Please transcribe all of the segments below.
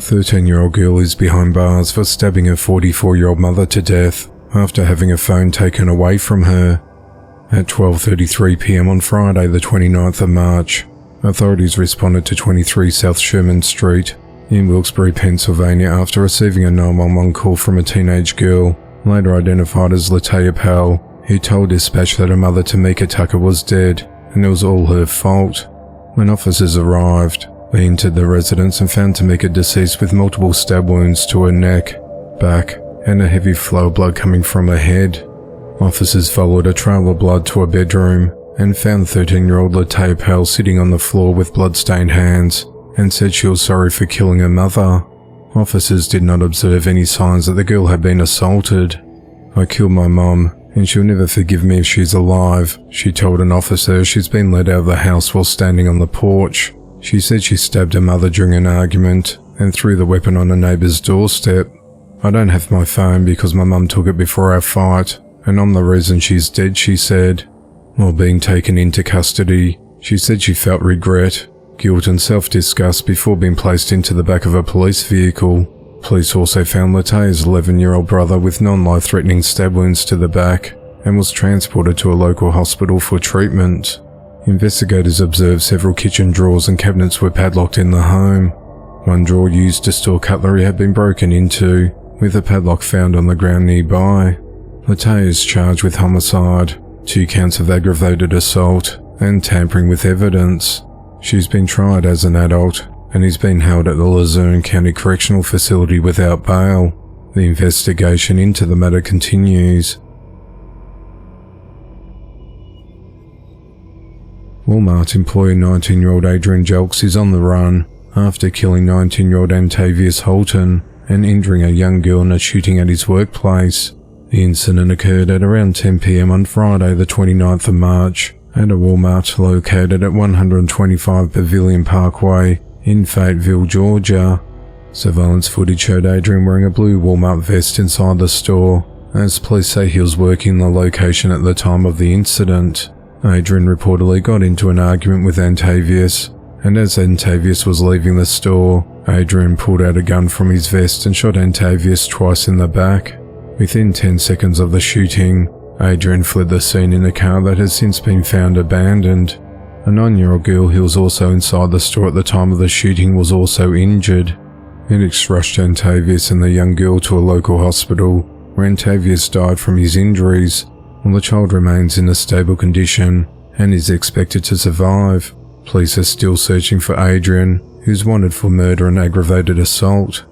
13-year-old girl is behind bars for stabbing her 44-year-old mother to death after having her phone taken away from her. At 12:33 p.m. on Friday the 29th of March, authorities responded to 23 South Sherman Street in Wilkes-Barre, Pennsylvania after receiving a 911 call from a teenage girl, later identified as Latia Powell, who told dispatch that her mother Tamika Tucker was dead and it was all her fault. When officers arrived, they entered the residence and found Tamika deceased with multiple stab wounds to her neck, back, and a heavy flow of blood coming from her head. Officers followed a trail of blood to her bedroom and found 13-year-old Latia Powell sitting on the floor with blood-stained hands and said she was sorry for killing her mother. Officers did not observe any signs that the girl had been assaulted. "I killed my mum, and she'll never forgive me if she's alive," she told an officer. She's been led out of the house while standing on the porch. She said she stabbed her mother during an argument and threw the weapon on a neighbour's doorstep. "I don't have my phone because my mum took it before our fight, and I'm the reason she's dead," she said. While being taken into custody, she said she felt regret, guilt and self-disgust before being placed into the back of a police vehicle. Police also found Latia's 11-year-old brother with non-life-threatening stab wounds to the back and was transported to a local hospital for treatment. Investigators observed several kitchen drawers and cabinets were padlocked in the home. One drawer used to store cutlery had been broken into, with a padlock found on the ground nearby. Latia is charged with homicide, 2 counts of aggravated assault, and tampering with evidence. She's been tried as an adult and is being held at the Luzerne County Correctional Facility without bail. The investigation into the matter continues. Walmart employee 19-year-old Adrian Jelks is on the run after killing 19-year-old Antavius Holton and injuring a young girl in a shooting at his workplace. The incident occurred at around 10 p.m. on Friday the 29th of March at a Walmart located at 125 Pavilion Parkway in Fayetteville, Georgia. Surveillance footage showed Adrian wearing a blue Walmart vest inside the store, as police say he was working the location at the time of the incident. Adrian reportedly got into an argument with Antavius, and as Antavius was leaving the store, Adrian pulled out a gun from his vest and shot Antavius twice in the back. Within 10 seconds of the shooting, Adrian fled the scene in a car that has since been found abandoned. A 9-year-old girl who was also inside the store at the time of the shooting was also injured. Medics rushed Antavius and the young girl to a local hospital, where Antavius died from his injuries, while the child remains in a stable condition and is expected to survive. Police are still searching for Adrian, who's wanted for murder and aggravated assault.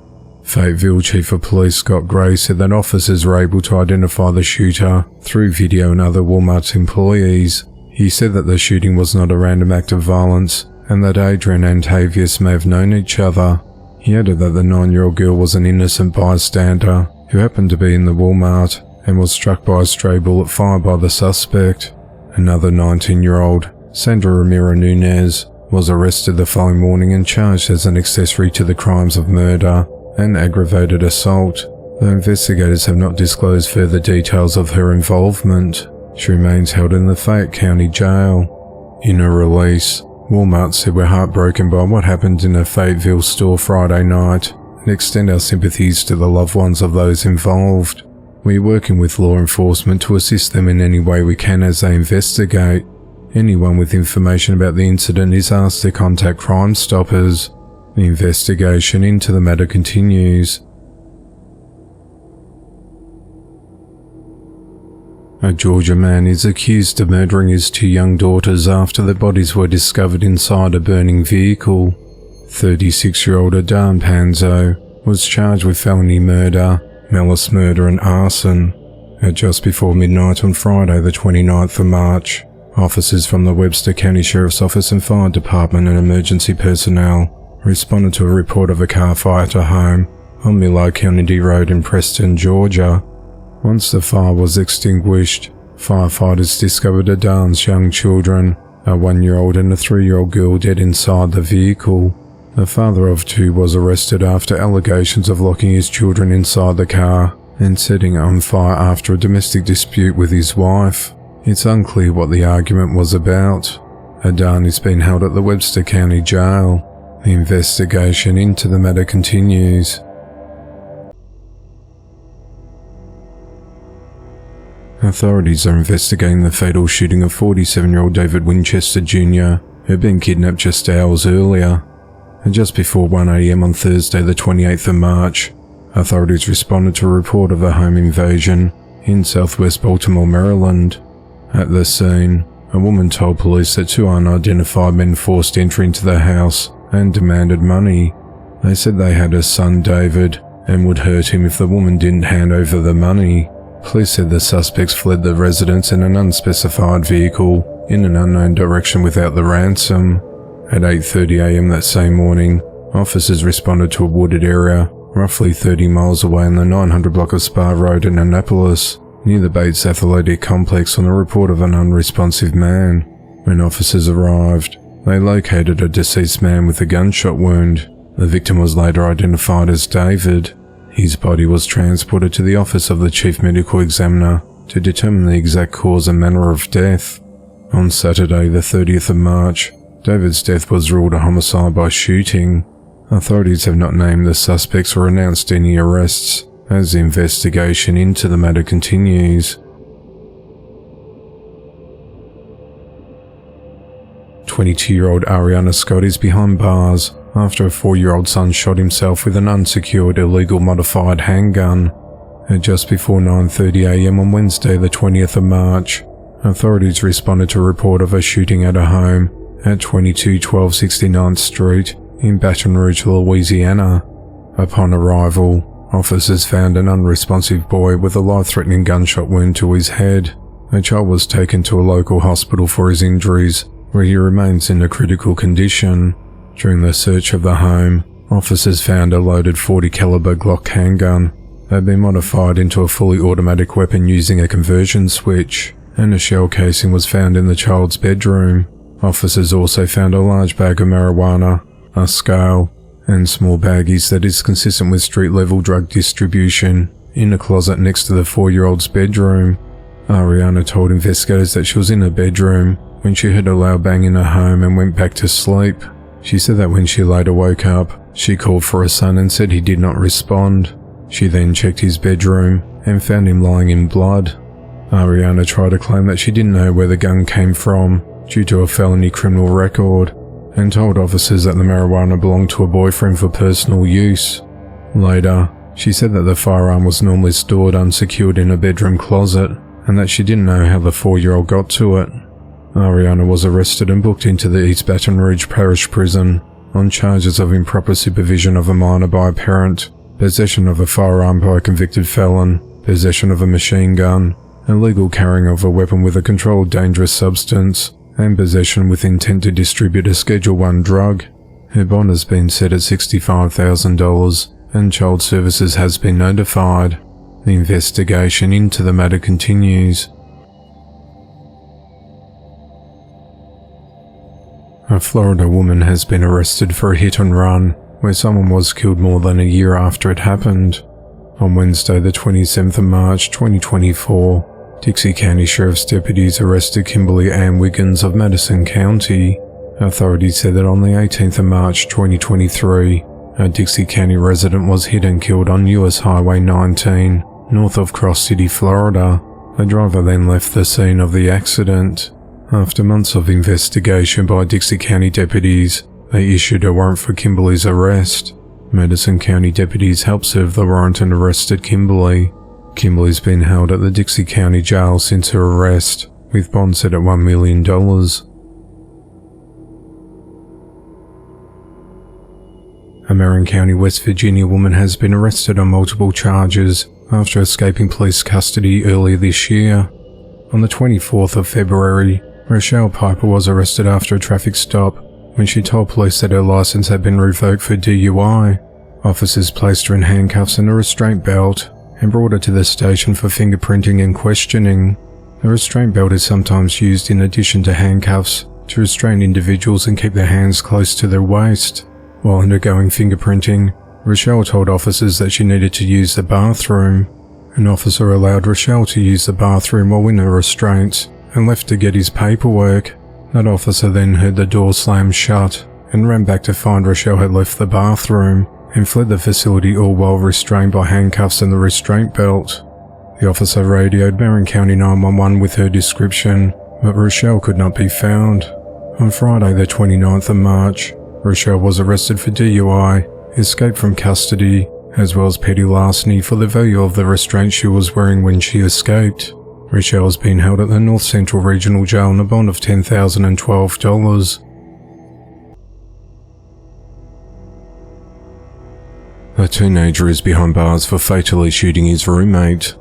Fayetteville Chief of Police Scott Gray said that officers were able to identify the shooter through video and other Walmart employees. He said that the shooting was not a random act of violence and that Adrian and Antavius may have known each other. He added that the 9-year-old girl was an innocent bystander who happened to be in the Walmart and was struck by a stray bullet fired by the suspect. Another 19-year-old, Sandra Ramiro Nunez, was arrested the following morning and charged as an accessory to the crimes of murder and aggravated assault, though investigators have not disclosed further details of her involvement. She remains held in the Fayette County Jail. In a release, Walmart said we're heartbroken by what happened in a Fayetteville store Friday night and extend our sympathies to the loved ones of those involved. We're working with law enforcement to assist them in any way we can as they investigate. Anyone with information about the incident is asked to contact Crime Stoppers. The investigation into the matter continues. A Georgia man is accused of murdering his 2 young daughters after their bodies were discovered inside a burning vehicle. 36-year-old Adam Panzo was charged with felony murder, malice murder and arson. At just before midnight on Friday the 29th of March, officers from the Webster County Sheriff's Office and Fire Department and emergency personnel responded to a report of a car fire at a home on Miller Kennedy Road in Preston, Georgia. Once the fire was extinguished, firefighters discovered Adan's young children, a 1-year-old and a 3-year-old girl, dead inside the vehicle. The father of 2 was arrested after allegations of locking his children inside the car and setting it on fire after a domestic dispute with his wife. It's unclear what the argument was about. Adan is being held at the Webster County Jail. The investigation into the matter continues. Authorities are investigating the fatal shooting of 47-year-old David Winchester Jr., who had been kidnapped just hours earlier. And just before 1 a.m. on Thursday the 28th of March, authorities responded to a report of a home invasion in southwest Baltimore, Maryland. At the scene, a woman told police that two unidentified men forced entry into the house and demanded money. They said they had a son, David, and would hurt him if the woman didn't hand over the money. Police said the suspects fled the residence in an unspecified vehicle in an unknown direction without the ransom. At 8:30 a.m. that same morning, officers responded to a wooded area roughly 30 miles away on the 900 block of Spa Road in Annapolis, near the Bates Athletic Complex, on a report of an unresponsive man. When officers arrived, they located a deceased man with a gunshot wound. The victim was later identified as David. His body was transported to the office of the Chief Medical Examiner to determine the exact cause and manner of death. On Saturday, the 30th of March, David's death was ruled a homicide by shooting. Authorities have not named the suspects or announced any arrests, as the investigation into the matter continues. 22-year-old Ariana Scott is behind bars after a 4-year-old son shot himself with an unsecured illegal modified handgun. At just before 9:30 a.m. on Wednesday the 20th of March, authorities responded to a report of a shooting at a home at 2212 69th Street in Baton Rouge, Louisiana. Upon arrival, officers found an unresponsive boy with a life-threatening gunshot wound to his head. A child was taken to a local hospital for his injuries, where he remains in a critical condition. During the search of the home, officers found a loaded .40 caliber Glock handgun that had been modified into a fully automatic weapon using a conversion switch, and a shell casing was found in the child's bedroom. Officers also found a large bag of marijuana, a scale, and small baggies that is consistent with street-level drug distribution in a closet next to the 4-year-old's bedroom. Ariana told investigators that she was in her bedroom when she heard a loud bang in her home and went back to sleep. She said that when she later woke up, she called for her son and said he did not respond. She then checked his bedroom and found him lying in blood. Ariana tried to claim that she didn't know where the gun came from due to a felony criminal record, and told officers that the marijuana belonged to a boyfriend for personal use. Later, she said that the firearm was normally stored unsecured in a bedroom closet, and that she didn't know how the 4-year-old got to it. Ariana was arrested and booked into the East Baton Rouge Parish Prison on charges of improper supervision of a minor by a parent, possession of a firearm by a convicted felon, possession of a machine gun, illegal carrying of a weapon with a controlled dangerous substance, and possession with intent to distribute a Schedule I drug. Her bond has been set at $65,000, and Child Services has been notified. The investigation into the matter continues. A Florida woman has been arrested for a hit-and-run where someone was killed more than a year after it happened. On Wednesday, the 27th of March 2024, Dixie County Sheriff's deputies arrested Kimberly Ann Wiggins of Madison County. Authorities said that on the 18th of March 2023, a Dixie County resident was hit and killed on US Highway 19, north of Cross City, Florida. The driver then left the scene of the accident. After months of investigation by Dixie County deputies, they issued a warrant for Kimberly's arrest. Madison County deputies helped serve the warrant and arrested Kimberly. Kimberly's been held at the Dixie County Jail since her arrest, with bond set at $1 million. A Marin County, West Virginia woman has been arrested on multiple charges after escaping police custody earlier this year. On the 24th of February, Rochelle Piper was arrested after a traffic stop when she told police that her license had been revoked for DUI. Officers placed her in handcuffs and a restraint belt and brought her to the station for fingerprinting and questioning. A restraint belt is sometimes used in addition to handcuffs to restrain individuals and keep their hands close to their waist. While undergoing fingerprinting, Rochelle told officers that she needed to use the bathroom. An officer allowed Rochelle to use the bathroom while in her restraints and left to get his paperwork. That officer then heard the door slam shut and ran back to find Rochelle had left the bathroom and fled the facility, all while restrained by handcuffs and the restraint belt. The officer radioed Marin County 911 with her description, but Rochelle could not be found. On Friday the 29th of March, Rochelle was arrested for DUI, escape from custody, as well as petty larceny for the value of the restraint she was wearing when she escaped. Rochelle has been held at the North Central Regional Jail on a bond of $10,012. A teenager is behind bars for fatally shooting his roommate.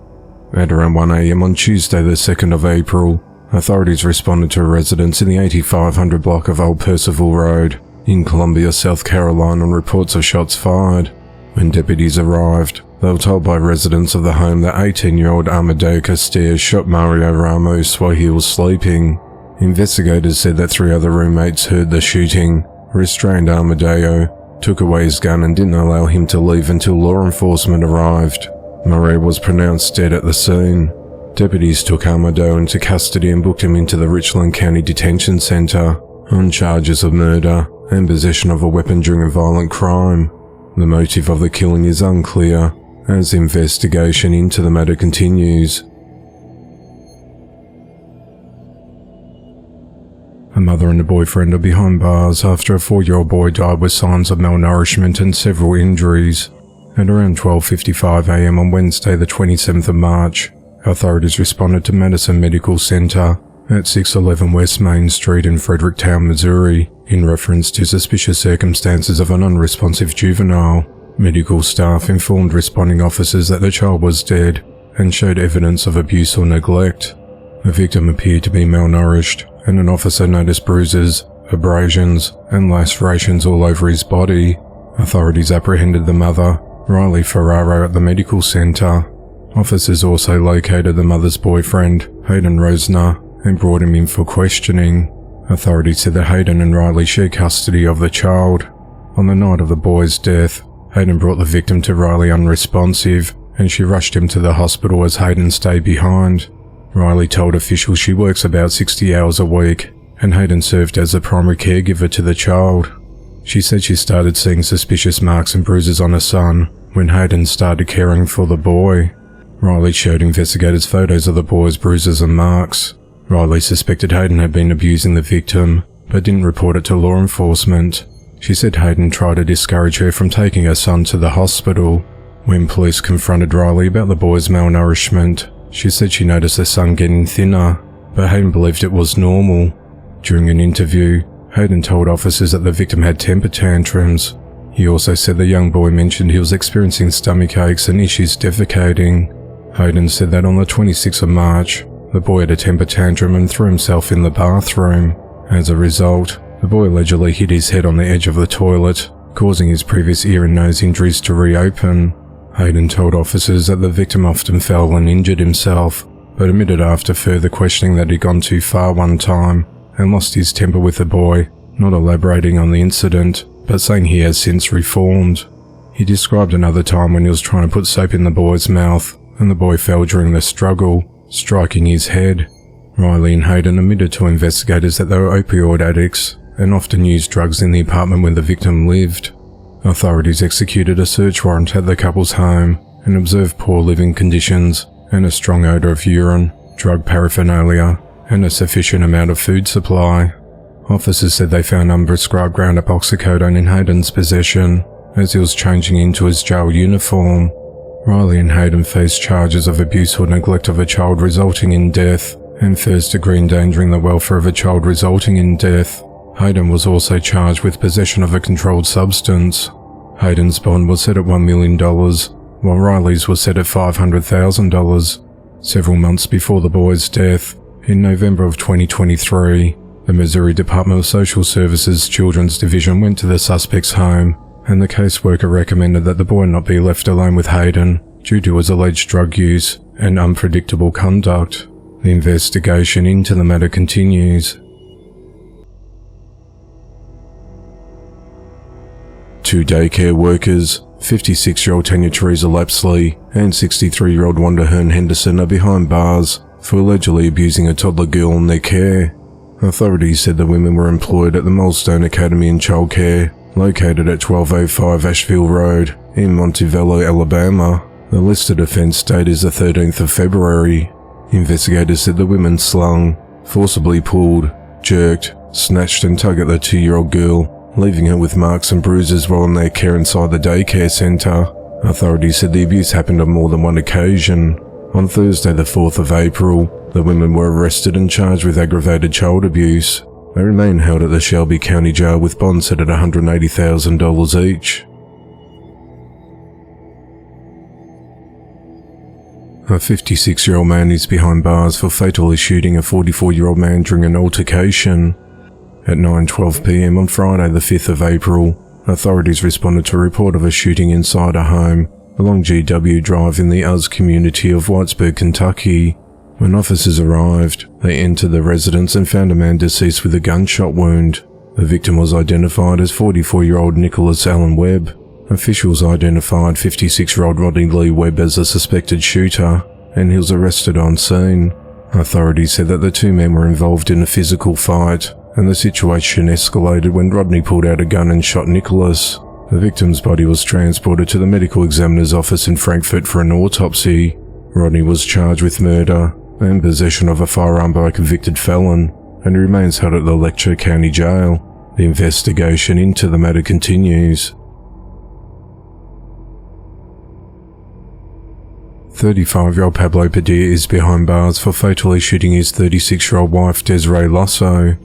At around 1 a.m. on Tuesday the 2nd of April, authorities responded to a residence in the 8500 block of Old Percival Road in Columbia, South Carolina on reports of shots fired. When deputies arrived, they were told by residents of the home that 18-year-old Amadeo Castillo shot Mario Ramos while he was sleeping. Investigators said that 3 other roommates heard the shooting, restrained Amadeo, took away his gun and didn't allow him to leave until law enforcement arrived. Mario was pronounced dead at the scene. Deputies took Amadeo into custody and booked him into the Richland County Detention Center on charges of murder and possession of a weapon during a violent crime. The motive of the killing is unclear, as investigation into the matter continues. A mother and a boyfriend are behind bars after a 4-year-old boy died with signs of malnourishment and several injuries. At around 12:55 a.m. on Wednesday the 27th of March, authorities responded to Madison Medical Center at 611 West Main Street in Fredericktown, Missouri, in reference to suspicious circumstances of an unresponsive juvenile. Medical staff informed responding officers that the child was dead and showed evidence of abuse or neglect. The victim appeared to be malnourished, and an officer noticed bruises, abrasions, and lacerations all over his body. Authorities apprehended the mother, Riley Ferraro, at the medical center. Officers also located the mother's boyfriend, Hayden Rosner, and brought him in for questioning. Authorities said that Hayden and Riley shared custody of the child. On the night of the boy's death, Hayden brought the victim to Riley unresponsive, and she rushed him to the hospital as Hayden stayed behind. Riley told officials she works about 60 hours a week, and Hayden served as the primary caregiver to the child. She said she started seeing suspicious marks and bruises on her son when Hayden started caring for the boy. Riley showed investigators photos of the boy's bruises and marks. Riley suspected Hayden had been abusing the victim, but didn't report it to law enforcement. She said Hayden tried to discourage her from taking her son to the hospital. When police confronted Riley about the boy's malnourishment, she said she noticed her son getting thinner, but Hayden believed it was normal. During an interview, Hayden told officers that the victim had temper tantrums. He also said the young boy mentioned he was experiencing stomach aches and issues defecating. Hayden said that on the 26th of March, the boy had a temper tantrum and threw himself in the bathroom. As a result, the boy allegedly hit his head on the edge of the toilet, causing his previous ear and nose injuries to reopen. Hayden told officers that the victim often fell and injured himself, but admitted after further questioning that he'd gone too far one time and lost his temper with the boy, not elaborating on the incident, but saying he has since reformed. He described another time when he was trying to put soap in the boy's mouth, and the boy fell during the struggle, striking his head. Riley and Hayden admitted to investigators that they were opioid addicts and often used drugs in the apartment where the victim lived. Authorities executed a search warrant at the couple's home and observed poor living conditions and a strong odor of urine, drug paraphernalia, and a sufficient amount of food supply. Officers said they found unprescribed ground-up oxycodone in Hayden's possession as he was changing into his jail uniform. Riley and Hayden faced charges of abuse or neglect of a child resulting in death and first-degree endangering the welfare of a child resulting in death. Hayden was also charged with possession of a controlled substance. Hayden's bond was set at $1 million, while Riley's was set at $500,000. Several months before the boy's death, in November of 2023, the Missouri Department of Social Services Children's Division went to the suspect's home, and the caseworker recommended that the boy not be left alone with Hayden due to his alleged drug use and unpredictable conduct. The investigation into the matter continues. Two daycare workers, 56-year-old Tanya Teresa Lapsley and 63-year-old Wanda Hearn Henderson, are behind bars for allegedly abusing a toddler girl in their care. Authorities said the women were employed at the Milestone Academy in Childcare, located at 1205 Asheville Road in Montevallo, Alabama. The listed offence date is the 13th of February. Investigators said the women slung, forcibly pulled, jerked, snatched and tugged at the 2-year-old girl, leaving her with marks and bruises while in their care inside the daycare centre. Authorities said the abuse happened on more than one occasion. On Thursday the 4th of April, the women were arrested and charged with aggravated child abuse. They remain held at the Shelby County Jail with bonds set at $180,000 each. A 56-year-old man is behind bars for fatally shooting a 44-year-old man during an altercation. At 9:12 p.m. on Friday the 5th of April, authorities responded to a report of a shooting inside a home along GW Drive in the Uz community of Whitesburg, Kentucky. When officers arrived, they entered the residence and found a man deceased with a gunshot wound. The victim was identified as 44-year-old Nicholas Allen Webb. Officials identified 56-year-old Rodney Lee Webb as a suspected shooter, and he was arrested on scene. Authorities said that the two men were involved in a physical fight, and the situation escalated when Rodney pulled out a gun and shot Nicholas. The victim's body was transported to the medical examiner's office in Frankfort for an autopsy. Rodney was charged with murder and possession of a firearm by a convicted felon, and remains held at the Letcher County Jail. The investigation into the matter continues. 35-year-old Pablo Padilla is behind bars for fatally shooting his 36-year-old wife Desiree Lasso.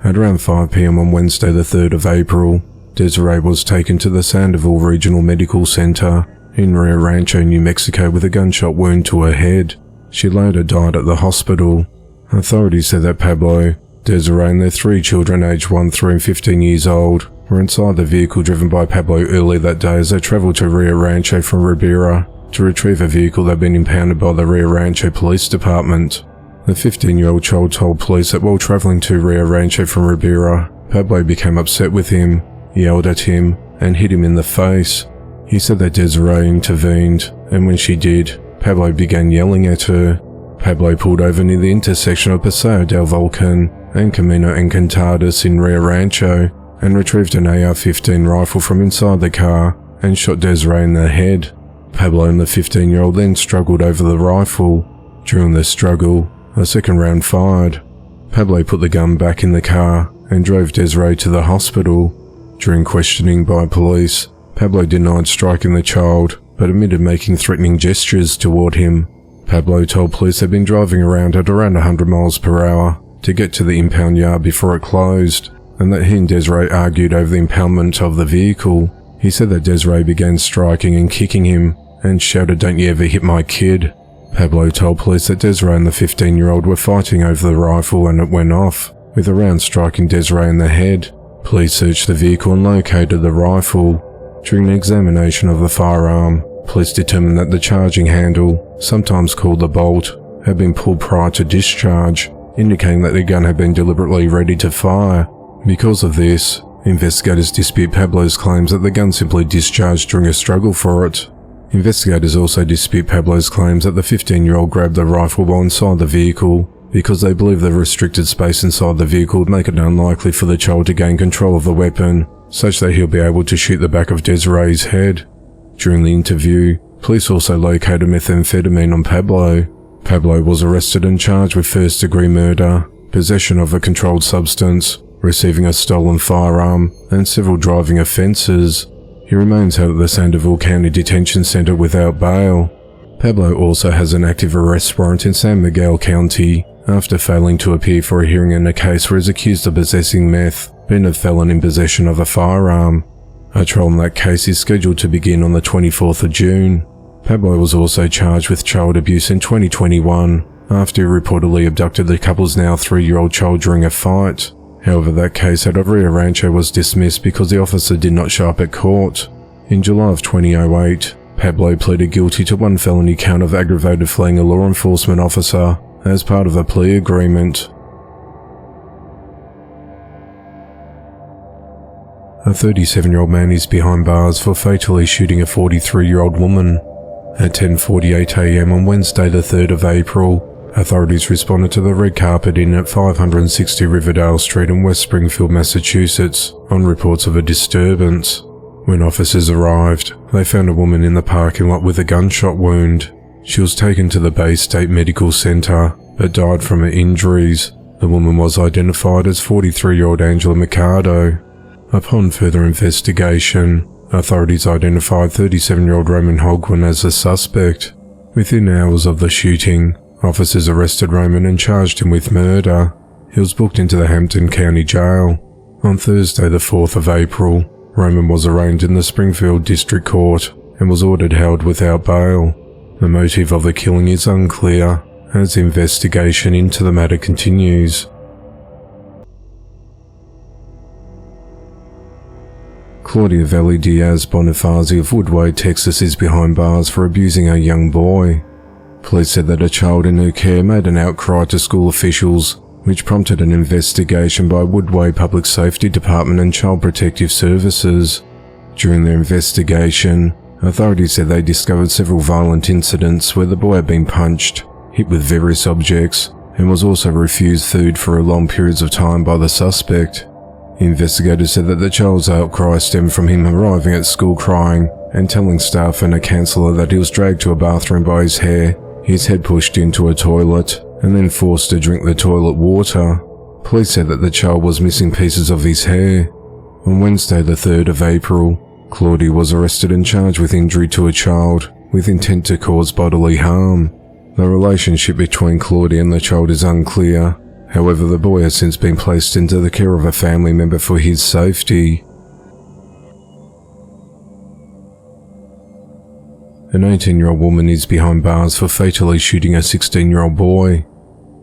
At around 5 p.m. on Wednesday the 3rd of April, Desiree was taken to the Sandoval Regional Medical Center in Rio Rancho, New Mexico with a gunshot wound to her head. She later died at the hospital. Authorities said that Pablo, Desiree and their 3 children aged 1 through 15 years old were inside the vehicle driven by Pablo early that day as they traveled to Rio Rancho from Ribera to retrieve a vehicle that had been impounded by the Rio Rancho Police Department. The 15-year-old child told police that while traveling to Rio Rancho from Ribera, Pablo became upset with him, yelled at him, and hit him in the face. He said that Desiree intervened, and when she did, Pablo began yelling at her. Pablo pulled over near the intersection of Paseo del Volcan and Camino Encantados in Rio Rancho and retrieved an AR-15 rifle from inside the car and shot Desiree in the head. Pablo and the 15-year-old then struggled over the rifle. During the struggle, a second round fired. Pablo put the gun back in the car and drove Desiree to the hospital. During questioning by police, Pablo denied striking the child, but admitted making threatening gestures toward him. Pablo told police they'd been driving around at around 100 miles per hour to get to the impound yard before it closed, and that he and Desiree argued over the impoundment of the vehicle. He said that Desiree began striking and kicking him, and shouted, "Don't you ever hit my kid." Pablo told police that Desiree and the 15-year-old were fighting over the rifle and it went off, with a round striking Desiree in the head. Police searched the vehicle and located the rifle. During the examination of the firearm, police determined that the charging handle, sometimes called the bolt, had been pulled prior to discharge, indicating that the gun had been deliberately ready to fire. Because of this, investigators dispute Pablo's claims that the gun simply discharged during a struggle for it. Investigators also dispute Pablo's claims that the 15-year-old grabbed the rifle while inside the vehicle, because they believe the restricted space inside the vehicle would make it unlikely for the child to gain control of the weapon, such that he'll be able to shoot the back of Desiree's head. During the interview, police also located methamphetamine on Pablo. Pablo was arrested and charged with first-degree murder, possession of a controlled substance, receiving a stolen firearm, and several driving offences. He remains held at the Sandoval County Detention Center without bail. Pablo also has an active arrest warrant in San Miguel County after failing to appear for a hearing in a case where he is accused of possessing meth, being a felon in possession of a firearm. A trial in that case is scheduled to begin on the 24th of June. Pablo was also charged with child abuse in 2021 after he reportedly abducted the couple's now 3-year-old child during a fight. However, that case out of Rio Rancho was dismissed because the officer did not show up at court. In July of 2008, Pablo pleaded guilty to 1 felony count of aggravated fleeing a law enforcement officer as part of a plea agreement. A 37-year-old man is behind bars for fatally shooting a 43-year-old woman. At 10:48 a.m. on Wednesday the 3rd of April, Authorities responded to the red carpet inn at 560 Riverdale Street in West Springfield, Massachusetts, on reports of a disturbance. When officers arrived, they found a woman in the parking lot with a gunshot wound. She was taken to the Bay State Medical Center, but died from her injuries. The woman was identified as 43-year-old Angela Mercado. Upon further investigation, authorities identified 37-year-old Raymond Hogwin as the suspect. Within hours of the shooting, officers arrested Raymond and charged him with murder. He was booked into the Hampton County Jail. On Thursday, the 4th of April, Raymond was arraigned in the Springfield District Court and was ordered held without bail. The motive of the killing is unclear, as investigation into the matter continues. Claudia Valley Diaz Bonifazi of Woodway, Texas is behind bars for abusing a young boy. Police said that a child in her care made an outcry to school officials, which prompted an investigation by Woodway Public Safety Department and Child Protective Services. During their investigation, authorities said they discovered several violent incidents where the boy had been punched, hit with various objects, and was also refused food for long periods of time by the suspect. Investigators said that the child's outcry stemmed from him arriving at school crying and telling staff and a counsellor that he was dragged to a bathroom by his hair, his head pushed into a toilet, and then forced to drink the toilet water. Police said that the child was missing pieces of his hair. On Wednesday, the 3rd of April, Claudia was arrested and charged with injury to a child with intent to cause bodily harm. The relationship between Claudia and the child is unclear. However, the boy has since been placed into the care of a family member for his safety. An 18-year-old woman is behind bars for fatally shooting a 16-year-old boy.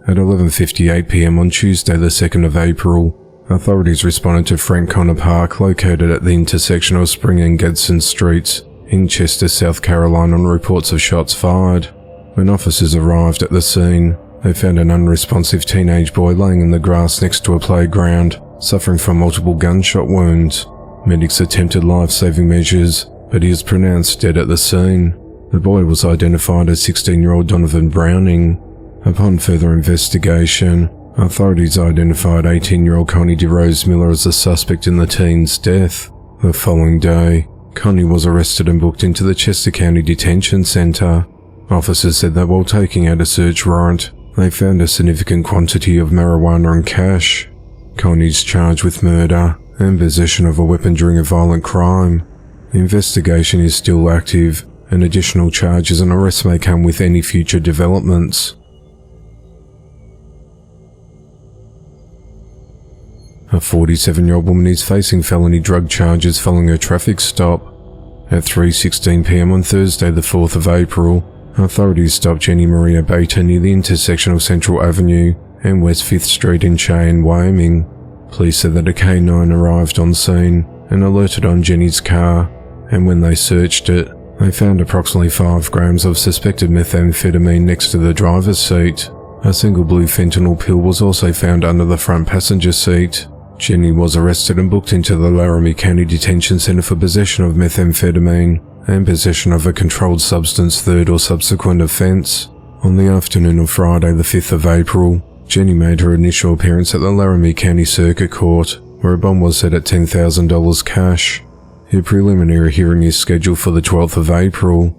At 11:58 p.m. on Tuesday, the 2nd of April, authorities responded to Frank Connor Park, located at the intersection of Spring and Gadsden Streets in Chester, South Carolina, on reports of shots fired. When officers arrived at the scene, they found an unresponsive teenage boy laying in the grass next to a playground, suffering from multiple gunshot wounds. Medics attempted life-saving measures, but he was pronounced dead at the scene. The boy was identified as 16-year-old Donovan Browning. Upon further investigation, authorities identified 18-year-old Connie DeRose Miller as the suspect in the teen's death. The following day, Connie was arrested and booked into the Chester County Detention Center. Officers said that while taking out a search warrant, they found a significant quantity of marijuana and cash. Connie's charged with murder and possession of a weapon during a violent crime. The investigation is still active, and additional charges and arrests may come with any future developments. A 47-year-old woman is facing felony drug charges following a traffic stop. At 3:16 p.m. on Thursday, the 4th of April, authorities stopped Jenny Maria Bater near the intersection of Central Avenue and West 5th Street in Cheyenne, Wyoming. Police said that a K9 arrived on scene and alerted on Jenny's car, and when they searched it, they found approximately 5 grams of suspected methamphetamine next to the driver's seat. A single blue fentanyl pill was also found under the front passenger seat. Jenny was arrested and booked into the Laramie County Detention Center for possession of methamphetamine and possession of a controlled substance third or subsequent offense. On the afternoon of Friday, the 5th of April, Jenny made her initial appearance at the Laramie County Circuit Court, where a bond was set at $10,000 cash. Her preliminary hearing is scheduled for the 12th of April.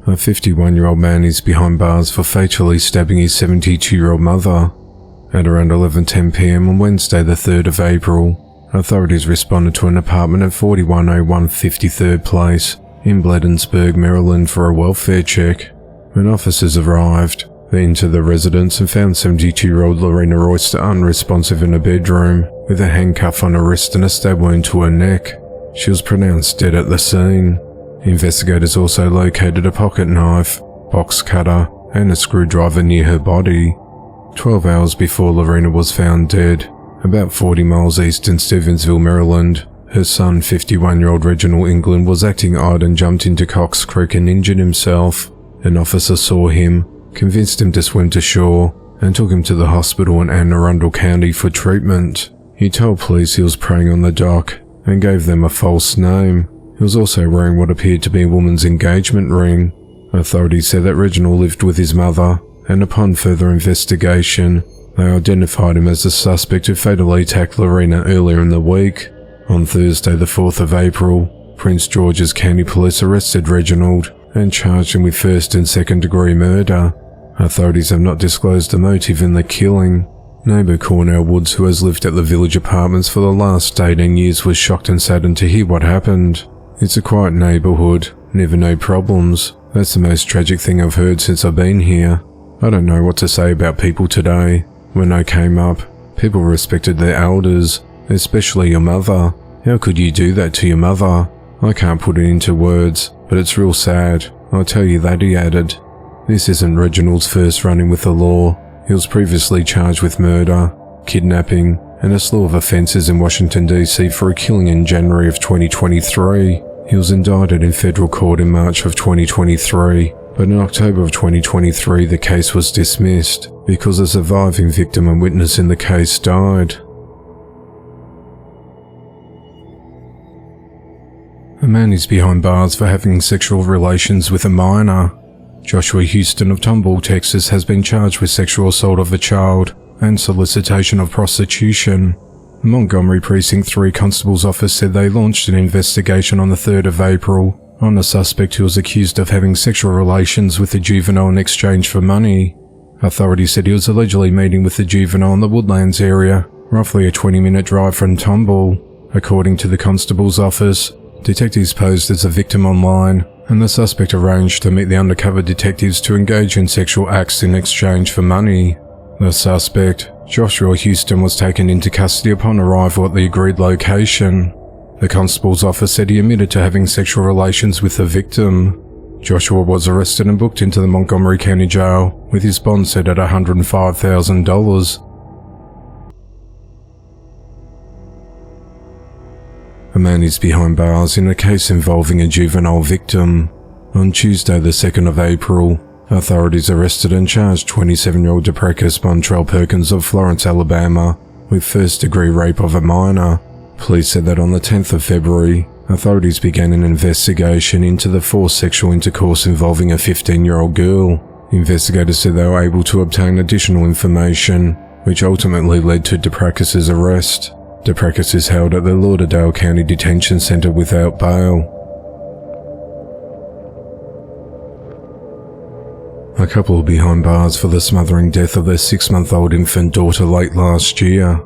A 51-year-old man is behind bars for fatally stabbing his 72-year-old mother. At around 11:10 p.m. on Wednesday, the 3rd of April, authorities responded to an apartment at 4101 53rd Place in Bladensburg, Maryland for a welfare check. When officers arrived, they entered the residence and found 72-year-old Lorena Royster unresponsive in a bedroom with a handcuff on her wrist and a stab wound to her neck. She was pronounced dead at the scene. Investigators also located a pocket knife, box cutter, and a screwdriver near her body. 12 hours before Lorena was found dead, about 40 miles east in Stevensville, Maryland, her son, 51-year-old Reginald England, was acting odd and jumped into Cox Creek and injured himself. An officer saw him, convinced him to swim to shore, and took him to the hospital in Anne Arundel County for treatment. He told police he was preying on the dock and gave them a false name. He was also wearing what appeared to be a woman's engagement ring. Authorities said that Reginald lived with his mother, and upon further investigation, they identified him as the suspect who fatally attacked Lorena earlier in the week. On Thursday, the 4th of April, Prince George's County Police arrested Reginald and charged him with first and second-degree murder. Authorities have not disclosed the motive in the killing. Neighbour Cornell Woods, who has lived at the village apartments for the last 18 years, was shocked and saddened to hear what happened. It's a quiet neighbourhood, never no problems. That's the most tragic thing I've heard since I've been here. I don't know what to say about people today. When I came up, people respected their elders, especially your mother. How could you do that to your mother? I can't put it into words, but it's real sad. I'll tell you that, he added. This isn't Reginald's first run-in with the law. He was previously charged with murder, kidnapping, and a slew of offences in Washington, D.C. for a killing in January of 2023. He was indicted in federal court in March of 2023, but in October of 2023 the case was dismissed because a surviving victim and witness in the case died. A man is behind bars for having sexual relations with a minor. Joshua Houston of Tomball, Texas has been charged with sexual assault of a child and solicitation of prostitution. The Montgomery Precinct 3 Constable's Office said they launched an investigation on the 3rd of April on a suspect who was accused of having sexual relations with a juvenile in exchange for money. Authorities said he was allegedly meeting with the juvenile in the Woodlands area, roughly a 20-minute drive from Tomball. According to the Constable's Office, detectives posed as a victim online, and the suspect arranged to meet the undercover detectives to engage in sexual acts in exchange for money. The suspect, Joshua Houston, was taken into custody upon arrival at the agreed location. The constable's office said he admitted to having sexual relations with the victim. Joshua was arrested and booked into the Montgomery County Jail, with his bond set at $105,000. A man is behind bars in a case involving a juvenile victim. On Tuesday, the 2nd of April, authorities arrested and charged 27-year-old Deprekus Montrell Perkins of Florence, Alabama, with first-degree rape of a minor. Police said that on the 10th of February, authorities began an investigation into the forced sexual intercourse involving a 15-year-old girl. Investigators said they were able to obtain additional information, which ultimately led to Deprekus's arrest. Deprekus is held at the Lauderdale County Detention Center without bail. A couple behind bars for the smothering death of their 6-month-old infant daughter late last year.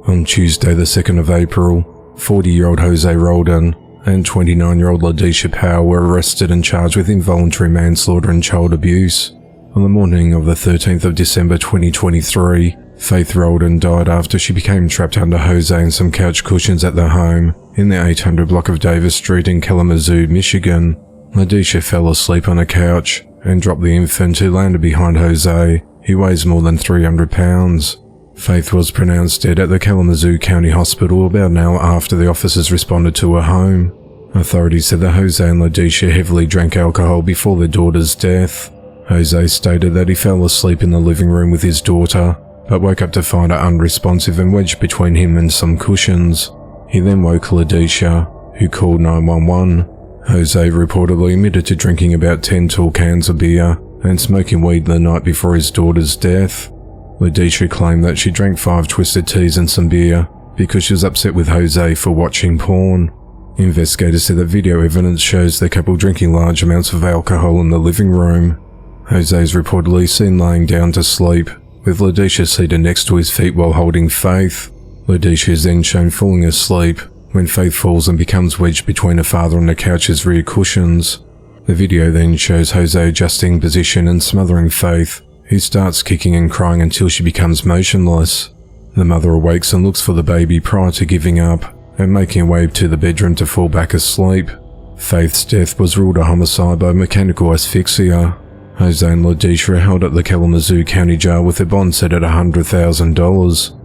On Tuesday, the 2nd of April, 40-year-old Jose Roldan and 29-year-old LaDisha Powell were arrested and charged with involuntary manslaughter and child abuse. On the morning of the 13th of December 2023, Faith Roldan died after she became trapped under Jose and some couch cushions at their home in the 800 block of Davis Street in Kalamazoo, Michigan. LaDisha fell asleep on a couch and dropped the infant, who landed behind Jose. He weighs more than 300 pounds. Faith was pronounced dead at the Kalamazoo County Hospital about an hour after the officers responded to her home. Authorities said that Jose and LaDisha heavily drank alcohol before their daughter's death. Jose stated that he fell asleep in the living room with his daughter, but woke up to find her unresponsive and wedged between him and some cushions. He then woke LaDisha, who called 911. Jose reportedly admitted to drinking about 10 tall cans of beer and smoking weed the night before his daughter's death. LaDisha claimed that she drank 5 twisted teas and some beer because she was upset with Jose for watching porn. Investigators said that video evidence shows the couple drinking large amounts of alcohol in the living room. Jose is reportedly seen laying down to sleep, with LaDisha seated next to his feet while holding Faith. LaDisha is then shown falling asleep when Faith falls and becomes wedged between her father and the couch's rear cushions. The video then shows Jose adjusting position and smothering Faith, who starts kicking and crying until she becomes motionless. The mother awakes and looks for the baby prior to giving up and making her way to the bedroom to fall back asleep. Faith's death was ruled a homicide by mechanical asphyxia. Jose and LaDisha are held at the Kalamazoo County Jail with their bond set at $100,000.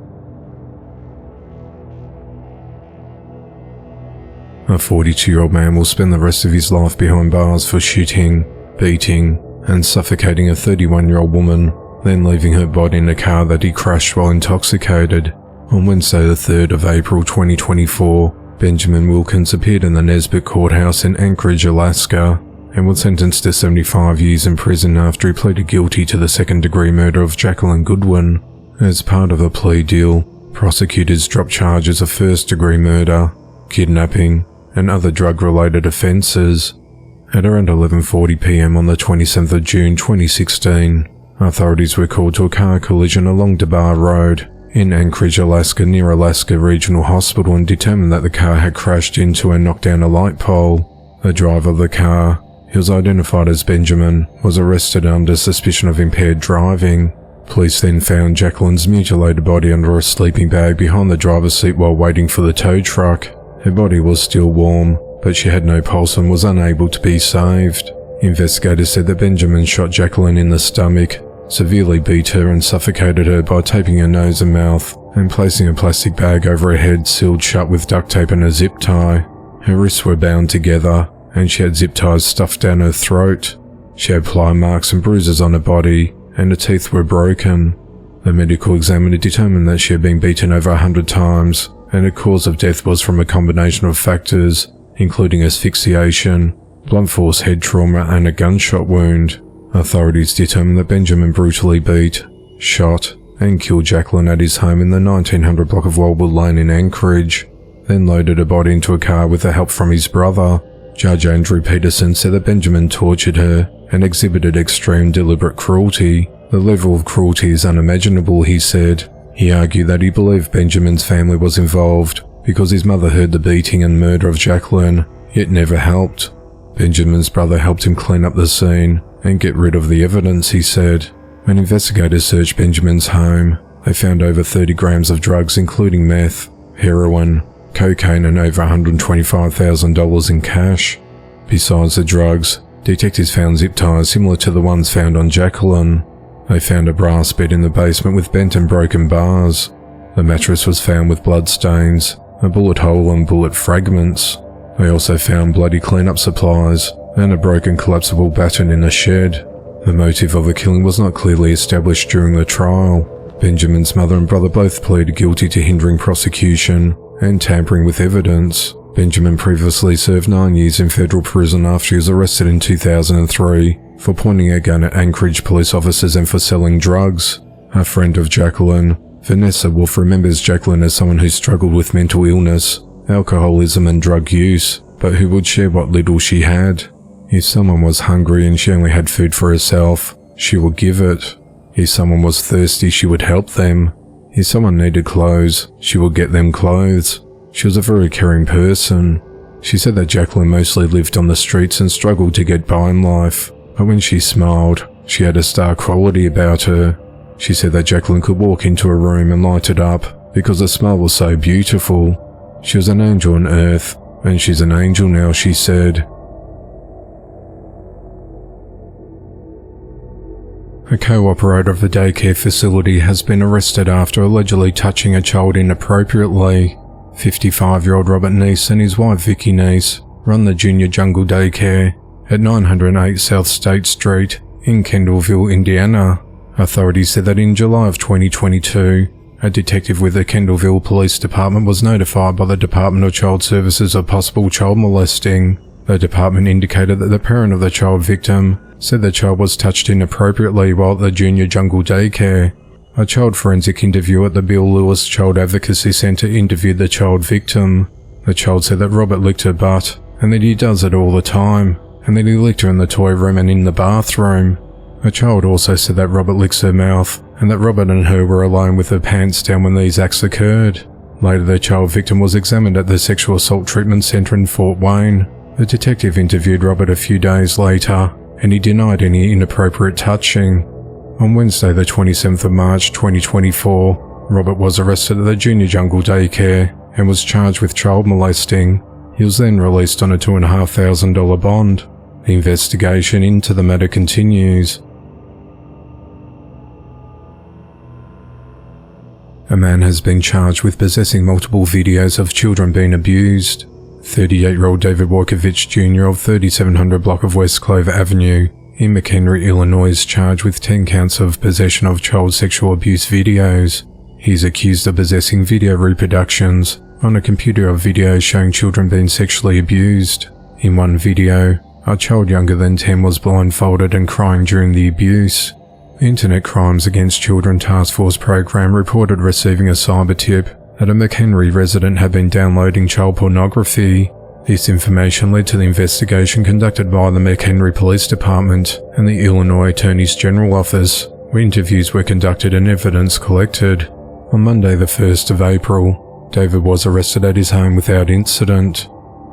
A 42-year-old man will spend the rest of his life behind bars for shooting, beating, and suffocating a 31-year-old woman, then leaving her body in a car that he crashed while intoxicated. On Wednesday the 3rd of April 2024, Benjamin Wilkins appeared in the Nesbitt Courthouse in Anchorage, Alaska, and was sentenced to 75 years in prison after he pleaded guilty to the second-degree murder of Jacqueline Goodwin. As part of a plea deal, prosecutors dropped charges of first-degree murder, kidnapping, and other drug-related offences. At around 11:40 p.m. on the 27th of June 2016, authorities were called to a car collision along DeBar Road in Anchorage, Alaska, near Alaska Regional Hospital, and determined that the car had crashed into and knocked down a light pole. The driver of the car, who was identified as Benjamin, was arrested under suspicion of impaired driving. Police then found Jacqueline's mutilated body under a sleeping bag behind the driver's seat while waiting for the tow truck. Her body was still warm, but she had no pulse and was unable to be saved. Investigators said that Benjamin shot Jacqueline in the stomach, severely beat her and suffocated her by taping her nose and mouth and placing a plastic bag over her head sealed shut with duct tape and a zip tie. Her wrists were bound together and she had zip ties stuffed down her throat. She had ply marks and bruises on her body and her teeth were broken. The medical examiner determined that she had been beaten over 100 times and her cause of death was from a combination of factors, including asphyxiation, blunt force head trauma and a gunshot wound. Authorities determined that Benjamin brutally beat, shot, and killed Jacqueline at his home in the 1900 block of Wildwood Lane in Anchorage, then loaded her body into a car with the help from his brother. Judge Andrew Peterson said that Benjamin tortured her and exhibited extreme deliberate cruelty. The level of cruelty is unimaginable, he said. He argued that he believed Benjamin's family was involved because his mother heard the beating and murder of Jacqueline, yet never helped. Benjamin's brother helped him clean up the scene and get rid of the evidence, he said. When investigators searched Benjamin's home, they found over 30 grams of drugs including meth, heroin, cocaine and over $125,000 in cash. Besides the drugs, detectives found zip ties similar to the ones found on Jacqueline. They found a brass bed in the basement with bent and broken bars. The mattress was found with blood stains, a bullet hole and bullet fragments. They also found bloody cleanup supplies and a broken collapsible baton in a shed. The motive of the killing was not clearly established during the trial. Benjamin's mother and brother both pleaded guilty to hindering prosecution and tampering with evidence. Benjamin previously served 9 years in federal prison after he was arrested in 2003 for pointing a gun at Anchorage police officers and for selling drugs. A friend of Jacqueline, Vanessa Wolf, remembers Jacqueline as someone who struggled with mental illness, alcoholism and drug use, but who would share what little she had. If someone was hungry and she only had food for herself, she would give it. If someone was thirsty, she would help them. If someone needed clothes, she would get them clothes. She was a very caring person. She said that Jacqueline mostly lived on the streets and struggled to get by in life, but when she smiled, she had a star quality about her. She said that Jacqueline could walk into a room and light it up because the smile was so beautiful. She was an angel on earth, and she's an angel now, she said. A co-operator of the daycare facility has been arrested after allegedly touching a child inappropriately. 55-year-old Robert Neese and his wife Vicky Neese run the Junior Jungle Daycare at 908 South State Street in Kendallville, Indiana. Authorities said that in July of 2022, a detective with the Kendallville Police Department was notified by the Department of Child Services of possible child molesting. The department indicated that the parent of the child victim said the child was touched inappropriately while at the Junior Jungle Daycare. A child forensic interview at the Bill Lewis Child Advocacy Center interviewed the child victim. The child said that Robert licked her butt and that he does it all the time, and that he licked her in the toy room and in the bathroom. The child also said that Robert licks her mouth and that Robert and her were alone with her pants down when these acts occurred. Later, the child victim was examined at the Sexual Assault Treatment Center in Fort Wayne. The detective interviewed Robert a few days later, and he denied any inappropriate touching. On Wednesday, the 27th of March 2024, Robert was arrested at the Junior Jungle Daycare and was charged with child molesting. He was then released on a $2,500 bond. The investigation into the matter continues. A man has been charged with possessing multiple videos of children being abused. 38-year-old David Wojciech Jr. of 3700 block of West Clover Avenue in McHenry, Illinois is charged with 10 counts of possession of child sexual abuse videos. He is accused of possessing video reproductions on a computer of videos showing children being sexually abused. In one video, a child younger than 10 was blindfolded and crying during the abuse. The Internet Crimes Against Children Task Force program reported receiving a cyber tip that a McHenry resident had been downloading child pornography. This information led to the investigation conducted by the McHenry Police Department and the Illinois Attorney's General Office, where interviews were conducted and evidence collected. On Monday the 1st of April, David was arrested at his home without incident.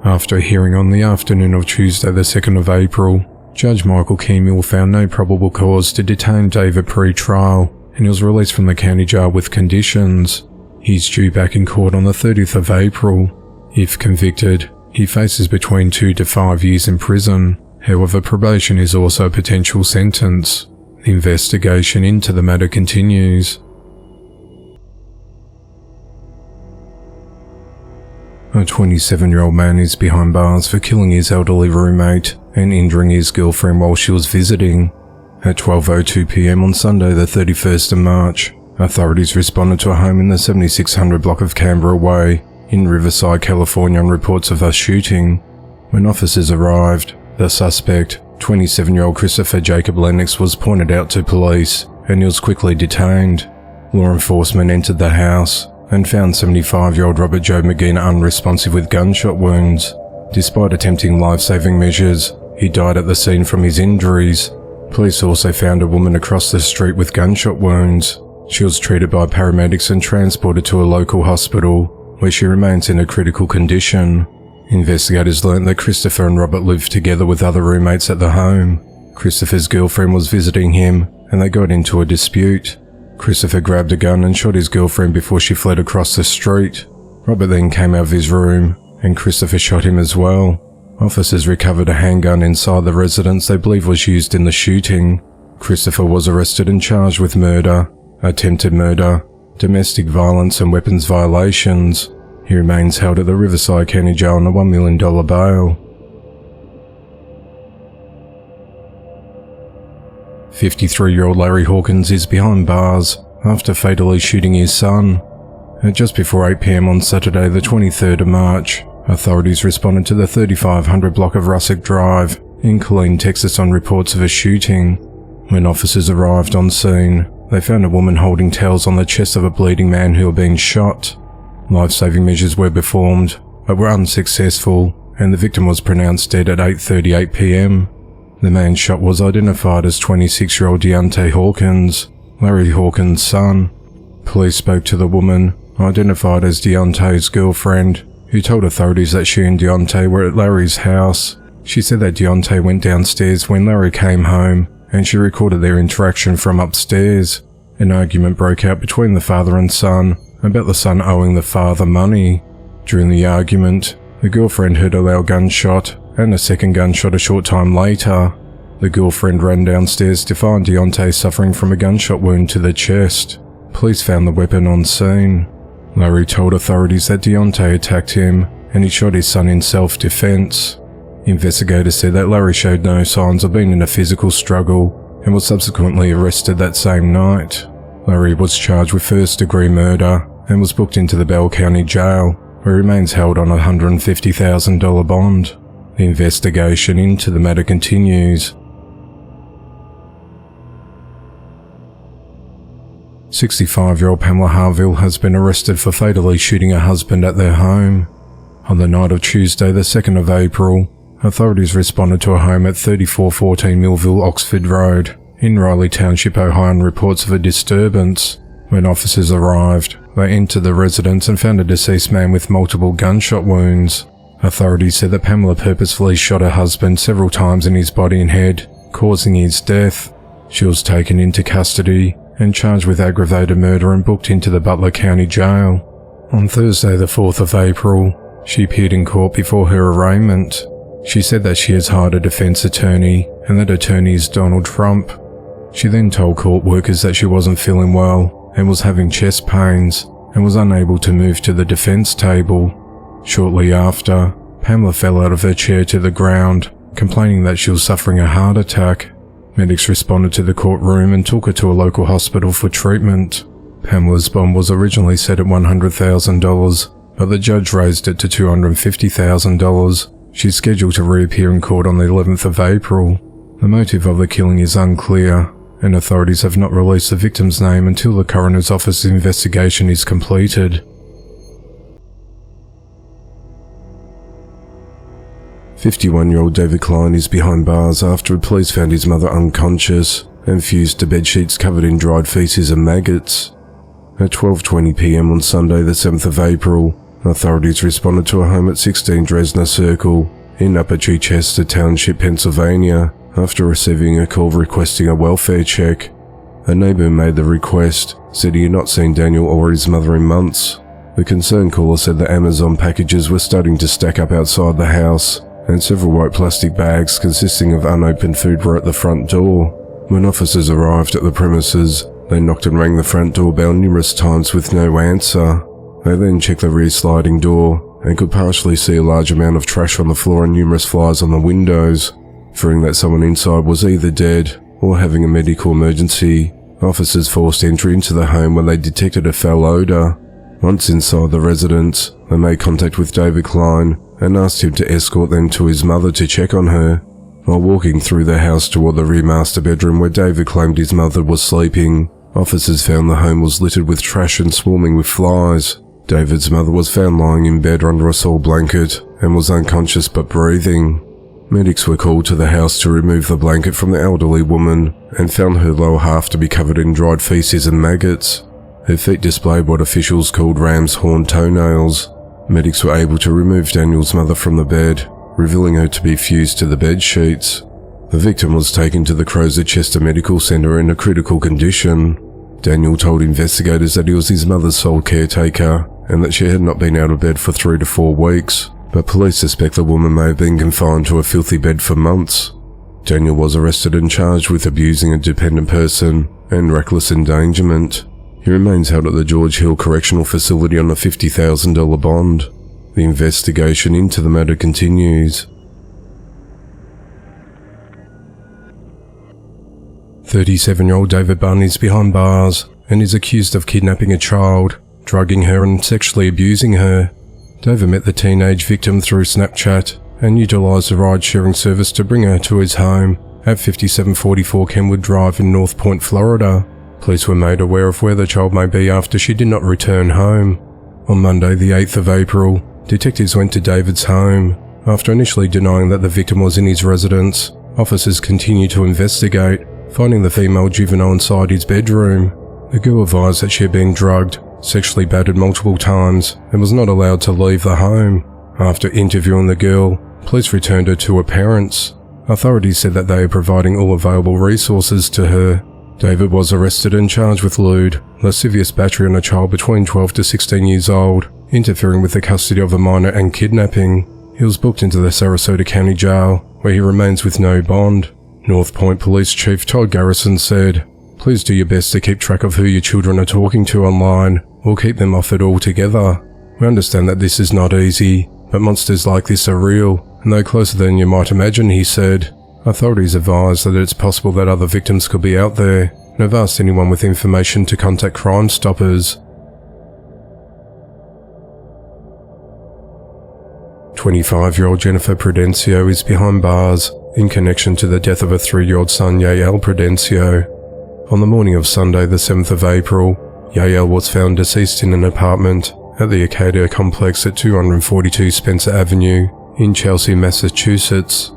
After a hearing on the afternoon of Tuesday the 2nd of April, Judge Michael Keemel found no probable cause to detain David pre-trial, and he was released from the county jail with conditions. He's due back in court on the 30th of April. If convicted, he faces between 2 to 5 years in prison. However, probation is also a potential sentence. The investigation into the matter continues. A 27-year-old man is behind bars for killing his elderly roommate and injuring his girlfriend while she was visiting. At 12:02 p.m. on Sunday the 31st of March, authorities responded to a home in the 7600 block of Canberra Way in Riverside, California on reports of a shooting. When officers arrived, the suspect, 27-year-old Christopher Jacob Lennox, was pointed out to police and he was quickly detained. Law enforcement entered the house and found 75-year-old Robert Joe McGinn unresponsive with gunshot wounds. Despite attempting life-saving measures, he died at the scene from his injuries. Police also found a woman across the street with gunshot wounds. She was treated by paramedics and transported to a local hospital, where she remains in a critical condition. Investigators learned that Christopher and Robert lived together with other roommates at the home. Christopher's girlfriend was visiting him, and they got into a dispute. Christopher grabbed a gun and shot his girlfriend before she fled across the street. Robert then came out of his room, and Christopher shot him as well. Officers recovered a handgun inside the residence they believe was used in the shooting. Christopher was arrested and charged with murder, attempted murder, domestic violence and weapons violations. He remains held at the Riverside County Jail on a $1 million bail. 53-year-old Larry Hawkins is behind bars after fatally shooting his son. At just before 8 p.m. on Saturday the 23rd of March, authorities responded to the 3500 block of Russack Drive in Killeen, Texas on reports of a shooting. When officers arrived on scene, they found a woman holding towels on the chest of a bleeding man who had been shot. Life-saving measures were performed, but were unsuccessful, and the victim was pronounced dead at 8:38 p.m. The man shot was identified as 26-year-old Deontay Hawkins, Larry Hawkins' son. Police spoke to the woman, identified as Deontay's girlfriend, who told authorities that she and Deontay were at Larry's house. She said that Deontay went downstairs when Larry came home, and she recorded their interaction from upstairs. An argument broke out between the father and son about the son owing the father money. During the argument, the girlfriend heard a loud gunshot and a second gunshot a short time later. The girlfriend ran downstairs to find Deontay suffering from a gunshot wound to the chest. Police found the weapon on scene. Larry told authorities that Deontay attacked him and he shot his son in self-defense. Investigators said that Larry showed no signs of being in a physical struggle and was subsequently arrested that same night. Larry was charged with first-degree murder and was booked into the Bell County Jail, where he remains held on a $150,000 bond. The investigation into the matter continues. 65-year-old Pamela Harville has been arrested for fatally shooting her husband at their home. On the night of Tuesday, the 2nd of April, authorities responded to a home at 3414 Millville Oxford Road in Riley Township, Ohio, on reports of a disturbance. When officers arrived, they entered the residence and found a deceased man with multiple gunshot wounds. Authorities said that Pamela purposefully shot her husband several times in his body and head, causing his death. She was taken into custody and charged with aggravated murder and booked into the Butler County Jail. On Thursday the 4th of April, she appeared in court before her arraignment. She said that she has hired a defense attorney and that attorney is Donald Trump. She then told court workers that she wasn't feeling well and was having chest pains and was unable to move to the defense table. Shortly after, Pamela fell out of her chair to the ground, complaining that she was suffering a heart attack. Medics responded to the courtroom and took her to a local hospital for treatment. Pamela's bond was originally set at $100,000, but the judge raised it to $250,000. She's scheduled to reappear in court on the 11th of April. The motive of the killing is unclear, and authorities have not released the victim's name until the coroner's office's investigation is completed. 51-year-old David Klein is behind bars after police found his mother unconscious and fused to bedsheets covered in dried feces and maggots. At 12:20 p.m. on Sunday the 7th of April, authorities responded to a home at 16 Dresner Circle in Upper Chichester Township, Pennsylvania, after receiving a call requesting a welfare check. A neighbour who made the request said he had not seen Daniel or his mother in months. The concerned caller said that Amazon packages were starting to stack up outside the house, and several white plastic bags consisting of unopened food were at the front door. When officers arrived at the premises, they knocked and rang the front doorbell numerous times with no answer. They then checked the rear sliding door and could partially see a large amount of trash on the floor and numerous flies on the windows. Fearing that someone inside was either dead or having a medical emergency, officers forced entry into the home when they detected a foul odour. Once inside the residence, they made contact with David Klein and asked him to escort them to his mother to check on her. While walking through the house toward the rear master bedroom where David claimed his mother was sleeping, officers found the home was littered with trash and swarming with flies. David's mother was found lying in bed under a soiled blanket and was unconscious but breathing. Medics were called to the house to remove the blanket from the elderly woman and found her lower half to be covered in dried feces and maggots. Her feet displayed what officials called ram's horn toenails. Medics were able to remove Daniel's mother from the bed, revealing her to be fused to the bed sheets. The victim was taken to the Crozer Chester Medical Center in a critical condition. Daniel told investigators that he was his mother's sole caretaker and that she had not been out of bed for 3 to 4 weeks, but police suspect the woman may have been confined to a filthy bed for months. Daniel was arrested and charged with abusing a dependent person and reckless endangerment. He remains held at the George Hill Correctional Facility on a $50,000 bond. The investigation into the matter continues. 37-year-old David Bunn is behind bars and is accused of kidnapping a child, drugging her and sexually abusing her. David met the teenage victim through Snapchat and utilised the ride-sharing service to bring her to his home at 5744 Kenwood Drive in North Point, Florida. Police were made aware of where the child may be after she did not return home. On Monday, the 8th of April, detectives went to David's home. After initially denying that the victim was in his residence, officers continued to investigate, finding the female juvenile inside his bedroom. The girl advised that she had been drugged, sexually battered multiple times, and was not allowed to leave the home. After interviewing the girl, police returned her to her parents. Authorities said that they are providing all available resources to her. David was arrested and charged with lewd, lascivious battery on a child between 12 to 16 years old, interfering with the custody of a minor and kidnapping. He was booked into the Sarasota County Jail, where he remains with no bond. North Point Police Chief Todd Garrison said, "Please do your best to keep track of who your children are talking to online, or keep them off it altogether. We understand that this is not easy, but monsters like this are real, and they're closer than you might imagine," he said. Authorities advise that it's possible that other victims could be out there, and have asked anyone with information to contact Crime Stoppers. 25-year-old Jennifer Prudencio is behind bars in connection to the death of her 3-year-old son Yael Prudencio. On the morning of Sunday the 7th of April, Yael was found deceased in an apartment at the Acadia complex at 242 Spencer Avenue in Chelsea, Massachusetts.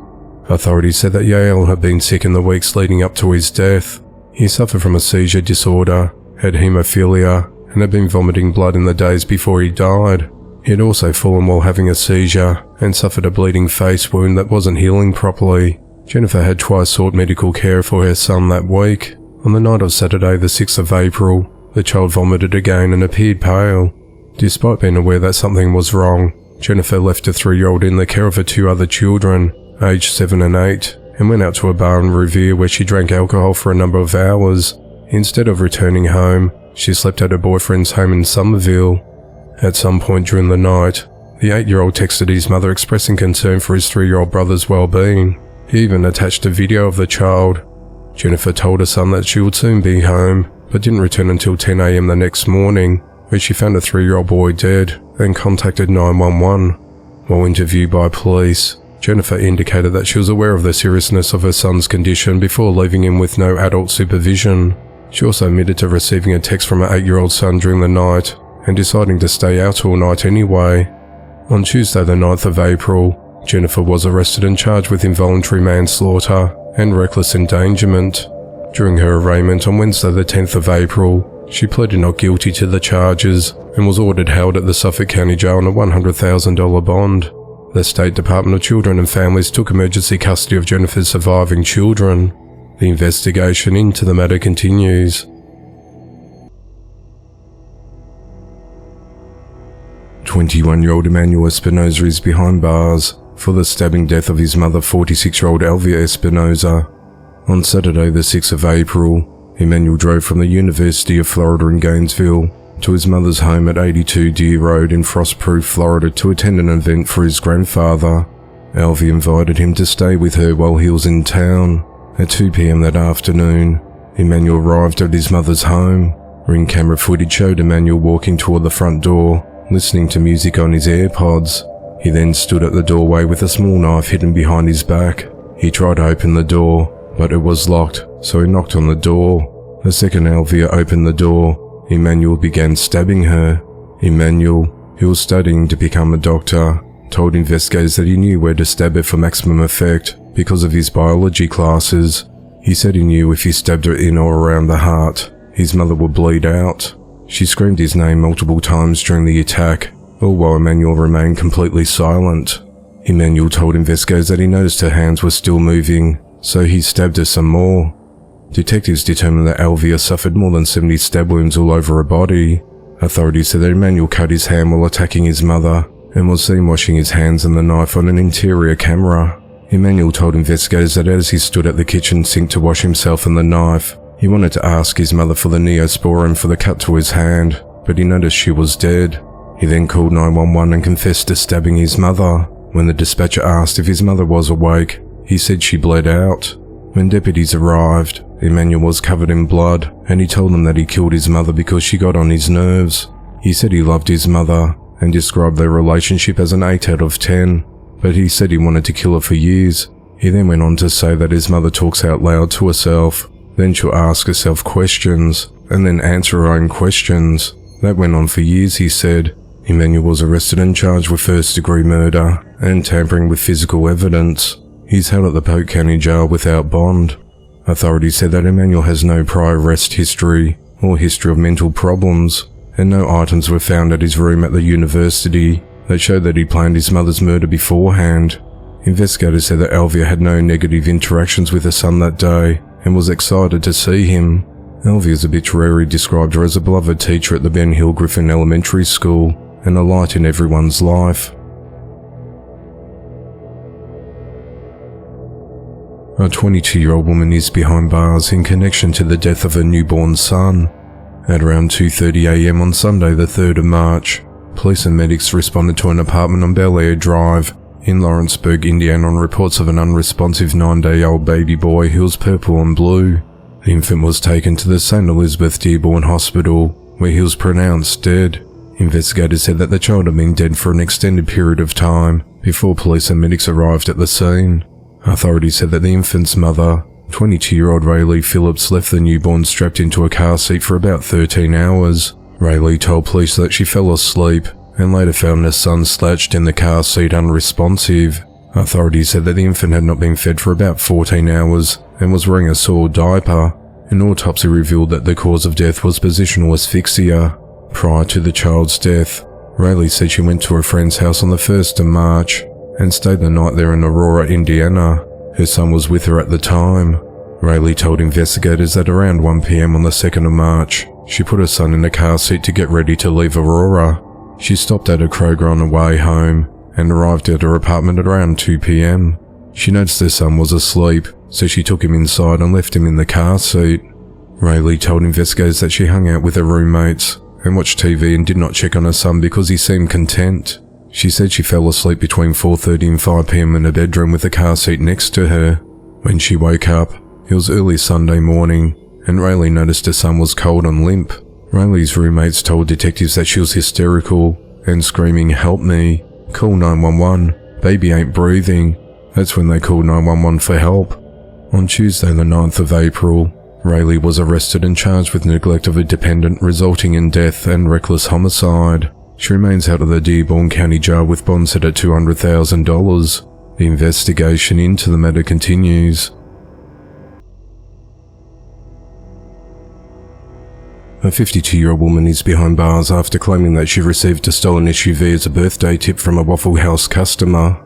Authorities said that Yael had been sick in the weeks leading up to his death. He suffered from a seizure disorder, had haemophilia, and had been vomiting blood in the days before he died. He had also fallen while having a seizure and suffered a bleeding face wound that wasn't healing properly. Jennifer had twice sought medical care for her son that week. On the night of Saturday the 6th of April, the child vomited again and appeared pale. Despite being aware that something was wrong, Jennifer left her 3-year-old in the care of her 2 other children, aged 7 and 8, and went out to a bar in Revere where she drank alcohol for a number of hours. Instead of returning home, she slept at her boyfriend's home in Somerville. At some point during the night, the 8-year-old texted his mother expressing concern for his 3-year-old brother's well-being. He even attached a video of the child. Jennifer told her son that she would soon be home, but didn't return until 10 a.m. the next morning. where she found a 3-year-old boy dead and contacted 911. While interviewed by police, Jennifer indicated that she was aware of the seriousness of her son's condition before leaving him with no adult supervision. She also admitted to receiving a text from her 8-year-old son during the night and deciding to stay out all night anyway. On Tuesday the 9th of April, Jennifer was arrested and charged with involuntary manslaughter and reckless endangerment. During her arraignment on Wednesday the 10th of April, she pleaded not guilty to the charges and was ordered held at the Suffolk County Jail on a $100,000 bond. The State Department of Children and Families took emergency custody of Jennifer's surviving children. The investigation into the matter continues. 21-year-old Emmanuel Espinosa is behind bars for the stabbing death of his mother, 46-year-old Elvia Espinosa. On Saturday the 6th of April, Emmanuel drove from the University of Florida in Gainesville to his mother's home at 82 Deer Road in Frostproof, Florida to attend an event for his grandfather. Elvia invited him to stay with her while he was in town. At 2 p.m. that afternoon, Emmanuel arrived at his mother's home. Ring camera footage showed Emmanuel walking toward the front door, listening to music on his AirPods. He then stood at the doorway with a small knife hidden behind his back. He tried to open the door, but it was locked, so he knocked on the door. The second Elvia opened the door, Emmanuel began stabbing her. Emmanuel, who was studying to become a doctor, told investigators that he knew where to stab her for maximum effect because of his biology classes. He said he knew if he stabbed her in or around the heart, his mother would bleed out. She screamed his name multiple times during the attack, all while Emmanuel remained completely silent. Emmanuel told investigators that he noticed her hands were still moving, so he stabbed her some more. Detectives determined that Elvia suffered more than 70 stab wounds all over her body. Authorities said that Emmanuel cut his hand while attacking his mother and was seen washing his hands and the knife on an interior camera. Emmanuel told investigators that as he stood at the kitchen sink to wash himself and the knife, he wanted to ask his mother for the Neosporin for the cut to his hand, but he noticed she was dead. He then called 911 and confessed to stabbing his mother. When the dispatcher asked if his mother was awake, he said she bled out. When deputies arrived, Emmanuel was covered in blood, and he told them that he killed his mother because she got on his nerves. He said he loved his mother and described their relationship as an 8 out of 10, but he said he wanted to kill her for years. He then went on to say that his mother talks out loud to herself, then she'll ask herself questions, and then answer her own questions. That went on for years, he said. Emmanuel was arrested and charged with first-degree murder and tampering with physical evidence. He's held at the Polk County Jail without bond. Authorities said that Emmanuel has no prior arrest history or history of mental problems, and no items were found at his room at the university that showed that he planned his mother's murder beforehand. Investigators said that Elvia had no negative interactions with her son that day and was excited to see him. Elvia's obituary described her as a beloved teacher at the Ben Hill Griffin Elementary School and a light in everyone's life. A 22-year-old woman is behind bars in connection to the death of her newborn son. At around 2:30 a.m. on Sunday the 3rd of March, police and medics responded to an apartment on Bel Air Drive in Lawrenceburg, Indiana on reports of an unresponsive 9-day-old baby boy who was purple and blue. The infant was taken to the St. Elizabeth Dearborn Hospital, where he was pronounced dead. Investigators said that the child had been dead for an extended period of time before police and medics arrived at the scene. Authorities said that the infant's mother, 22-year-old Rayleigh Phillips, left the newborn strapped into a car seat for about 13 hours. Rayleigh told police that she fell asleep and later found her son slouched in the car seat unresponsive. Authorities said that the infant had not been fed for about 14 hours and was wearing a soiled diaper. An autopsy revealed that the cause of death was positional asphyxia. Prior to the child's death, Rayleigh said she went to her friend's house on the 1st of March and stayed the night there in Aurora, Indiana. Her son was with her at the time. Rayleigh told investigators that around 1 p.m. on the 2nd of March, she put her son in a car seat to get ready to leave Aurora. She stopped at a Kroger on the way home and arrived at her apartment at around 2 p.m. She noticed her son was asleep, so she took him inside and left him in the car seat. Rayleigh told investigators that she hung out with her roommates and watched TV and did not check on her son because he seemed content. She said she fell asleep between 4:30 and 5 p.m. in her bedroom with the car seat next to her. When she woke up, it was early Sunday morning, and Rayleigh noticed her son was cold and limp. Rayleigh's roommates told detectives that she was hysterical and screaming, "Help me, call 911, baby ain't breathing." That's when they called 911 for help. On Tuesday the 9th of April, Rayleigh was arrested and charged with neglect of a dependent resulting in death and reckless homicide. She remains held at the Dearborn County Jail with bond set at $200,000. The investigation into the matter continues. A 52-year-old woman is behind bars after claiming that she received a stolen SUV as a birthday tip from a Waffle House customer.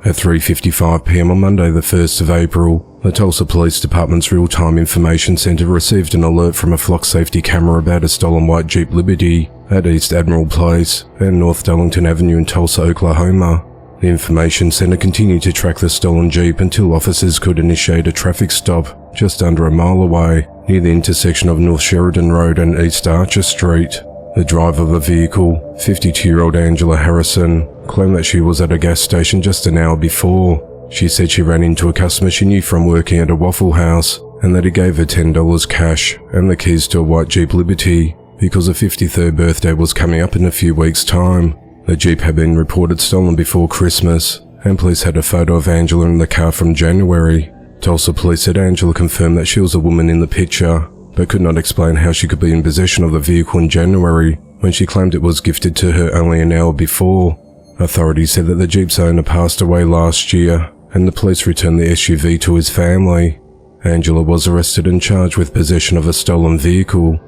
At 3:55 p.m. on Monday the 1st of April, the Tulsa Police Department's Real-Time Information Center received an alert from a flock safety camera about a stolen white Jeep Liberty at East Admiral Place and North Darlington Avenue in Tulsa, Oklahoma. The Information Center continued to track the stolen Jeep until officers could initiate a traffic stop just under a mile away near the intersection of North Sheridan Road and East Archer Street. The driver of the vehicle, 52-year-old Angela Harrison, claimed that she was at a gas station just an hour before. She said she ran into a customer she knew from working at a Waffle House and that he gave her $10 cash and the keys to a white Jeep Liberty because her 53rd birthday was coming up in a few weeks' time. The Jeep had been reported stolen before Christmas, and police had a photo of Angela in the car from January. Tulsa police said Angela confirmed that she was a woman in the picture, but could not explain how she could be in possession of the vehicle in January when she claimed it was gifted to her only an hour before. Authorities said that the Jeep's owner passed away last year, and the police returned the SUV to his family. Angela was arrested and charged with possession of a stolen vehicle.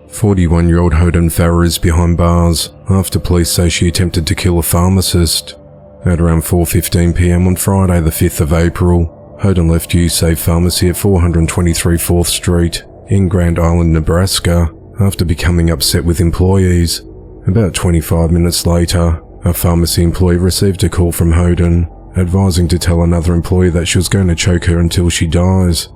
41-year-old Holden Farrer is behind bars after police say she attempted to kill a pharmacist. At around 4:15 p.m. on Friday the 5th of April, Holden left U-Save Pharmacy at 423 4th Street in Grand Island, Nebraska, after becoming upset with employees. About 25 minutes later, a pharmacy employee received a call from Holden, advising to tell another employee that she was going to choke her until she dies.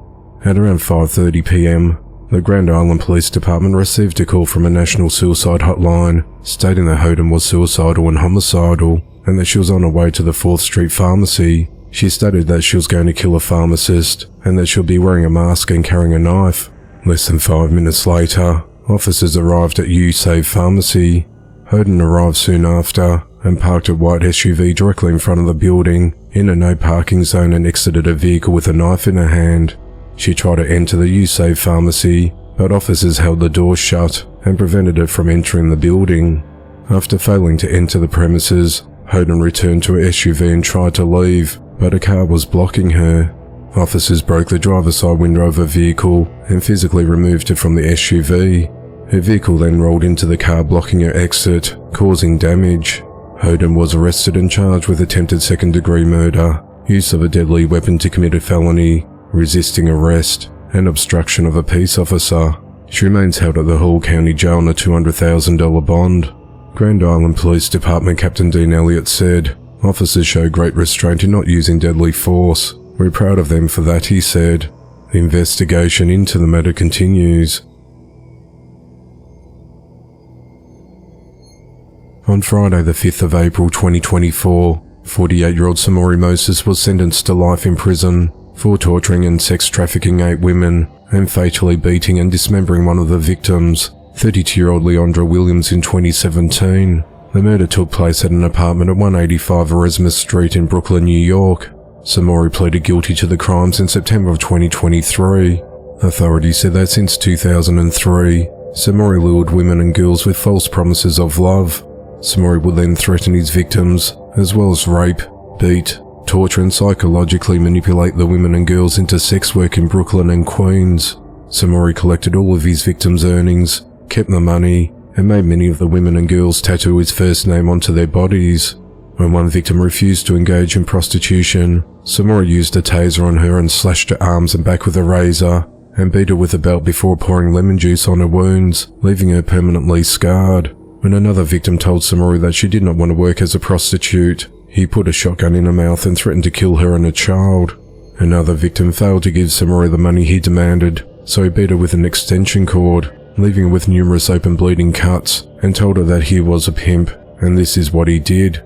At around 5:30 p.m., the Grand Island Police Department received a call from a national suicide hotline, stating that Holden was suicidal and homicidal, and that she was on her way to the 4th Street Pharmacy. She stated that she was going to kill a pharmacist, and that she'll be wearing a mask and carrying a knife. Less than 5 minutes later, officers arrived at U-Save Pharmacy. Holden arrived soon after, and parked a white SUV directly in front of the building, in a no parking zone, and exited her vehicle with a knife in her hand. She tried to enter the U-Save Pharmacy, but officers held the door shut and prevented her from entering the building. After failing to enter the premises, Holden returned to her SUV and tried to leave, but a car was blocking her. Officers broke the driver's side window of her vehicle and physically removed her from the SUV. Her vehicle then rolled into the car, blocking her exit, causing damage. Holden was arrested and charged with attempted second-degree murder, use of a deadly weapon to commit a felony, resisting arrest, and obstruction of a peace officer. She remains held at the Hall County Jail on a $200,000 bond. Grand Island Police Department Captain Dean Elliott said, "Officers show great restraint in not using deadly force. We're proud of them for that," he said. The investigation into the matter continues. On Friday the 5th of April 2024, 48-year-old Samori Moses was sentenced to life in prison for torturing and sex trafficking 8 women and fatally beating and dismembering one of the victims, 32-year-old Leandra Williams, in 2017. The murder took place at an apartment at 185 Erasmus Street in Brooklyn, New York. Samori pleaded guilty to the crimes in September of 2023. Authorities said that since 2003, Samori lured women and girls with false promises of love. Samori would then threaten his victims, as well as rape, beat, torture and psychologically manipulate the women and girls into sex work in Brooklyn and Queens. Samori collected all of his victims' earnings, kept the money, and made many of the women and girls tattoo his first name onto their bodies. When one victim refused to engage in prostitution, Samori used a taser on her and slashed her arms and back with a razor, and beat her with a belt before pouring lemon juice on her wounds, leaving her permanently scarred. When another victim told Samori that she did not want to work as a prostitute, he put a shotgun in her mouth and threatened to kill her and her child. Another victim failed to give Samori the money he demanded, so he beat her with an extension cord, leaving her with numerous open bleeding cuts, and told her that he was a pimp, and this is what he did.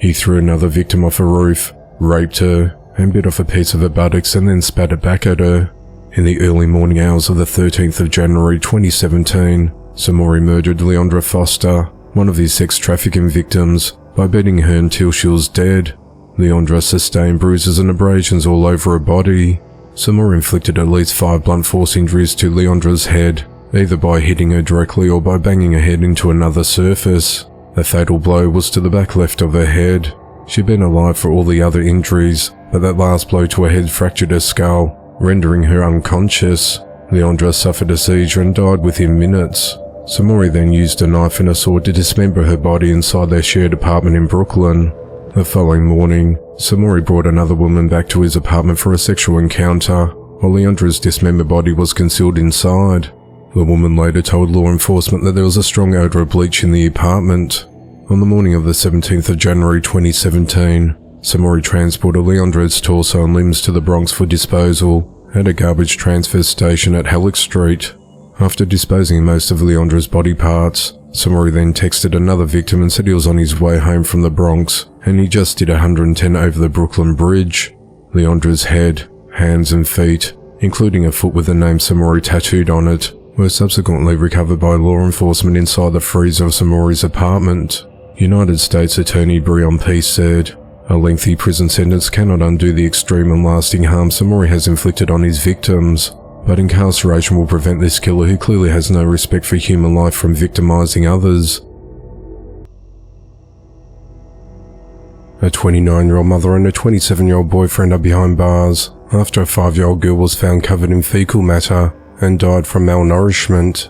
He threw another victim off a roof, raped her, and bit off a piece of her buttocks and then spat it back at her. In the early morning hours of the 13th of January 2017, Samori murdered Leandra Foster, one of his sex trafficking victims, by beating her until she was dead. Leandra sustained bruises and abrasions all over her body. Samori inflicted at least 5 blunt force injuries to Leandra's head, either by hitting her directly or by banging her head into another surface. The fatal blow was to the back left of her head. She'd been alive for all the other injuries, but that last blow to her head fractured her skull, rendering her unconscious. Leandra suffered a seizure and died within minutes. Samori then used a knife and a sword to dismember her body inside their shared apartment in Brooklyn. The following morning, Samori brought another woman back to his apartment for a sexual encounter, while Leandra's dismembered body was concealed inside. The woman later told law enforcement that there was a strong odor of bleach in the apartment. On the morning of the 17th of January 2017, Samori transported Leandra's torso and limbs to the Bronx for disposal at a garbage transfer station at Halleck Street. After disposing of most of Leandra's body parts, Samori then texted another victim and said he was on his way home from the Bronx and he just did 110 over the Brooklyn Bridge. Leandra's head, hands and feet, including a foot with the name Samori tattooed on it, were subsequently recovered by law enforcement inside the freezer of Samori's apartment. United States Attorney Breon Peace said, "A lengthy prison sentence cannot undo the extreme and lasting harm Samori has inflicted on his victims, but incarceration will prevent this killer who clearly has no respect for human life from victimizing others." A 29-year-old mother and a 27-year-old boyfriend are behind bars after a 5-year-old girl was found covered in fecal matter and died from malnourishment.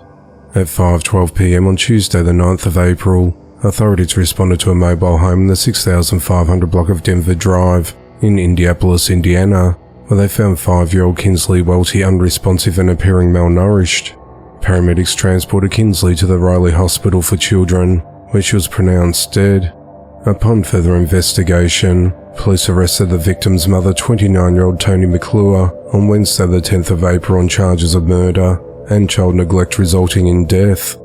At 5:12 p.m. on Tuesday the 9th of April, authorities responded to a mobile home in the 6500 block of Denver Drive in Indianapolis, Indiana, where they found 5-year-old Kinsley Welty unresponsive and appearing malnourished. Paramedics transported Kinsley to the Riley Hospital for Children, where she was pronounced dead. Upon further investigation, police arrested the victim's mother, 29-year-old Toni McClure, on Wednesday the 10th of April on charges of murder and child neglect resulting in death.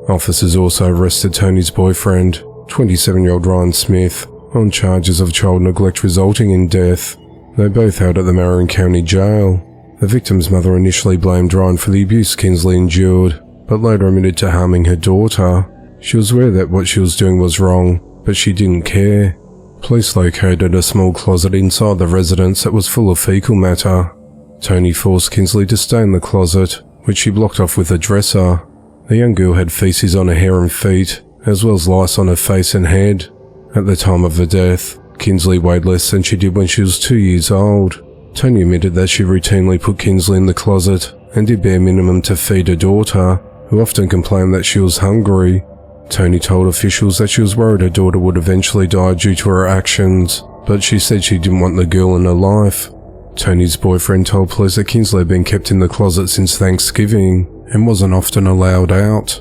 Officers also arrested Tony's boyfriend, 27-year-old Ryan Smith, on charges of child neglect resulting in death. They both held at the Marion County Jail. The victim's mother initially blamed Ryan for the abuse Kinsley endured, but later admitted to harming her daughter. She was aware that what she was doing was wrong, but she didn't care. Police located a small closet inside the residence that was full of fecal matter. Toni forced Kinsley to stay in the closet, which she blocked off with a dresser. The young girl had feces on her hair and feet, as well as lice on her face and head. At the time of the death, Kinsley weighed less than she did when she was 2 years old. Toni admitted that she routinely put Kinsley in the closet and did bare minimum to feed her daughter, who often complained that she was hungry. Toni told officials that she was worried her daughter would eventually die due to her actions, but she said she didn't want the girl in her life. Toni's boyfriend told police that Kinsley had been kept in the closet since Thanksgiving and wasn't often allowed out.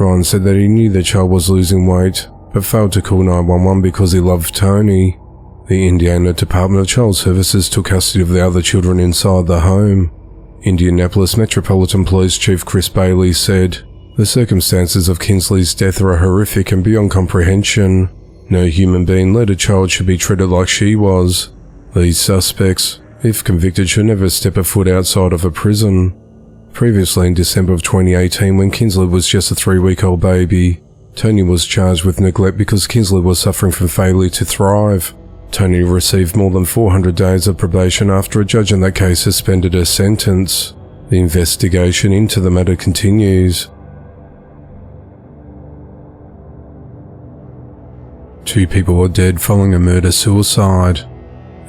Ryan said that he knew the child was losing weight, but failed to call 911 because he loved Toni. The Indiana Department of Child Services took custody of the other children inside the home. Indianapolis Metropolitan Police Chief Chris Bailey said, "The circumstances of Kinsley's death are horrific and beyond comprehension. No human being, let a child, should be treated like she was. These suspects, if convicted, should never step a foot outside of a prison." Previously in December of 2018, when Kinsley was just a 3-week-old baby, Toni was charged with neglect because Kinsley was suffering from failure to thrive. Toni received more than 400 days of probation after a judge in that case suspended her sentence. The investigation into the matter continues. 2 people were dead following a murder-suicide.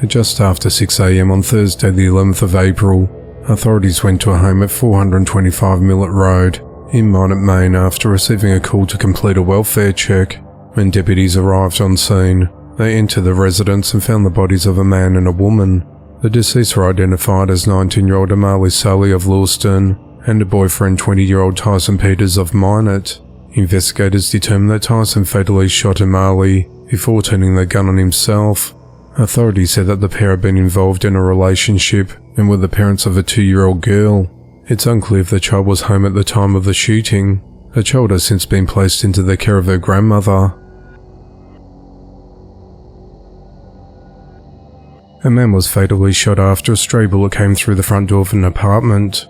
At just after 6 a.m. on Thursday the 11th of April, authorities went to a home at 425 Millett Road in Maine after receiving a call to complete a welfare check. When deputies arrived on scene, they entered the residence and found the bodies of a man and a woman. The deceased were identified as 19-year-old Amali Sully of Lewiston and her boyfriend 20-year-old Tyson Peters of Minot. Investigators determined that Tyson fatally shot Amali before turning the gun on himself. Authorities said that the pair had been involved in a relationship and were the parents of a 2-year-old girl. It's unclear if the child was home at the time of the shooting. The child has since been placed into the care of her grandmother. A man was fatally shot after a stray bullet came through the front door of an apartment.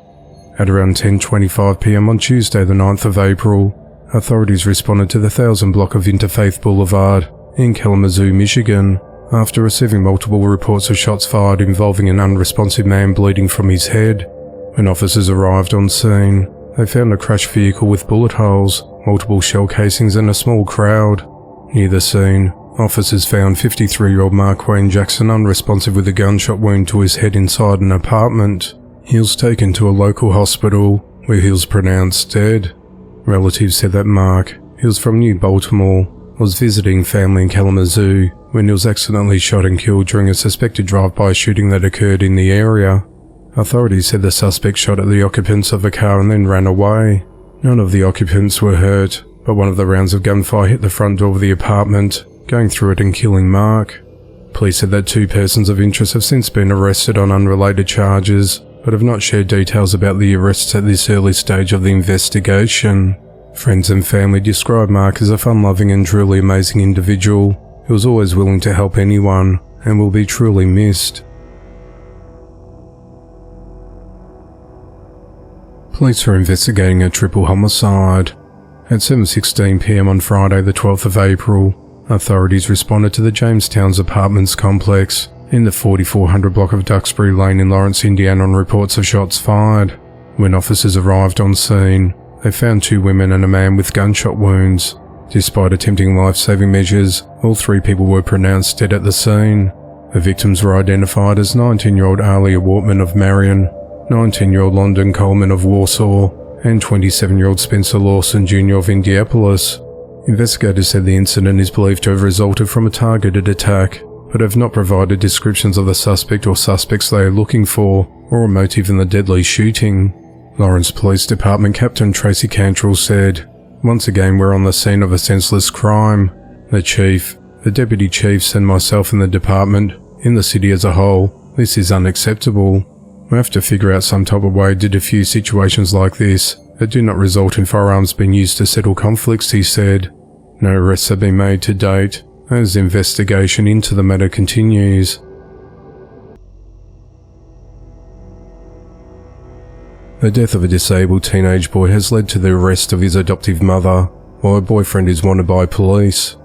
At around 10:25 p.m. on Tuesday the 9th of April, authorities responded to the 1000 block of Interfaith Boulevard in Kalamazoo, Michigan, after receiving multiple reports of shots fired involving an unresponsive man bleeding from his head. When officers arrived on scene, they found a crashed vehicle with bullet holes, multiple shell casings and a small crowd. Near the scene, officers found 53-year-old Mark Wayne Jackson unresponsive with a gunshot wound to his head inside an apartment. He was taken to a local hospital, where he was pronounced dead. Relatives said that Mark, who was from New Baltimore, was visiting family in Kalamazoo when he was accidentally shot and killed during a suspected drive-by shooting that occurred in the area. Authorities said the suspect shot at the occupants of a car and then ran away. None of the occupants were hurt, but one of the rounds of gunfire hit the front door of the apartment, going through it and killing Mark. Police said that 2 persons of interest have since been arrested on unrelated charges, but have not shared details about the arrests at this early stage of the investigation. Friends and family described Mark as a fun-loving and truly amazing individual who was always willing to help anyone and will be truly missed. Police are investigating a triple homicide. At 7:16 p.m. on Friday the 12th of April, authorities responded to the Jamestown's Apartments complex in the 4400 block of Duxbury Lane in Lawrence, Indiana on reports of shots fired. When officers arrived on scene, they found 2 women and a man with gunshot wounds. Despite attempting life-saving measures, all 3 people were pronounced dead at the scene. The victims were identified as 19-year-old Alia Wortman of Marion, 19-year-old London Coleman of Warsaw, and 27-year-old Spencer Lawson Jr. of Indianapolis. Investigators said the incident is believed to have resulted from a targeted attack, but have not provided descriptions of the suspect or suspects they are looking for, or a motive in the deadly shooting. Lawrence Police Department Captain Tracy Cantrell said, "Once again we're on the scene of a senseless crime. The chief, the deputy chiefs and myself in the department, in the city as a whole, this is unacceptable. We have to figure out some type of way to diffuse situations like this that do not result in firearms being used to settle conflicts," he said. No arrests have been made to date, as investigation into the matter continues. The death of a disabled teenage boy has led to the arrest of his adoptive mother, while her boyfriend is wanted by police.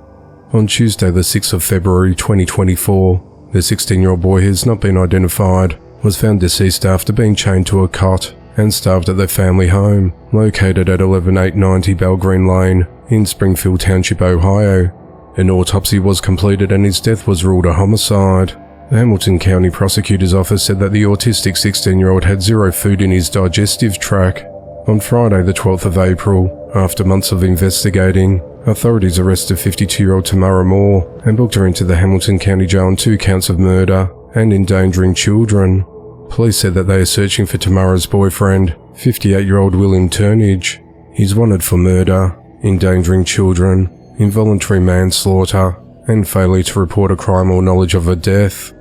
On Tuesday the 6th of February 2024, the 16-year-old boy who has not been identified was found deceased after being chained to a cot and starved at their family home, located at 11890 Belgreen Lane in Springfield Township, Ohio. An autopsy was completed and his death was ruled a homicide. The Hamilton County Prosecutor's Office said that the autistic 16-year-old had 0 food in his digestive tract. On Friday the 12th of April, after months of investigating, authorities arrested 52-year-old Tamara Moore and booked her into the Hamilton County Jail on 2 counts of murder and endangering children. Police said that they are searching for Tamara's boyfriend, 58-year-old William Turnage. He's wanted for murder, endangering children, involuntary manslaughter, and failure to report a crime or knowledge of a death.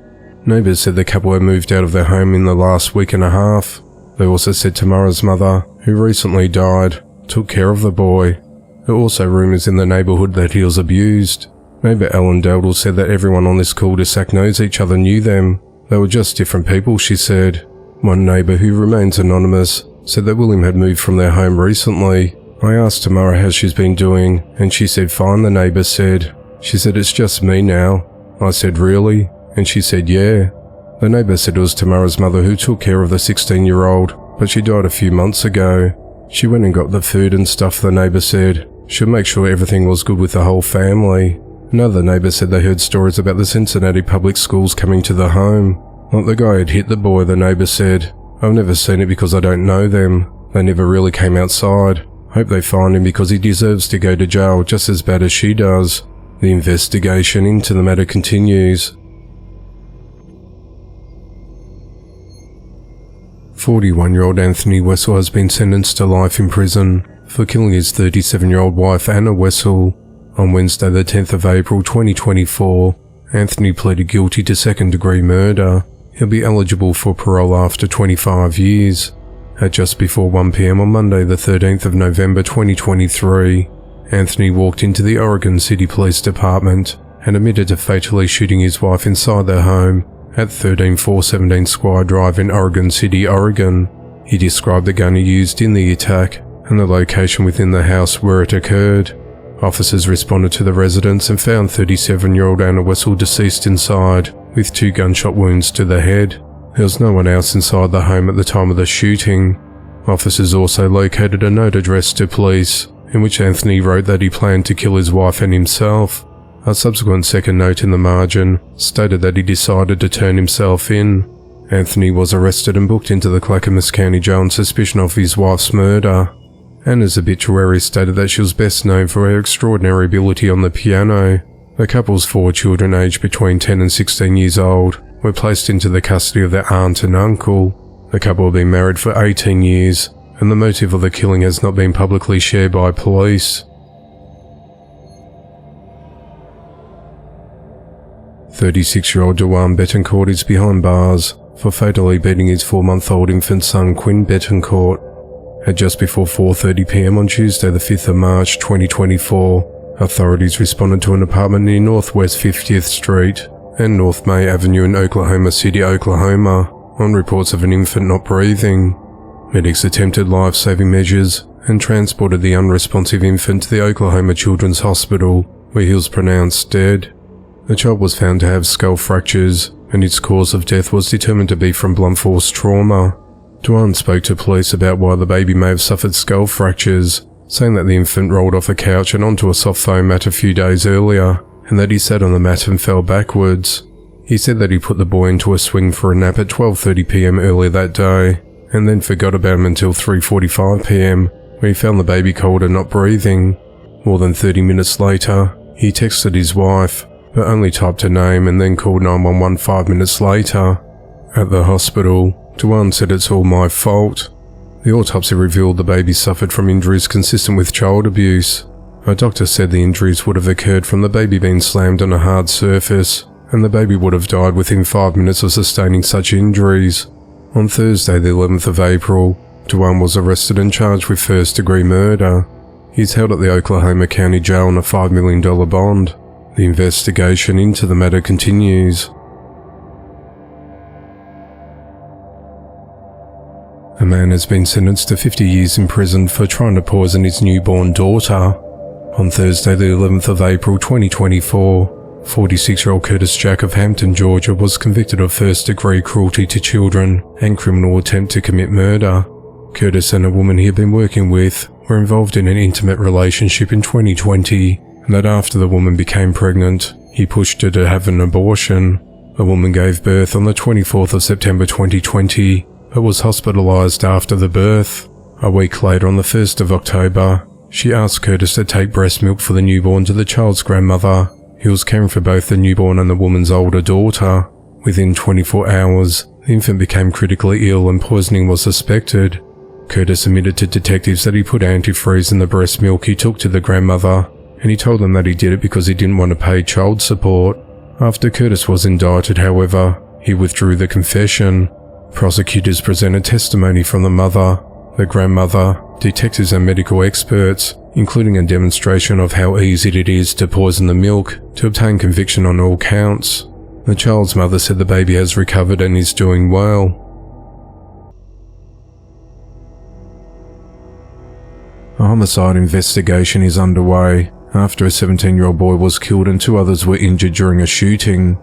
Neighbours said the couple had moved out of their home in the last week and a half. They also said Tamara's mother, who recently died, took care of the boy. There are also rumours in the neighbourhood that he was abused. Neighbour Ellen Dowdle said that everyone on this cul-de-sac knows each other, knew them. They were just different people, she said. One neighbour, who remains anonymous, said that William had moved from their home recently. I asked Tamara how she's been doing, and she said fine, the neighbour said. She said it's just me now. I said really? And she said yeah. The neighbour said it was Tamara's mother who took care of the 16-year-old, but she died a few months ago. She went and got the food and stuff, the neighbour said. She'll make sure everything was good with the whole family. Another neighbour said they heard stories about the Cincinnati public schools coming to the home. Like the guy had hit the boy, the neighbour said. I've never seen it because I don't know them. They never really came outside. Hope they find him because he deserves to go to jail just as bad as she does. The investigation into the matter continues. 41-year-old Anthony Wessel has been sentenced to life in prison for killing his 37-year-old wife Anna Wessel. On Wednesday the 10th of April 2024, Anthony pleaded guilty to second-degree murder. He'll be eligible for parole after 25 years. At just before 1 p.m. on Monday the 13th of November 2023, Anthony walked into the Oregon City Police Department and admitted to fatally shooting his wife inside their home at 13417 Squire Drive in Oregon City, Oregon. He described the gun he used in the attack and the location within the house where it occurred. Officers responded to the residence and found 37-year-old Anna Wessel deceased inside, with 2 gunshot wounds to the head. There was no one else inside the home at the time of the shooting. Officers also located a note addressed to police, in which Anthony wrote that he planned to kill his wife and himself. A subsequent second note in the margin stated that he decided to turn himself in. Anthony was arrested and booked into the Clackamas County Jail on suspicion of his wife's murder. Anna's obituary stated that she was best known for her extraordinary ability on the piano. The couple's 4 children aged between 10 and 16 years old were placed into the custody of their aunt and uncle. The couple have been married for 18 years, and the motive of the killing has not been publicly shared by police. 36-year-old Juan Betancourt is behind bars for fatally beating his 4-month-old infant son Quinn Betancourt. At just before 4:30 p.m. on Tuesday the 5th of March 2024, authorities responded to an apartment near Northwest 50th Street and North May Avenue in Oklahoma City, Oklahoma, on reports of an infant not breathing. Medics attempted life-saving measures and transported the unresponsive infant to the Oklahoma Children's Hospital, where he was pronounced dead. The child was found to have skull fractures, and its cause of death was determined to be from blunt force trauma. Duane spoke to police about why the baby may have suffered skull fractures, saying that the infant rolled off a couch and onto a soft foam mat a few days earlier, and that he sat on the mat and fell backwards. He said that he put the boy into a swing for a nap at 12:30 p.m. earlier that day, and then forgot about him until 3:45 p.m, where he found the baby cold and not breathing. More than 30 minutes later, he texted his wife, but only typed her name and then called 911 5 minutes later. At the hospital, Duane said it's all my fault. The autopsy revealed the baby suffered from injuries consistent with child abuse. A doctor said the injuries would have occurred from the baby being slammed on a hard surface, and the baby would have died within 5 minutes of sustaining such injuries. On Thursday, the 11th of April, Duane was arrested and charged with first-degree murder. He's held at the Oklahoma County Jail on a $5 million bond. The investigation into the matter continues. A man has been sentenced to 50 years in prison for trying to poison his newborn daughter. On Thursday, the 11th of April 2024, 46-year-old Curtis Jack of Hampton, Georgia, was convicted of first-degree cruelty to children and criminal attempt to commit murder. Curtis and a woman he had been working with were involved in an intimate relationship in 2020, and that after the woman became pregnant, he pushed her to have an abortion. The woman gave birth on the 24th of September 2020, but was hospitalized after the birth. A week later, on the 1st of October, she asked Curtis to take breast milk for the newborn to the child's grandmother. He was caring for both the newborn and the woman's older daughter. Within 24 hours, the infant became critically ill and poisoning was suspected. Curtis admitted to detectives that he put antifreeze in the breast milk he took to the grandmother, and he told them that he did it because he didn't want to pay child support. After Curtis was indicted, however, he withdrew the confession. Prosecutors presented testimony from the mother, the grandmother, detectives and medical experts, including a demonstration of how easy it is to poison the milk to obtain conviction on all counts. The child's mother said the baby has recovered and is doing well. A homicide investigation is underway after a 17-year-old boy was killed and 2 others were injured during a shooting.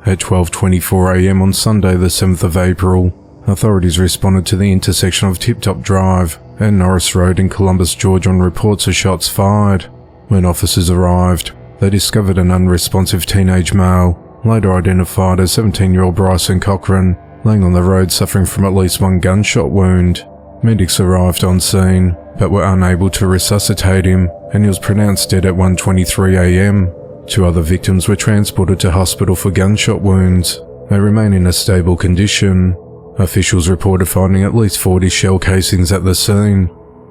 At 12:24 a.m. on Sunday the 7th of April, authorities responded to the intersection of Tip Top Drive and Norris Road in Columbus, Georgia on reports of shots fired. When officers arrived, they discovered an unresponsive teenage male, later identified as 17-year-old Bryson Cochran, laying on the road suffering from at least 1 gunshot wound. Medics arrived on scene, but were unable to resuscitate him, and he was pronounced dead at 1:23 a.m. 2 other victims were transported to hospital for gunshot wounds. They remain in a stable condition. Officials reported finding at least 40 shell casings at the scene.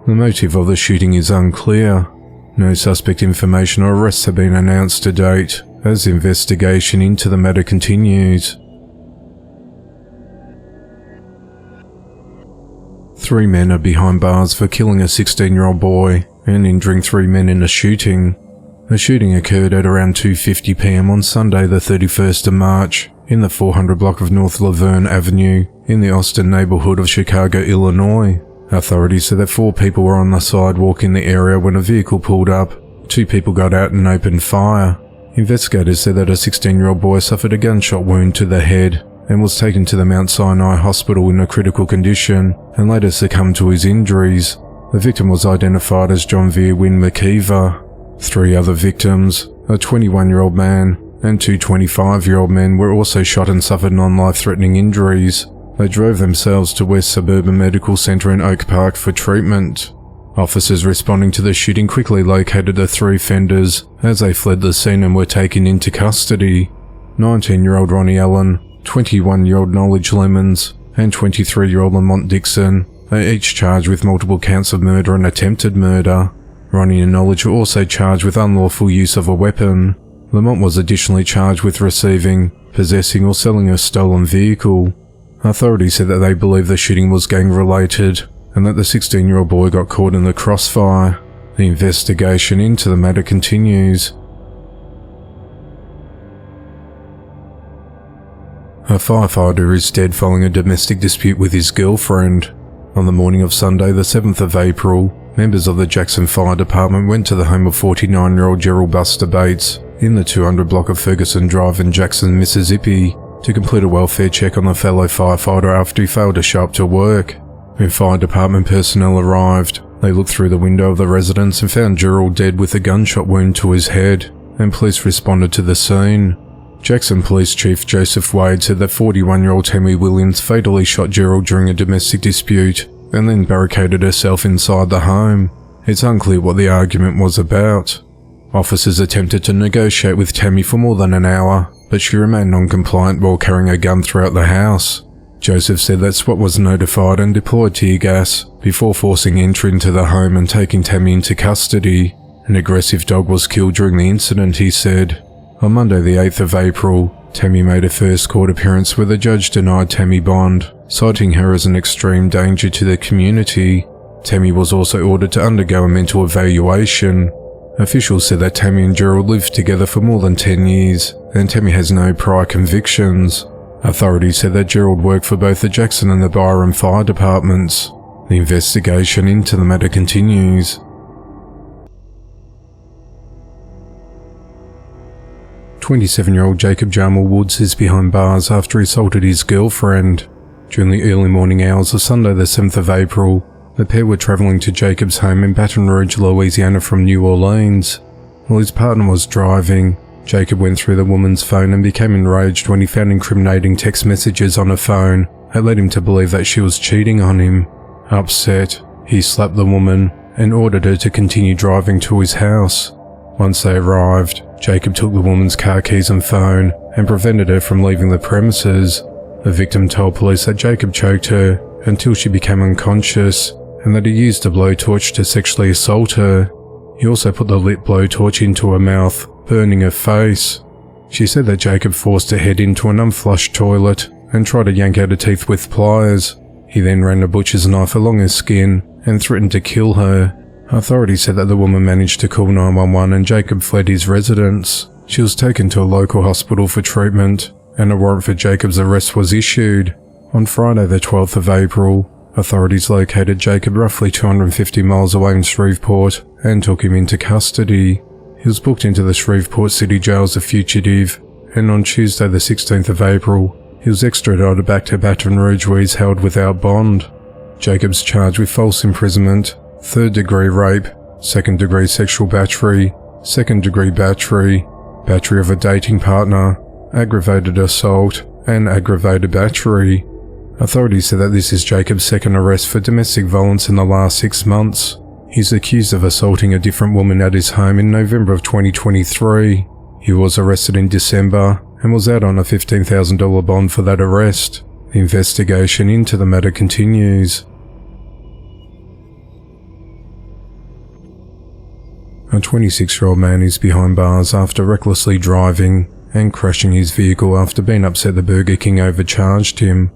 The motive of the shooting is unclear. No suspect information or arrests have been announced to date, as the investigation into the matter continues. 3 men are behind bars for killing a 16-year-old boy and injuring 3 men in a shooting. The shooting occurred at around 2:50 p.m. on Sunday the 31st of March in the 400 block of North Laverne Avenue in the Austin neighborhood of Chicago, Illinois. Authorities said that 4 people were on the sidewalk in the area when a vehicle pulled up. 2 people got out and opened fire. Investigators said that a 16-year-old boy suffered a gunshot wound to the head and was taken to the Mount Sinai Hospital in a critical condition and later succumbed to his injuries. The victim was identified as John V. Wynn McKeever. 3 other victims, a 21-year-old man and 2 25-year-old men, were also shot and suffered non-life-threatening injuries. They drove themselves to West Suburban Medical Center in Oak Park for treatment. Officers responding to the shooting quickly located the 3 offenders as they fled the scene and were taken into custody. 19-year-old Ronnie Allen, 21-year-old Knowledge Lemons, and 23-year-old Lamont Dixon are each charged with multiple counts of murder and attempted murder. Ronnie and Knowledge were also charged with unlawful use of a weapon. Lamont was additionally charged with receiving, possessing or selling a stolen vehicle. Authorities said that they believe the shooting was gang-related and that the 16-year-old boy got caught in the crossfire. The investigation into the matter continues. A firefighter is dead following a domestic dispute with his girlfriend. On the morning of Sunday, the 7th of April, members of the Jackson Fire Department went to the home of 49-year-old Gerald Buster Bates in the 200 block of Ferguson Drive in Jackson, Mississippi, to complete a welfare check on a fellow firefighter after he failed to show up to work. When fire department personnel arrived, they looked through the window of the residence and found Gerald dead with a gunshot wound to his head, and police responded to the scene. Jackson Police Chief Joseph Wade said that 41-year-old Tammy Williams fatally shot Gerald during a domestic dispute and then barricaded herself inside the home. It's unclear what the argument was about. Officers attempted to negotiate with Tammy for more than an hour, but she remained non-compliant while carrying a gun throughout the house. Joseph said that SWAT was notified and deployed tear gas before forcing entry into the home and taking Tammy into custody. An aggressive dog was killed during the incident, he said. On Monday the 8th of April, Tammy made a first court appearance where the judge denied Tammy bond, citing her as an extreme danger to the community. Tammy was also ordered to undergo a mental evaluation. Officials said that Tammy and Gerald lived together for more than 10 years, and Tammy has no prior convictions. Authorities said that Gerald worked for both the Jackson and the Byram fire departments. The investigation into the matter continues. "27-year-old Jacob Jamal Woods is behind bars after he assaulted his girlfriend. During the early morning hours of Sunday the 7th of April, the pair were travelling to Jacob's home in Baton Rouge, Louisiana from New Orleans. While his partner was driving, Jacob went through the woman's phone and became enraged when he found incriminating text messages on her phone that led him to believe that she was cheating on him. Upset, he slapped the woman and ordered her to continue driving to his house. Once they arrived, Jacob took the woman's car keys and phone and prevented her from leaving the premises. The victim told police that Jacob choked her until she became unconscious and that he used a blowtorch to sexually assault her. He also put the lit blowtorch into her mouth, burning her face. She said that Jacob forced her head into an unflushed toilet and tried to yank out her teeth with pliers. He then ran a butcher's knife along her skin and threatened to kill her. Authorities said that the woman managed to call 911 and Jacob fled his residence. She was taken to a local hospital for treatment, and a warrant for Jacob's arrest was issued. On Friday the 12th of April, authorities located Jacob roughly 250 miles away in Shreveport and took him into custody. He was booked into the Shreveport City Jail as a fugitive, and on Tuesday the 16th of April, he was extradited back to Baton Rouge where he's held without bond. Jacob's charged with false imprisonment, third-degree rape, second-degree sexual battery, second-degree battery, battery of a dating partner, aggravated assault, and aggravated battery. Authorities said that this is Jacob's second arrest for domestic violence in the last 6 months. He's accused of assaulting a different woman at his home in November of 2023. He was arrested in December and was out on a $15,000 bond for that arrest. The investigation into the matter continues. A 26-year-old man is behind bars after recklessly driving and crashing his vehicle after being upset the Burger King overcharged him.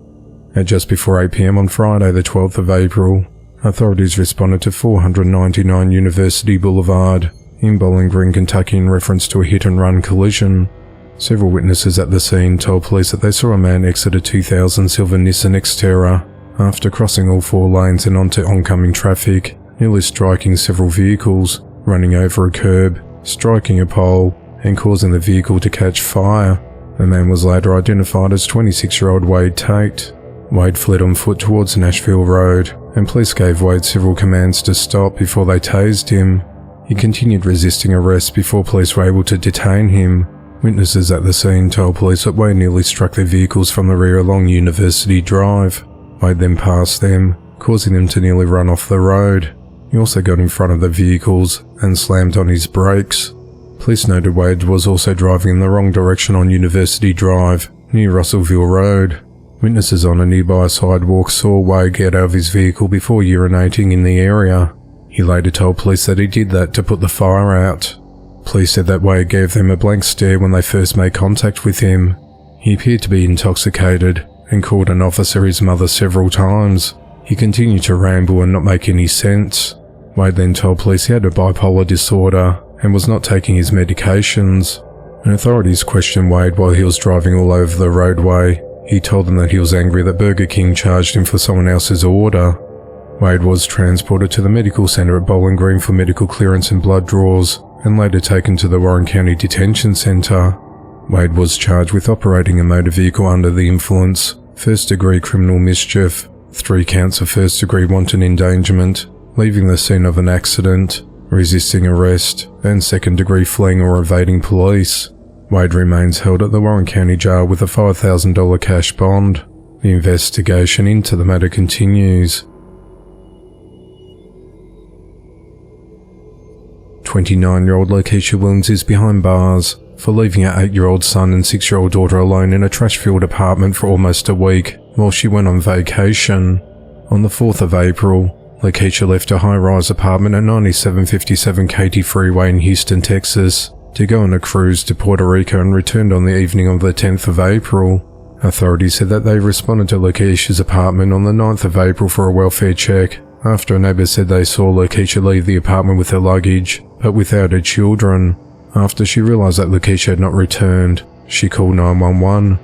At just before 8 p.m. on Friday the 12th of April, authorities responded to 499 University Boulevard in Bowling Green, Kentucky in reference to a hit-and-run collision. Several witnesses at the scene told police that they saw a man exit a 2000 silver Nissan Xterra after crossing all 4 lanes and onto oncoming traffic, nearly striking several vehicles, running over a curb, striking a pole, and causing the vehicle to catch fire. The man was later identified as 26-year-old Wade Tate. Wade fled on foot towards Nashville Road, and police gave Wade several commands to stop before they tased him. He continued resisting arrest before police were able to detain him. Witnesses at the scene told police that Wade nearly struck their vehicles from the rear along University Drive. Wade then passed them, causing them to nearly run off the road. He also got in front of the vehicles and slammed on his brakes. Police noted Wade was also driving in the wrong direction on University Drive, near Russellville Road. Witnesses on a nearby sidewalk saw Wade get out of his vehicle before urinating in the area. He later told police that he did that to put the fire out. Police said that Wade gave them a blank stare when they first made contact with him. He appeared to be intoxicated and called an officer his mother several times. He continued to ramble and not make any sense. Wade then told police he had a bipolar disorder and was not taking his medications. When authorities questioned Wade while he was driving all over the roadway, he told them that he was angry that Burger King charged him for someone else's order. Wade was transported to the medical center at Bowling Green for medical clearance and blood draws, and later taken to the Warren County Detention Center. Wade was charged with operating a motor vehicle under the influence, first-degree criminal mischief, 3 counts of first-degree wanton endangerment, leaving the scene of an accident, resisting arrest, and second-degree fleeing or evading police. Wade remains held at the Warren County Jail with a $5,000 cash bond. The investigation into the matter continues. 29-year-old Lakeisha Williams is behind bars for leaving her 8-year-old son and 6-year-old daughter alone in a trash-filled apartment for almost a week while she went on vacation. On the 4th of April, Lakeisha left a high-rise apartment at 9757 Katy Freeway in Houston, Texas, to go on a cruise to Puerto Rico and returned on the evening of the 10th of April. Authorities said that they responded to Lakeisha's apartment on the 9th of April for a welfare check after a neighbor said they saw Lakeisha leave the apartment with her luggage, but without her children. After she realized that Lakeisha had not returned, she called 911.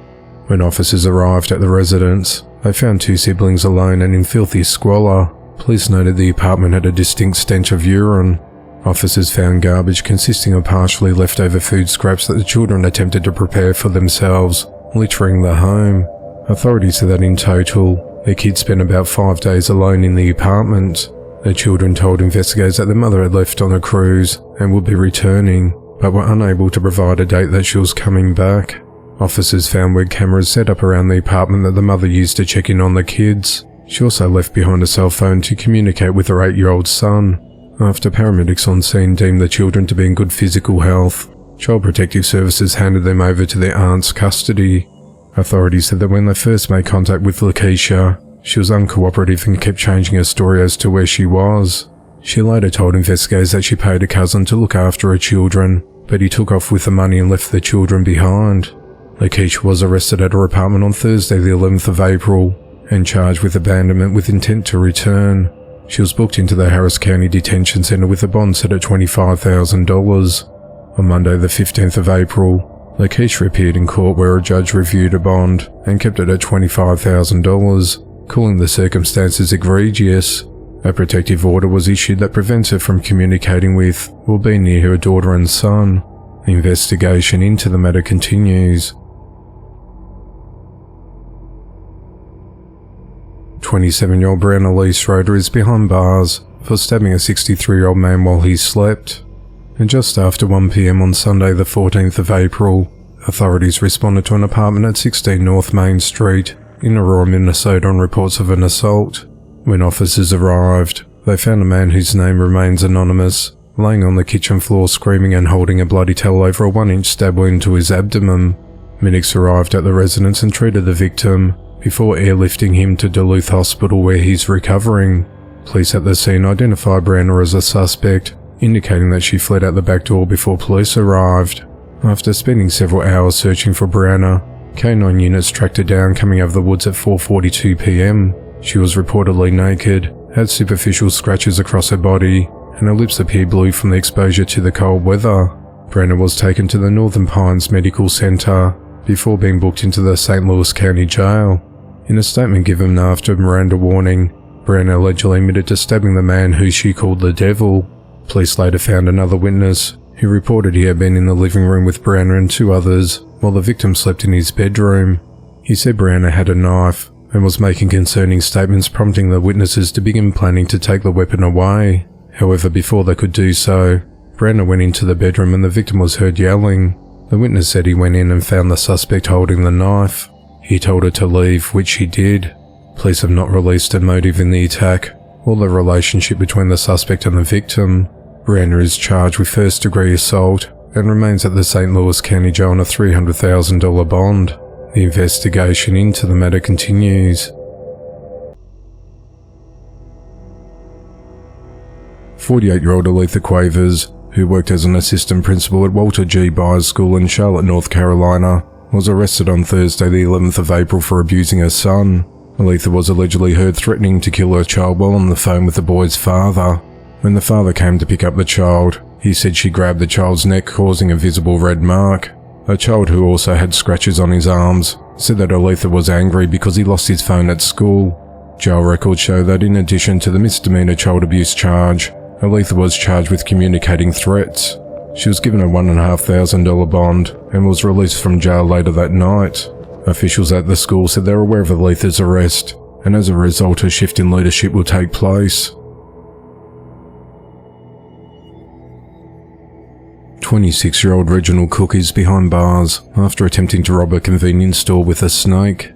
When officers arrived at the residence, they found 2 siblings alone and in filthy squalor. Police noted the apartment had a distinct stench of urine. Officers found garbage consisting of partially leftover food scraps that the children attempted to prepare for themselves, littering the home. Authorities said that in total, the kids spent about 5 days alone in the apartment. The children told investigators that their mother had left on a cruise and would be returning, but were unable to provide a date that she was coming back. Officers found web cameras set up around the apartment that the mother used to check in on the kids. She also left behind a cell phone to communicate with her 8-year-old son. After paramedics on scene deemed the children to be in good physical health, Child Protective Services handed them over to their aunt's custody. Authorities said that when they first made contact with Lakeisha, she was uncooperative and kept changing her story as to where she was. She later told investigators that she paid a cousin to look after her children, but he took off with the money and left the children behind. Lakeisha was arrested at her apartment on Thursday the 11th of April and charged with abandonment with intent to return. She was booked into the Harris County Detention Center with a bond set at $25,000. On Monday the 15th of April, Lakeisha appeared in court where a judge reviewed a bond and kept it at $25,000, calling the circumstances egregious. A protective order was issued that prevents her from communicating with or being near her daughter and son. The investigation into the matter continues. 27-year-old Brianna Lee Schroeder is behind bars for stabbing a 63-year-old man while he slept. And just after 1 p.m. on Sunday the 14th of April, authorities responded to an apartment at 16 North Main Street in Aurora, Minnesota on reports of an assault. When officers arrived, they found a man whose name remains anonymous, laying on the kitchen floor screaming and holding a bloody towel over a 1-inch stab wound to his abdomen. Medics arrived at the residence and treated the victim, before airlifting him to Duluth Hospital where he's recovering. Police at the scene identified Brianna as a suspect, indicating that she fled out the back door before police arrived. After spending several hours searching for Brianna, K9 units tracked her down coming out of the woods at 4:42 p.m. She was reportedly naked, had superficial scratches across her body, and her lips appeared blue from the exposure to the cold weather. Brenner was taken to the Northern Pines Medical Center before being booked into the St. Louis County Jail. In a statement given after Miranda warning, Brenner allegedly admitted to stabbing the man who she called the devil. Police later found another witness who reported he had been in the living room with Brenner and two others while the victim slept in his bedroom. He said Brenner had a knife and was making concerning statements, prompting the witnesses to begin planning to take the weapon away. However, before they could do so, Brenner went into the bedroom and the victim was heard yelling. The witness said he went in and found the suspect holding the knife. He told her to leave, which she did. Police have not released a motive in the attack or the relationship between the suspect and the victim. Brenner is charged with first-degree assault and remains at the St. Louis County Jail on a $300,000 bond. The investigation into the matter continues. 48-year-old Aletha Quavers, who worked as an assistant principal at Walter G. Byers School in Charlotte, North Carolina, was arrested on Thursday the 11th of April for abusing her son. Aletha was allegedly heard threatening to kill her child while on the phone with the boy's father. When the father came to pick up the child, he said she grabbed the child's neck, causing a visible red mark. A child who also had scratches on his arms said that Aletha was angry because he lost his phone at school. Jail records show that in addition to the misdemeanor child abuse charge, Aletha was charged with communicating threats. She was given a $1,500 bond and was released from jail later that night. Officials at the school said they were aware of Aletha's arrest, and as a result, a shift in leadership will take place. 26-year-old Reginald Cook is behind bars after attempting to rob a convenience store with a snake.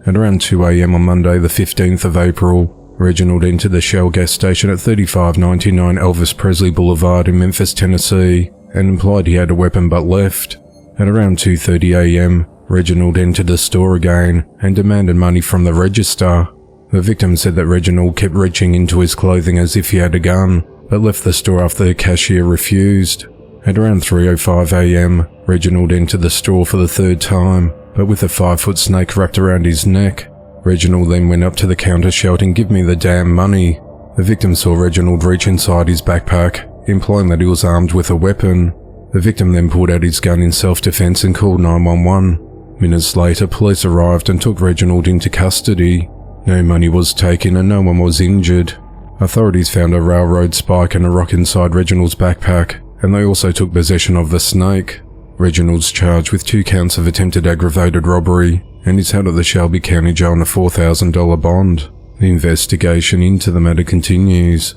At around 2 a.m. on Monday the 15th of April, Reginald entered the Shell gas station at 3599 Elvis Presley Boulevard in Memphis, Tennessee, and implied he had a weapon but left. At around 2:30 a.m., Reginald entered the store again and demanded money from the register. The victim said that Reginald kept reaching into his clothing as if he had a gun, but left the store after the cashier refused. At around 3:05 a.m., Reginald entered the store for the third time, but with a 5-foot snake wrapped around his neck. Reginald then went up to the counter shouting, "Give me the damn money." The victim saw Reginald reach inside his backpack, implying that he was armed with a weapon. The victim then pulled out his gun in self-defense and called 911. Minutes later, police arrived and took Reginald into custody. No money was taken and no one was injured. Authorities found a railroad spike and a rock inside Reginald's backpack, and they also took possession of the snake. Reginald's charged with 2 counts of attempted aggravated robbery and is held at the Shelby County Jail on a $4,000 bond. The investigation into the matter continues.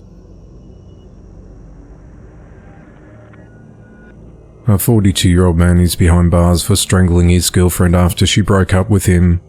A 42-year-old man is behind bars for strangling his girlfriend after she broke up with him.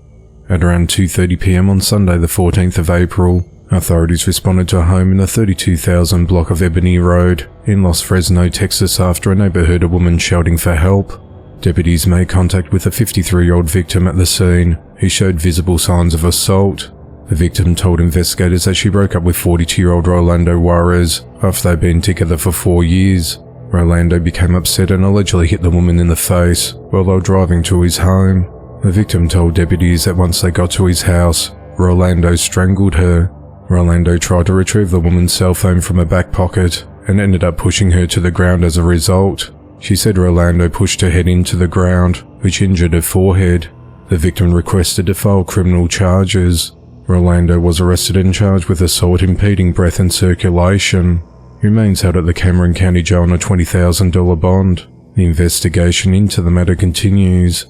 At around 2:30 p.m. on Sunday the 14th of April, authorities responded to a home in the 32,000 block of Ebony Road in Los Fresno, Texas after a neighbor heard a woman shouting for help. Deputies made contact with a 53-year-old victim at the scene who showed visible signs of assault. The victim told investigators that she broke up with 42-year-old Rolando Juarez after they'd been together for 4 years. Rolando became upset and allegedly hit the woman in the face while they were driving to his home. The victim told deputies that once they got to his house, Rolando strangled her. Rolando tried to retrieve the woman's cell phone from her back pocket and ended up pushing her to the ground as a result. She said Rolando pushed her head into the ground, which injured her forehead. The victim requested to file criminal charges. Rolando was arrested and charged with assault, impeding breath and circulation. He remains held at the Cameron County Jail on a $20,000 bond. The investigation into the matter continues.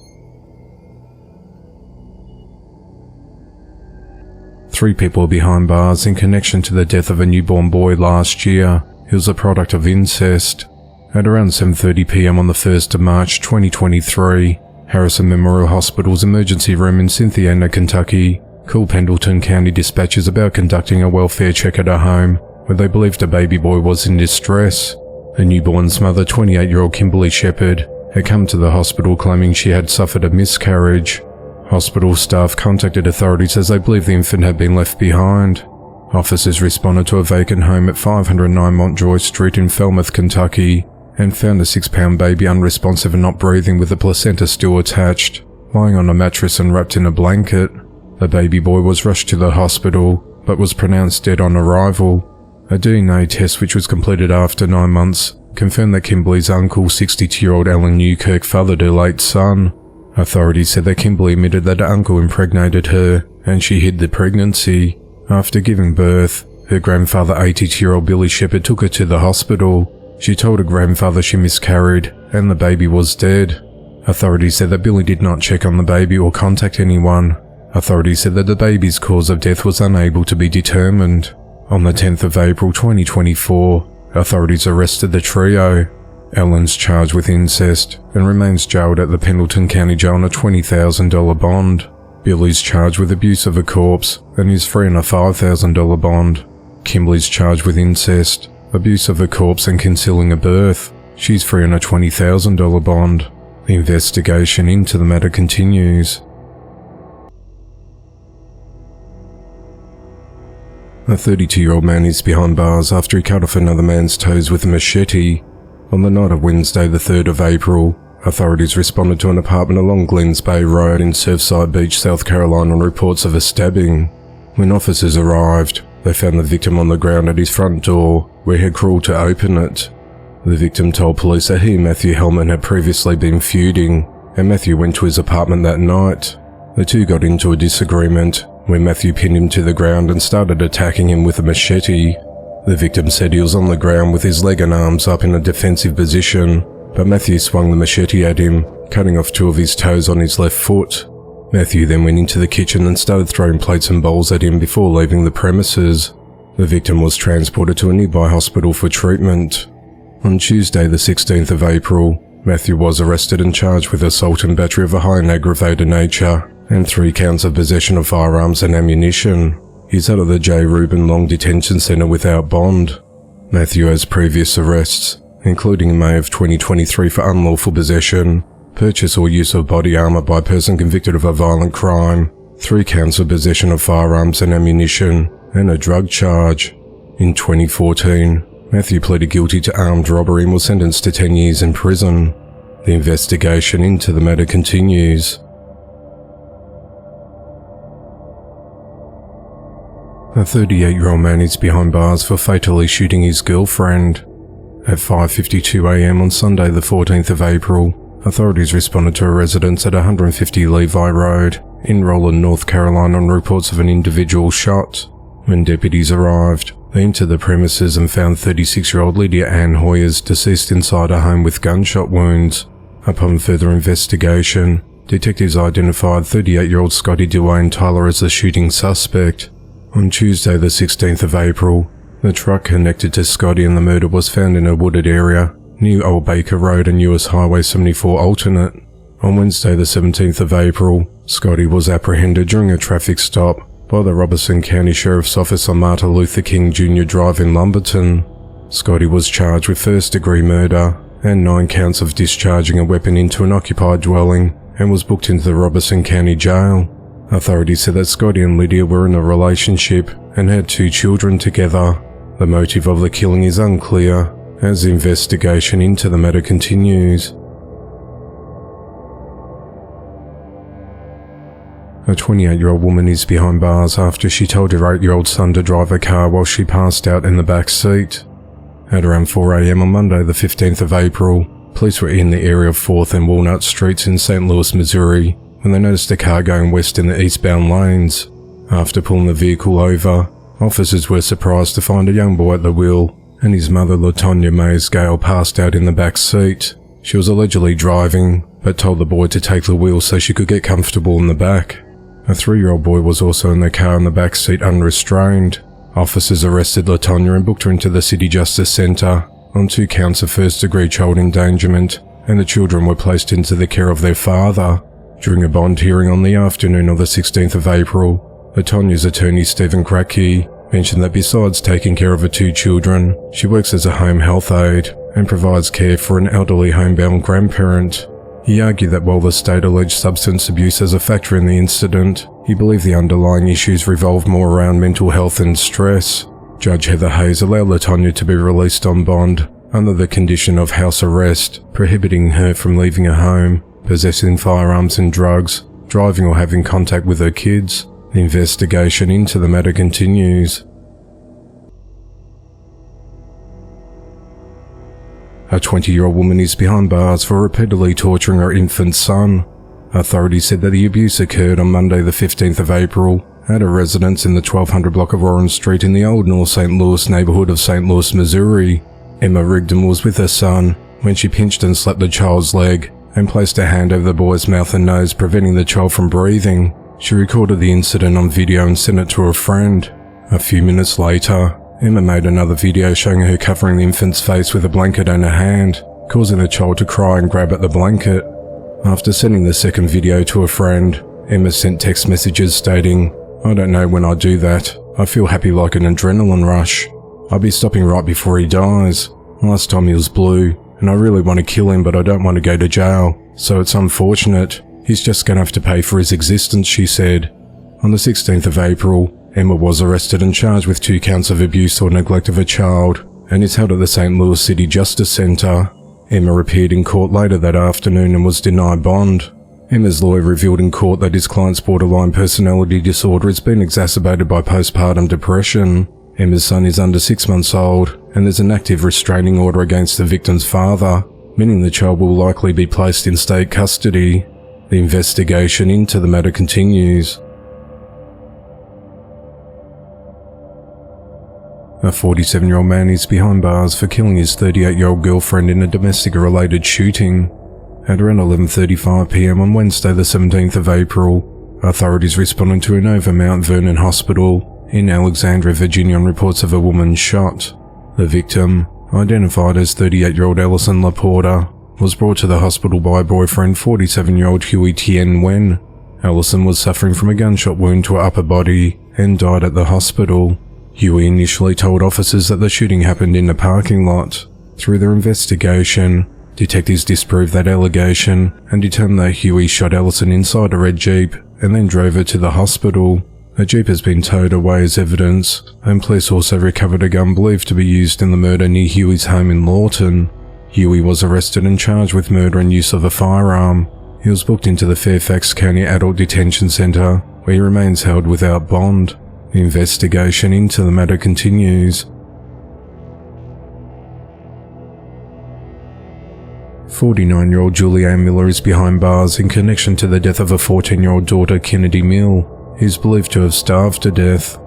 3 people are behind bars in connection to the death of a newborn boy last year. He was a product of incest. At around 7:30 p.m. on the 1st of March 2023, Harrison Memorial Hospital's emergency room in Cynthiana, Kentucky, called Pendleton County dispatchers about conducting a welfare check at a home where they believed a baby boy was in distress. The newborn's mother, 28-year-old Kimberly Shepard, had come to the hospital claiming she had suffered a miscarriage. Hospital staff contacted authorities as they believed the infant had been left behind. Officers responded to a vacant home at 509 Montjoy Street in Falmouth, Kentucky, and found a 6-pound baby unresponsive and not breathing with the placenta still attached, lying on a mattress and wrapped in a blanket. The baby boy was rushed to the hospital, but was pronounced dead on arrival. A DNA test, which was completed after 9 months, confirmed that Kimberly's uncle, 62-year-old Alan Newkirk, fathered her late son. Authorities said that Kimberly admitted that her uncle impregnated her, and she hid the pregnancy. After giving birth, her grandfather, 82-year-old Billy Shepherd, took her to the hospital. She told her grandfather she miscarried, and the baby was dead. Authorities said that Billy did not check on the baby or contact anyone. Authorities said that the baby's cause of death was unable to be determined. On the 10th of April 2024, authorities arrested the trio. Alan's charged with incest and remains jailed at the Pendleton County Jail on a $20,000 bond. Billy's charged with abuse of a corpse and is free on a $5,000 bond. Kimberly's charged with incest, abuse of a corpse and concealing a birth. She's free on a $20,000 bond. The investigation into the matter continues. A 32-year-old man is behind bars after he cut off another man's toes with a machete. On the night of Wednesday, the 3rd of April, authorities responded to an apartment along Glens Bay Road in Surfside Beach, South Carolina on reports of a stabbing. When officers arrived, they found the victim on the ground at his front door, where he had crawled to open it. The victim told police that he and Matthew Hellman had previously been feuding, and Matthew went to his apartment that night. The two got into a disagreement, where Matthew pinned him to the ground and started attacking him with a machete. The victim said he was on the ground with his leg and arms up in a defensive position, but Matthew swung the machete at him, cutting off 2 of his toes on his left foot. Matthew then went into the kitchen and started throwing plates and bowls at him before leaving the premises. The victim was transported to a nearby hospital for treatment. On Tuesday, the 16th of April, Matthew was arrested and charged with assault and battery of a high and aggravated nature, and 3 counts of possession of firearms and ammunition. He's out of the J. Reuben Long Detention Center without bond. Matthew has previous arrests, including in May of 2023 for unlawful possession, purchase or use of body armor by a person convicted of a violent crime, 3 counts of possession of firearms and ammunition, and a drug charge. In 2014, Matthew pleaded guilty to armed robbery and was sentenced to 10 years in prison. The investigation into the matter continues. A 38-year-old man is behind bars for fatally shooting his girlfriend. At 5:52 a.m. on Sunday the 14th of April, authorities responded to a residence at 150 Levi Road in Roland, North Carolina on reports of an individual shot. When deputies arrived, they entered the premises and found 36-year-old Lydia Ann Hoyers deceased inside a home with gunshot wounds. Upon further investigation, detectives identified 38-year-old Scotty Dwayne Tyler as the shooting suspect. On Tuesday the 16th of April, the truck connected to Scotty and the murder was found in a wooded area near Old Baker Road and US Highway 74 alternate. On Wednesday the 17th of April, Scotty was apprehended during a traffic stop by the Robeson County Sheriff's Office on Martin Luther King Jr. Drive in Lumberton. Scotty was charged with first-degree murder and 9 counts of discharging a weapon into an occupied dwelling and was booked into the Robeson County Jail. Authorities said that Scotty and Lydia were in a relationship and had 2 children together. The motive of the killing is unclear, as the investigation into the matter continues. A 28-year-old woman is behind bars after she told her 8-year-old son to drive a car while she passed out in the back seat. At around 4 a.m. on Monday the 15th of April, police were in the area of 4th and Walnut Streets in St. Louis, Missouri, when they noticed a car going west in the eastbound lanes. After pulling the vehicle over, officers were surprised to find a young boy at the wheel and his mother, LaTonya Mays Gale, passed out in the back seat. She was allegedly driving, but told the boy to take the wheel so she could get comfortable in the back. A 3-year-old boy was also in the car in the back seat unrestrained. Officers arrested LaTonya and booked her into the City Justice Center on 2 counts of first-degree child endangerment, and the children were placed into the care of their father. During a bond hearing on the afternoon of the 16th of April, LaTonya's attorney Stephen Kratky mentioned that besides taking care of her 2 children, she works as a home health aide and provides care for an elderly homebound grandparent. He argued that while the state alleged substance abuse as a factor in the incident, he believed the underlying issues revolved more around mental health and stress. Judge Heather Hayes allowed LaTonya to be released on bond under the condition of house arrest, prohibiting her from leaving her home, possessing firearms and drugs, driving or having contact with her kids. The investigation into the matter continues. A 20-year-old woman is behind bars for repeatedly torturing her infant son. Authorities said that the abuse occurred on Monday the 15th of April at a residence in the 1200 block of Orange Street in the Old North St. Louis neighborhood of St. Louis, Missouri. Emma Rigdon was with her son when she pinched and slapped the child's leg and placed her hand over the boy's mouth and nose, preventing the child from breathing. She recorded the incident on video and sent it to a friend. A few minutes later, Emma made another video showing her covering the infant's face with a blanket in her hand, causing the child to cry and grab at the blanket. After sending the second video to a friend, Emma sent text messages stating, "I don't know when I do that. I feel happy like an adrenaline rush. I'll be stopping right before he dies. Last time he was blue, and I really want to kill him, but I don't want to go to jail. So it's unfortunate. He's just going to have to pay for his existence," she said. On the 16th of April, Emma was arrested and charged with 2 counts of abuse or neglect of a child, and is held at the St. Louis City Justice Center. Emma appeared in court later that afternoon and was denied bond. Emma's lawyer revealed in court that his client's borderline personality disorder has been exacerbated by postpartum depression. Emma's son is under 6 months old, and there's an active restraining order against the victim's father, meaning the child will likely be placed in state custody. The investigation into the matter continues. A 47-year-old man is behind bars for killing his 38-year-old girlfriend in a domestic-related shooting. At around 11:35 p.m. on Wednesday the 17th of April, authorities responded to an over Mount Vernon hospital in Alexandria, Virginia on reports of a woman shot. The victim, identified as 38-year-old Allison Laporta, was brought to the hospital by boyfriend 47-year-old Huey Tien Nguyen. Allison was suffering from a gunshot wound to her upper body and died at the hospital. Huey initially told officers that the shooting happened in the parking lot. Through their investigation, detectives disproved that allegation and determined that Huey shot Allison inside a red Jeep and then drove her to the hospital. A Jeep has been towed away as evidence, and police also recovered a gun believed to be used in the murder near Huey's home in Lawton. Huey was arrested and charged with murder and use of a firearm. He was booked into the Fairfax County Adult Detention Center, where he remains held without bond. The investigation into the matter continues. 49-year-old Julianne Miller is behind bars in connection to the death of her 14-year-old daughter Kennedy Mill, who is believed to have starved to death.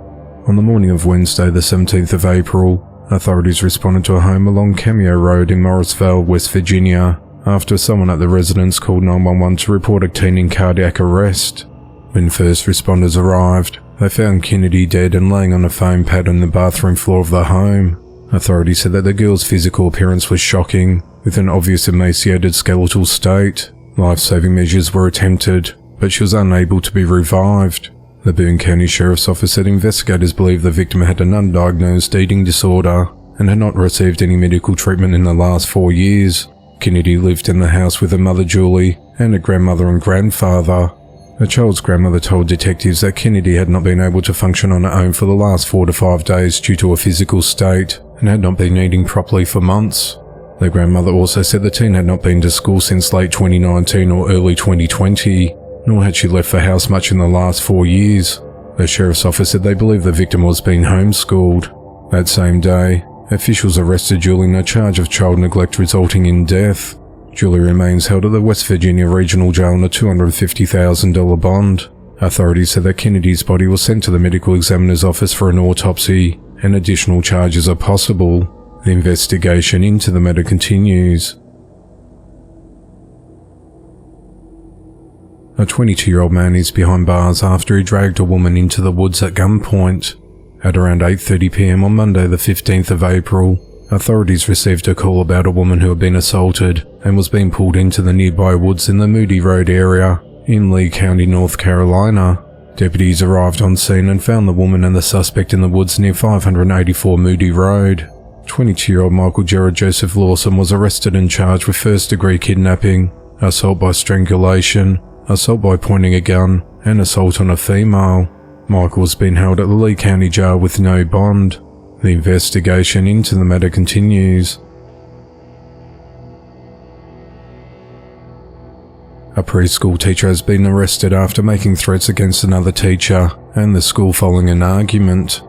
On the morning of Wednesday the 17th of April, authorities responded to a home along Cameo Road in Morrisville, West Virginia, after someone at the residence called 911 to report a teen in cardiac arrest. When first responders arrived, they found Kennedy dead and laying on a foam pad on the bathroom floor of the home. Authorities said that the girl's physical appearance was shocking, with an obvious emaciated skeletal state. Life-saving measures were attempted, but she was unable to be revived. The Boone County Sheriff's Office said investigators believe the victim had an undiagnosed eating disorder and had not received any medical treatment in the last 4 years. Kennedy lived in the house with her mother Julie and her grandmother and grandfather. The child's grandmother told detectives that Kennedy had not been able to function on her own for the last 4 to 5 days due to her physical state and had not been eating properly for months. The grandmother also said the teen had not been to school since late 2019 or early 2020, nor had she left the house much in the last 4 years. The sheriff's office said they believe the victim was being homeschooled. That same day, officials arrested Julie on a charge of child neglect resulting in death. Julie remains held at the West Virginia Regional Jail on a $250,000 bond. Authorities said that Kennedy's body was sent to the medical examiner's office for an autopsy, and additional charges are possible. The investigation into the matter continues. A 22-year-old man is behind bars after he dragged a woman into the woods at gunpoint. At around 8:30 p.m. on Monday the 15th of April, authorities received a call about a woman who had been assaulted and was being pulled into the nearby woods in the Moody Road area in Lee County, North Carolina. Deputies arrived on scene and found the woman and the suspect in the woods near 584 Moody Road. 22-year-old Michael Gerard Joseph Lawson was arrested and charged with first-degree kidnapping, assault by strangulation, assault by pointing a gun, and assault on a female. Michael has been held at the Lee County Jail with no bond. The investigation into the matter continues. A preschool teacher has been arrested after making threats against another teacher and the school following an argument.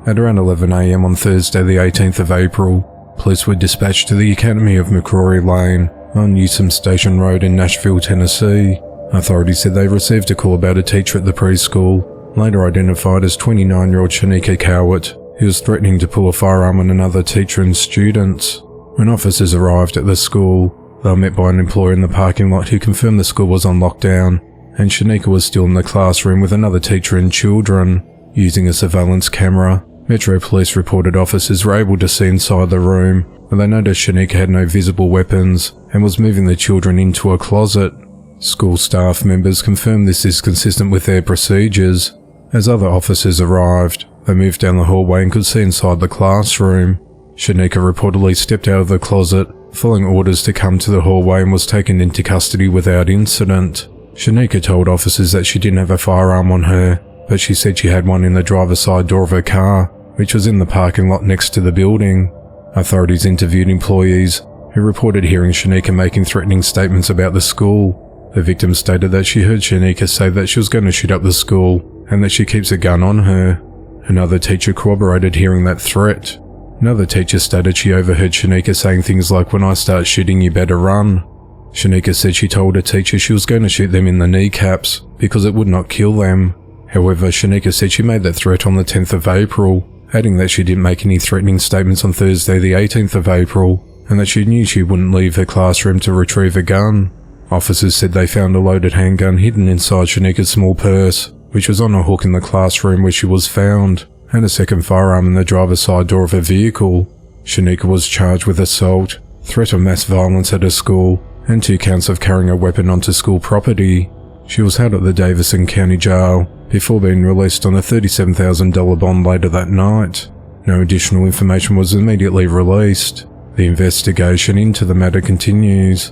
At around 11 a.m. on Thursday the 18th of April, Police were dispatched to the Academy of McCrory Lane on Newsom Station Road in Nashville, Tennessee. Authorities said they received a call about a teacher at the preschool, later identified as 29-year-old Shanika Cowart, who was threatening to pull a firearm on another teacher and students. When officers arrived at the school, they were met by an employee in the parking lot who confirmed the school was on lockdown, and Shanika was still in the classroom with another teacher and children. Using a surveillance camera, Metro Police reported officers were able to see inside the room, but they noticed Shanika had no visible weapons and was moving the children into a closet. School staff members confirmed this is consistent with their procedures. As other officers arrived, they moved down the hallway and could see inside the classroom. Shanika reportedly stepped out of the closet, following orders to come to the hallway, and was taken into custody without incident. Shanika told officers that she didn't have a firearm on her, but she said she had one in the driver's side door of her car, which was in the parking lot next to the building. Authorities interviewed employees who reported hearing Shanika making threatening statements about the school. The victim stated that she heard Shanika say that she was going to shoot up the school and that she keeps a gun on her. Another teacher corroborated hearing that threat. Another teacher stated she overheard Shanika saying things like, "When I start shooting, you better run." Shanika said she told her teacher she was going to shoot them in the kneecaps because it would not kill them. However, Shanika said she made that threat on the 10th of April, adding that she didn't make any threatening statements on Thursday the 18th of April, and that she knew she wouldn't leave her classroom to retrieve a gun. Officers said they found a loaded handgun hidden inside Shanika's small purse, which was on a hook in the classroom where she was found, and a second firearm in the driver's side door of her vehicle. Shanika was charged with assault, threat of mass violence at her school, and 2 counts of carrying a weapon onto school property. She was held at the Davison County Jail before being released on a $37,000 bond later that night. No additional information was immediately released. The investigation into the matter continues.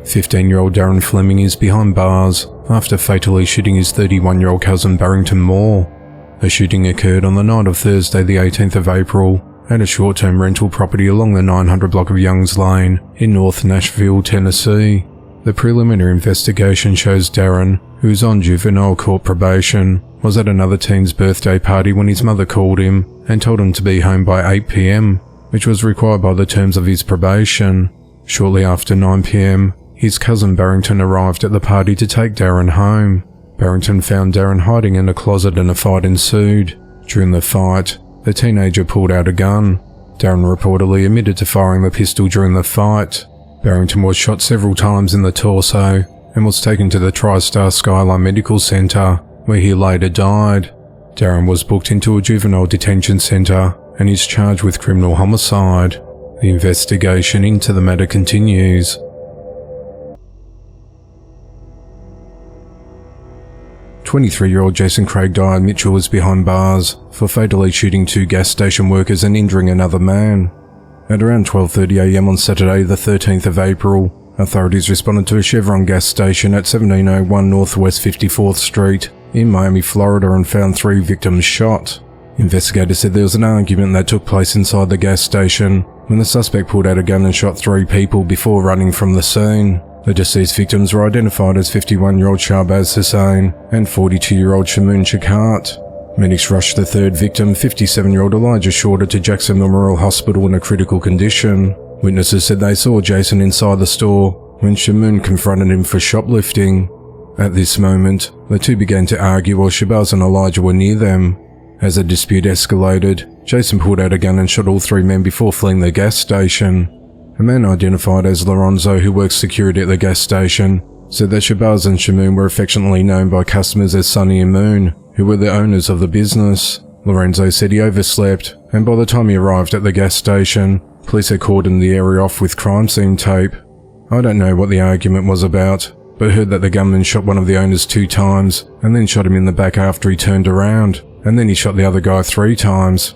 15-year-old Darren Fleming is behind bars after fatally shooting his 31-year-old cousin Barrington Moore. The shooting occurred on the night of Thursday the 18th of April at a short-term rental property along the 900 block of Youngs Lane in North Nashville, Tennessee. The preliminary investigation shows Darren, who is on juvenile court probation, was at another teen's birthday party when his mother called him and told him to be home by 8 p.m, which was required by the terms of his probation. Shortly after 9 p.m, his cousin Barrington arrived at the party to take Darren home. Barrington found Darren hiding in a closet and a fight ensued. During the fight, the teenager pulled out a gun. Darren reportedly admitted to firing the pistol during the fight. Barrington was shot several times in the torso and was taken to the TriStar Skyline Medical Center, where he later died. Darren was booked into a juvenile detention center and is charged with criminal homicide. The investigation into the matter continues. "23-year-old Jason Craig Dyer Mitchell is behind bars for fatally shooting 2 gas station workers and injuring another man. At around 12:30 a.m. on Saturday the 13th of April, authorities responded to a Chevron gas station at 1701 Northwest 54th Street in Miami, Florida, and found 3 victims shot. Investigators said there was an argument that took place inside the gas station when the suspect pulled out a gun and shot 3 people before running from the scene. The deceased victims were identified as 51-year-old Shahbaz Hussain and 42-year-old Shamoon Chakart. Medics rushed the third victim, 57-year-old Elijah Shorter, to Jackson Memorial Hospital in a critical condition. Witnesses said they saw Jason inside the store when Shamoon confronted him for shoplifting. At this moment, the two began to argue while Shahbaz and Elijah were near them. As the dispute escalated, Jason pulled out a gun and shot all 3 men before fleeing the gas station. A man identified as Lorenzo, who works security at the gas station, said that Shahbaz and Shamoon were affectionately known by customers as Sonny and Moon, who were the owners of the business. Lorenzo said he overslept, and by the time he arrived at the gas station, police had cordoned the area off with crime scene tape. I don't know what the argument was about, but heard that the gunman shot one of the owners 2 times, and then shot him in the back after he turned around, and then he shot the other guy 3 times.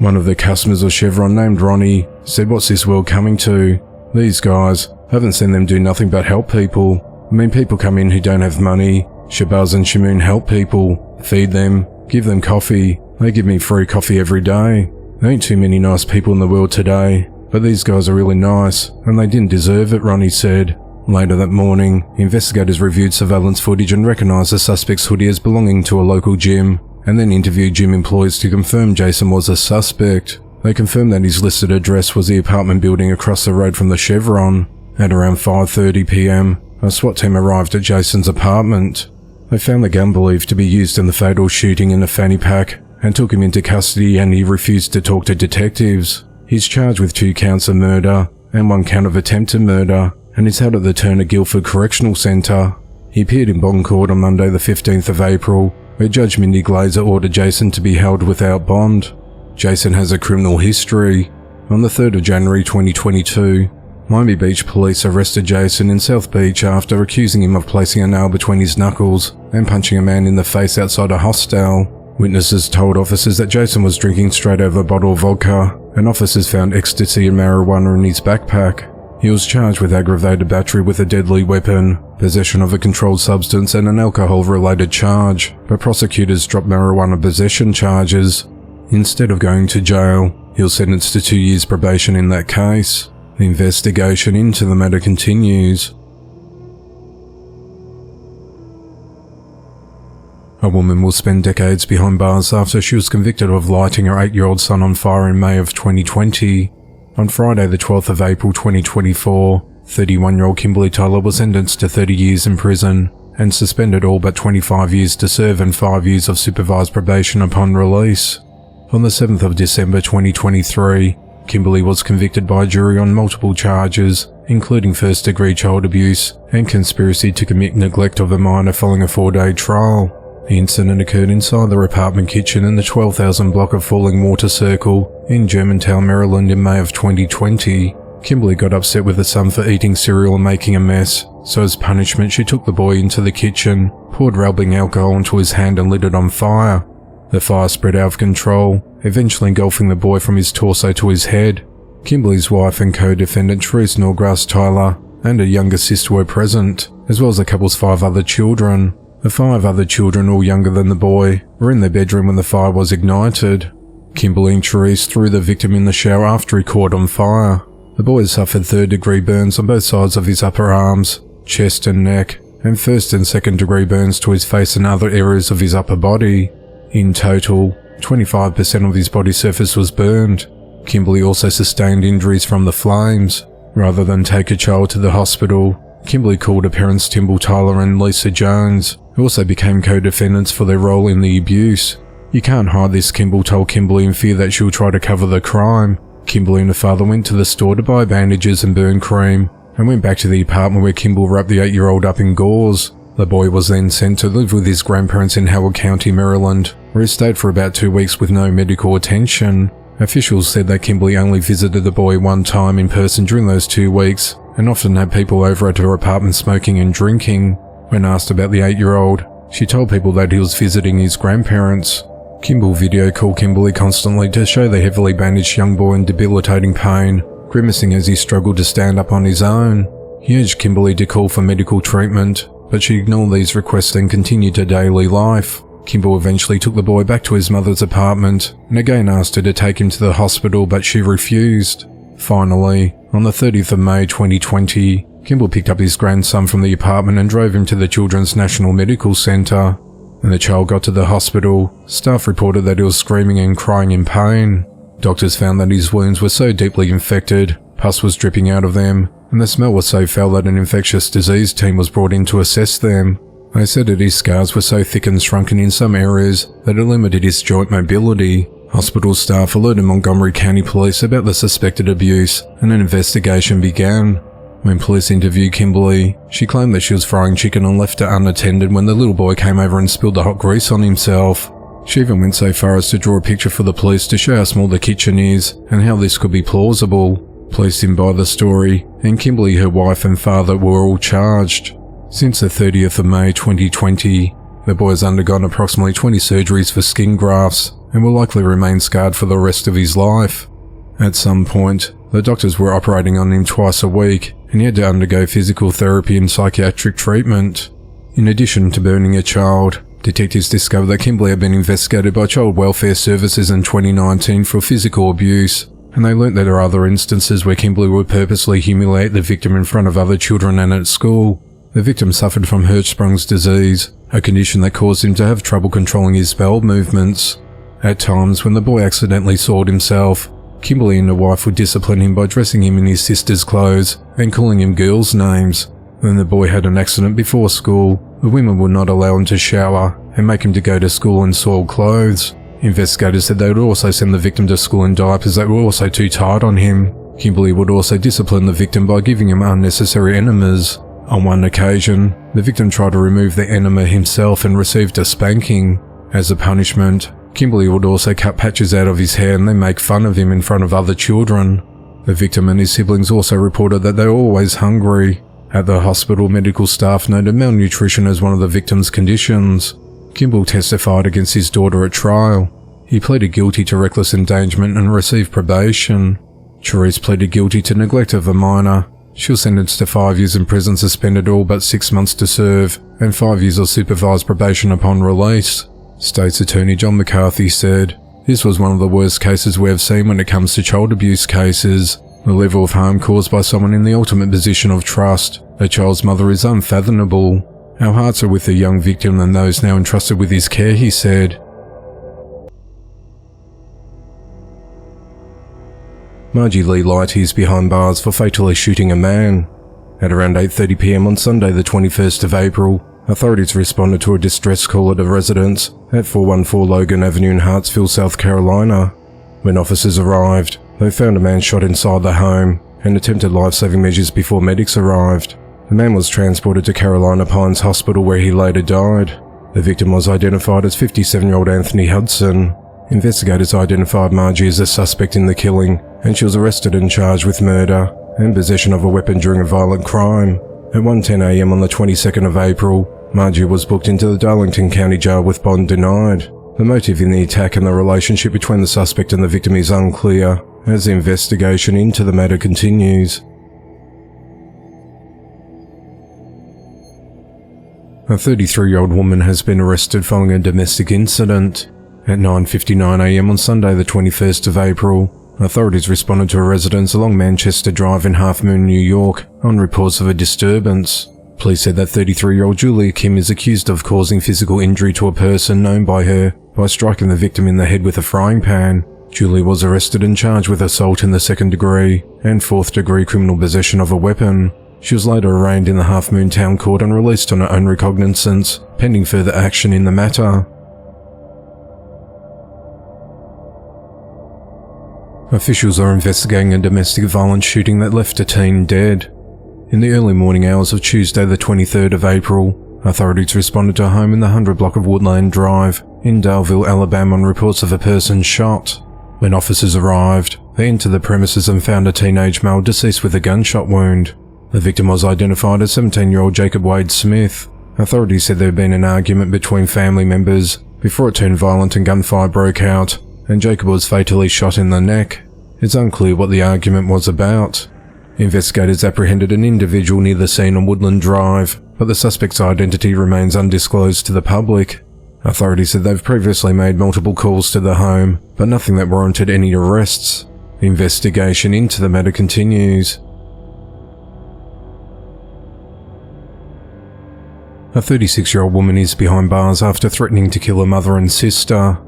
One of the customers of Chevron, named Ronnie, said, "What's this world coming to? These guys, haven't seen them do nothing but help people. I mean, people come in who don't have money. Shahbaz and Shamoon help people, feed them, give them coffee. They give me free coffee every day. There ain't too many nice people in the world today, but these guys are really nice, and they didn't deserve it," Ronnie said. Later that morning, investigators reviewed surveillance footage and recognized the suspect's hoodie as belonging to a local gym, and then interviewed gym employees to confirm Jason was a suspect. They confirmed that his listed address was the apartment building across the road from the Chevron. At around 5:30 p.m, a SWAT team arrived at Jason's apartment. They found the gun believed to be used in the fatal shooting in a fanny pack and took him into custody, and he refused to talk to detectives. He's charged with 2 counts of murder and 1 count of attempted murder, and is held at the Turner Guilford Correctional Centre. He appeared in bond court on Monday the 15th of April, where Judge Mindy Glazer ordered Jason to be held without bond. Jason has a criminal history. On the 3rd of January 2022, Miami Beach police arrested Jason in South Beach after accusing him of placing a nail between his knuckles and punching a man in the face outside a hostel. Witnesses told officers that Jason was drinking straight out of a bottle of vodka, and officers found ecstasy and marijuana in his backpack. He was charged with aggravated battery with a deadly weapon, possession of a controlled substance, and an alcohol-related charge, but prosecutors dropped marijuana possession charges. Instead of going to jail, he was sentenced to 2 years probation in that case. The investigation into the matter continues. A woman will spend decades behind bars after she was convicted of lighting her 8-year-old son on fire in May of 2020. On Friday the 12th of April 2024, 31-year-old Kimberly Toddler was sentenced to 30 years in prison and suspended all but 25 years to serve and 5 years of supervised probation upon release. On the 7th of December 2023, Kimberly was convicted by a jury on multiple charges, including first-degree child abuse and conspiracy to commit neglect of a minor following a 4-day trial. The incident occurred inside their apartment kitchen in the 12,000 block of Falling Water Circle in Germantown, Maryland in May of 2020. Kimberly got upset with her son for eating cereal and making a mess, so as punishment she took the boy into the kitchen, poured rubbing alcohol into his hand and lit it on fire. The fire spread out of control, eventually engulfing the boy from his torso to his head. Kimberly's wife and co-defendant Therese Norgrass Tyler and her younger sister were present, as well as the couple's 5 other children. The 5 other children, all younger than the boy, were in their bedroom when the fire was ignited. Kimberly and Therese threw the victim in the shower after he caught on fire. The boy suffered 3rd-degree burns on both sides of his upper arms, chest and neck, and 1st and 2nd-degree burns to his face and other areas of his upper body. In total, 25% of his body surface was burned. Kimberly also sustained injuries from the flames. Rather than take her child to the hospital, Kimberly called her parents Timble Tyler and Lisa Jones, who also became co-defendants for their role in the abuse. "You can't hide this," Kimble told Kimberly in fear that she'll try to cover the crime. Kimberly and her father went to the store to buy bandages and burn cream, and went back to the apartment where Kimble wrapped the 8-year-old up in gauze. The boy was then sent to live with his grandparents in Howard County, Maryland, where he stayed for about 2 weeks with no medical attention. Officials said that Kimberly only visited the boy 1 time in person during those 2 weeks, and often had people over at her apartment smoking and drinking. When asked about the 8-year-old, she told people that he was visiting his grandparents. Kimble video called Kimberly constantly to show the heavily bandaged young boy in debilitating pain, grimacing as he struggled to stand up on his own. He urged Kimberly to call for medical treatment, but she ignored these requests and continued her daily life. Kimble eventually took the boy back to his mother's apartment and again asked her to take him to the hospital, but she refused. Finally, on the 30th of May 2020, Kimble picked up his grandson from the apartment and drove him to the Children's National Medical Center. When the child got to the hospital, staff reported that he was screaming and crying in pain. Doctors found that his wounds were so deeply infected, pus was dripping out of them, and the smell was so foul that an infectious disease team was brought in to assess them. They said that his scars were so thick and shrunken in some areas that it limited his joint mobility. Hospital staff alerted Montgomery County Police about the suspected abuse, and an investigation began. When police interviewed Kimberly, she claimed that she was frying chicken and left it unattended when the little boy came over and spilled the hot grease on himself. She even went so far as to draw a picture for the police to show how small the kitchen is and how this could be plausible. Police didn't buy the story, and Kimberly, her wife and father were all charged. Since the 30th of May 2020, the boy has undergone approximately 20 surgeries for skin grafts and will likely remain scarred for the rest of his life. At some point, the doctors were operating on him twice a week, and he had to undergo physical therapy and psychiatric treatment. In addition to burning a child, detectives discovered that Kimberly had been investigated by Child Welfare Services in 2019 for physical abuse, and they learnt that there are other instances where Kimberly would purposely humiliate the victim in front of other children and at school. The victim suffered from Hirschsprung's disease, a condition that caused him to have trouble controlling his bowel movements. At times, when the boy accidentally soiled himself, Kimberly and the wife would discipline him by dressing him in his sister's clothes and calling him girls' names. When the boy had an accident before school, the women would not allow him to shower and make him to go to school in soiled clothes. Investigators said they would also send the victim to school in diapers that were also too tight on him. Kimberly would also discipline the victim by giving him unnecessary enemas. On one occasion, the victim tried to remove the enema himself and received a spanking. As a punishment, Kimberly would also cut patches out of his hair and then make fun of him in front of other children. The victim and his siblings also reported that they were always hungry. At the hospital, medical staff noted malnutrition as one of the victim's conditions. Kimball testified against his daughter at trial. He pleaded guilty to reckless endangerment and received probation. Therese pleaded guilty to neglect of a minor. She was sentenced to 5 years in prison, suspended all but 6 months to serve, and 5 years of supervised probation upon release. State's Attorney John McCarthy said, "This was one of the worst cases we have seen when it comes to child abuse cases. The level of harm caused by someone in the ultimate position of trust, a child's mother, is unfathomable. Our hearts are with the young victim and those now entrusted with his care," he said. Margie Lee Lighty is behind bars for fatally shooting a man. At around 8:30 p.m. on Sunday the 21st of April, authorities responded to a distress call at a residence at 414 Logan Avenue in Hartsville, South Carolina. When officers arrived, they found a man shot inside the home and attempted life-saving measures before medics arrived. The man was transported to Carolina Pines Hospital where he later died. The victim was identified as 57-year-old Anthony Hudson. Investigators identified Margie as a suspect in the killing, and she was arrested and charged with murder and possession of a weapon during a violent crime. At 1:10 a.m. on the 22nd of April, Margie was booked into the Darlington County Jail with bond denied. The motive in the attack and the relationship between the suspect and the victim is unclear, as the investigation into the matter continues. A 33-year-old woman has been arrested following a domestic incident. At 9:59 a.m. on Sunday the 21st of April, authorities responded to a residence along Manchester Drive in Half Moon, New York, on reports of a disturbance. Police said that 33-year-old Julia Kim is accused of causing physical injury to a person known by her by striking the victim in the head with a frying pan. Julia was arrested and charged with assault in the 2nd degree and 4th degree criminal possession of a weapon. She was later arraigned in the Half Moon Town Court and released on her own recognizance, pending further action in the matter. Officials are investigating a domestic violence shooting that left a teen dead. In the early morning hours of Tuesday the 23rd of April, authorities responded to a home in the 100 block of Woodland Drive in Daleville, Alabama on reports of a person shot. When officers arrived, they entered the premises and found a teenage male deceased with a gunshot wound. The victim was identified as 17-year-old Jacob Wade Smith. Authorities said there had been an argument between family members before it turned violent and gunfire broke out, and Jacob was fatally shot in the neck. It's unclear what the argument was about. Investigators apprehended an individual near the scene on Woodland Drive, but the suspect's identity remains undisclosed to the public. Authorities said they've previously made multiple calls to the home, but nothing that warranted any arrests. The investigation into the matter continues. A 36-year-old woman is behind bars after threatening to kill her mother and sister.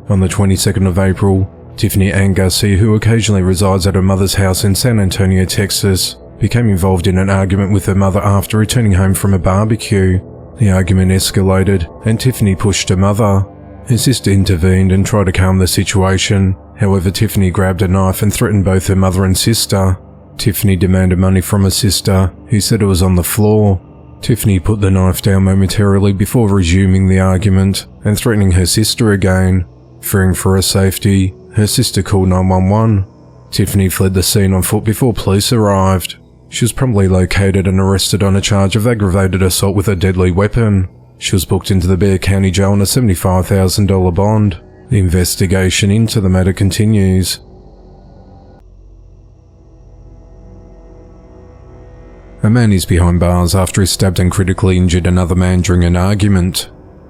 On the 22nd of April, Tiffany Ann Garcia, who occasionally resides at her mother's house in San Antonio, Texas, became involved in an argument with her mother after returning home from a barbecue. The argument escalated, and Tiffany pushed her mother. Her sister intervened and tried to calm the situation. However, Tiffany grabbed a knife and threatened both her mother and sister. Tiffany demanded money from her sister, who said it was on the floor. Tiffany put the knife down momentarily before resuming the argument and threatening her sister again. Fearing for her safety, her sister called 911. Tiffany fled the scene on foot before police arrived. She was promptly located and arrested on a charge of aggravated assault with a deadly weapon. She was booked into the Bexar County Jail on a $75,000 bond. The investigation into the matter continues. A man is behind bars after he stabbed and critically injured another man during an argument.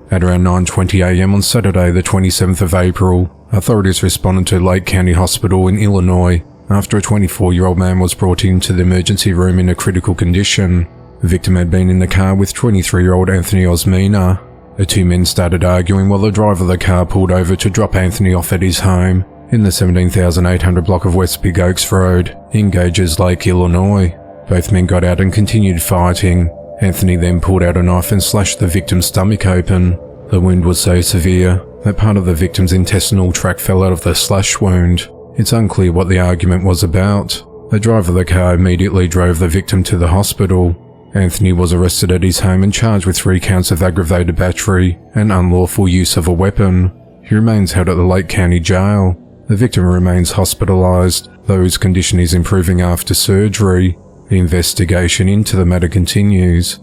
At around 9:20 a.m. on Saturday the 27th of April, authorities responded to Lake County Hospital in Illinois after a 24-year-old man was brought into the emergency room in a critical condition. The victim had been in the car with 23-year-old Anthony Osmina. The two men started arguing while the driver of the car pulled over to drop Anthony off at his home in the 17,800 block of West Big Oaks Road in Gages Lake, Illinois. Both men got out and continued fighting. Anthony then pulled out a knife and slashed the victim's stomach open. The wound was so severe that part of the victim's intestinal tract fell out of the slash wound. It's unclear what the argument was about. The driver of the car immediately drove the victim to the hospital. Anthony was arrested at his home and charged with 3 counts of aggravated battery and unlawful use of a weapon. He remains held at the Lake County Jail. The victim remains hospitalized, though his condition is improving after surgery. The investigation into the matter continues.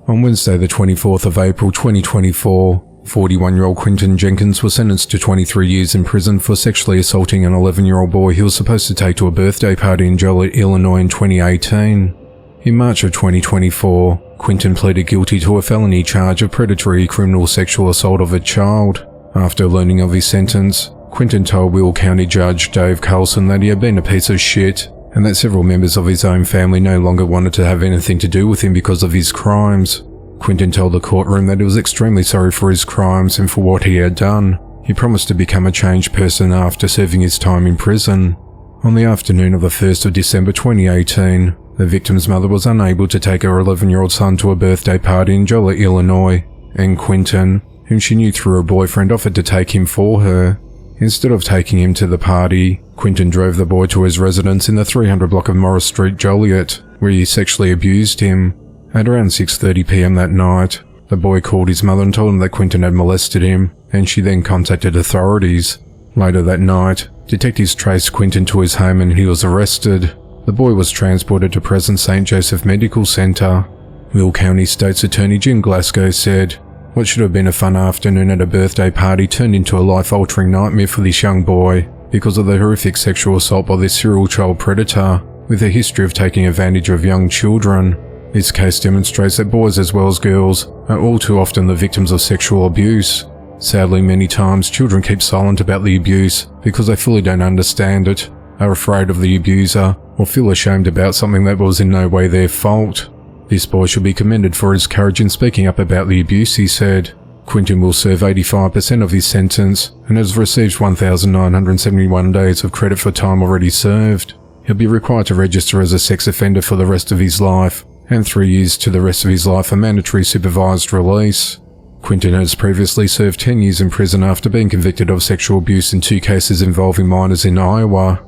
On Wednesday the 24th of April 2024, 41-year-old Quentin Jenkins was sentenced to 23 years in prison for sexually assaulting an 11-year-old boy he was supposed to take to a birthday party in Joliet, Illinois in 2018. In March of 2024, Quentin pleaded guilty to a felony charge of predatory criminal sexual assault of a child. After learning of his sentence, Quentin told Will County Judge Dave Carlson that he had been a piece of shit and that several members of his own family no longer wanted to have anything to do with him because of his crimes. Quentin told the courtroom that he was extremely sorry for his crimes and for what he had done. He promised to become a changed person after serving his time in prison. On the afternoon of the 1st of December 2018, the victim's mother was unable to take her 11-year-old son to a birthday party in Joliet, Illinois, and Quentin, whom she knew through her boyfriend, offered to take him for her. Instead of taking him to the party, Quentin drove the boy to his residence in the 300 block of Morris Street, Joliet, where he sexually abused him. At around 6:30 p.m. that night, the boy called his mother and told him that Quentin had molested him, and she then contacted authorities. Later that night, detectives traced Quentin to his home and he was arrested. The boy was transported to Present St. Joseph Medical Center. Will County State's Attorney Jim Glasgow said, "What should have been a fun afternoon at a birthday party turned into a life-altering nightmare for this young boy because of the horrific sexual assault by this serial child predator with a history of taking advantage of young children. This case demonstrates that boys as well as girls are all too often the victims of sexual abuse. Sadly, many times children keep silent about the abuse because they fully don't understand it, are afraid of the abuser, or feel ashamed about something that was in no way their fault. This boy should be commended for his courage in speaking up about the abuse," he said. Quentin will serve 85% of his sentence and has received 1,971 days of credit for time already served. He'll be required to register as a sex offender for the rest of his life, and 3 years to the rest of his life for mandatory supervised release. Quentin has previously served 10 years in prison after being convicted of sexual abuse in 2 cases involving minors in Iowa.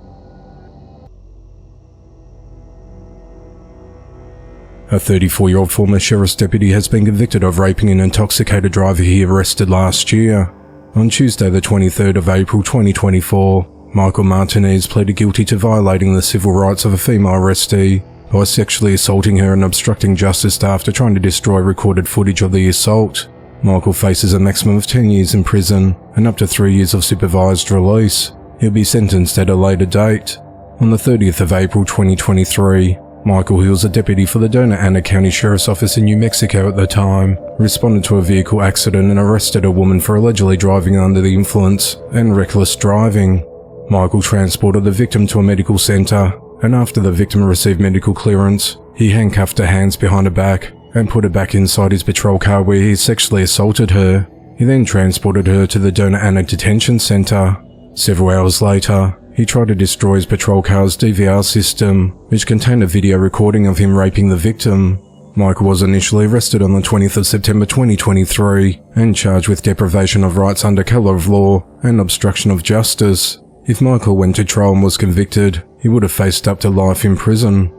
A 34-year-old former sheriff's deputy has been convicted of raping an intoxicated driver he arrested last year. On Tuesday the 23rd of April 2024, Michael Martinez pleaded guilty to violating the civil rights of a female arrestee by sexually assaulting her and obstructing justice after trying to destroy recorded footage of the assault. Michael faces a maximum of 10 years in prison and up to 3 years of supervised release. He'll be sentenced at a later date. On the 30th of April 2023, Michael, who was a deputy for the Dona Ana County Sheriff's Office in New Mexico at the time, responded to a vehicle accident and arrested a woman for allegedly driving under the influence and reckless driving. Michael transported the victim to a medical center, and after the victim received medical clearance, he handcuffed her hands behind her back and put her back inside his patrol car where he sexually assaulted her. He then transported her to the Dona Ana Detention Center. Several hours later, he tried to destroy his patrol car's DVR system, which contained a video recording of him raping the victim. Michael was initially arrested on the 20th of September 2023 and charged with deprivation of rights under color of law and obstruction of justice. If Michael went to trial and was convicted, he would have faced up to life in prison.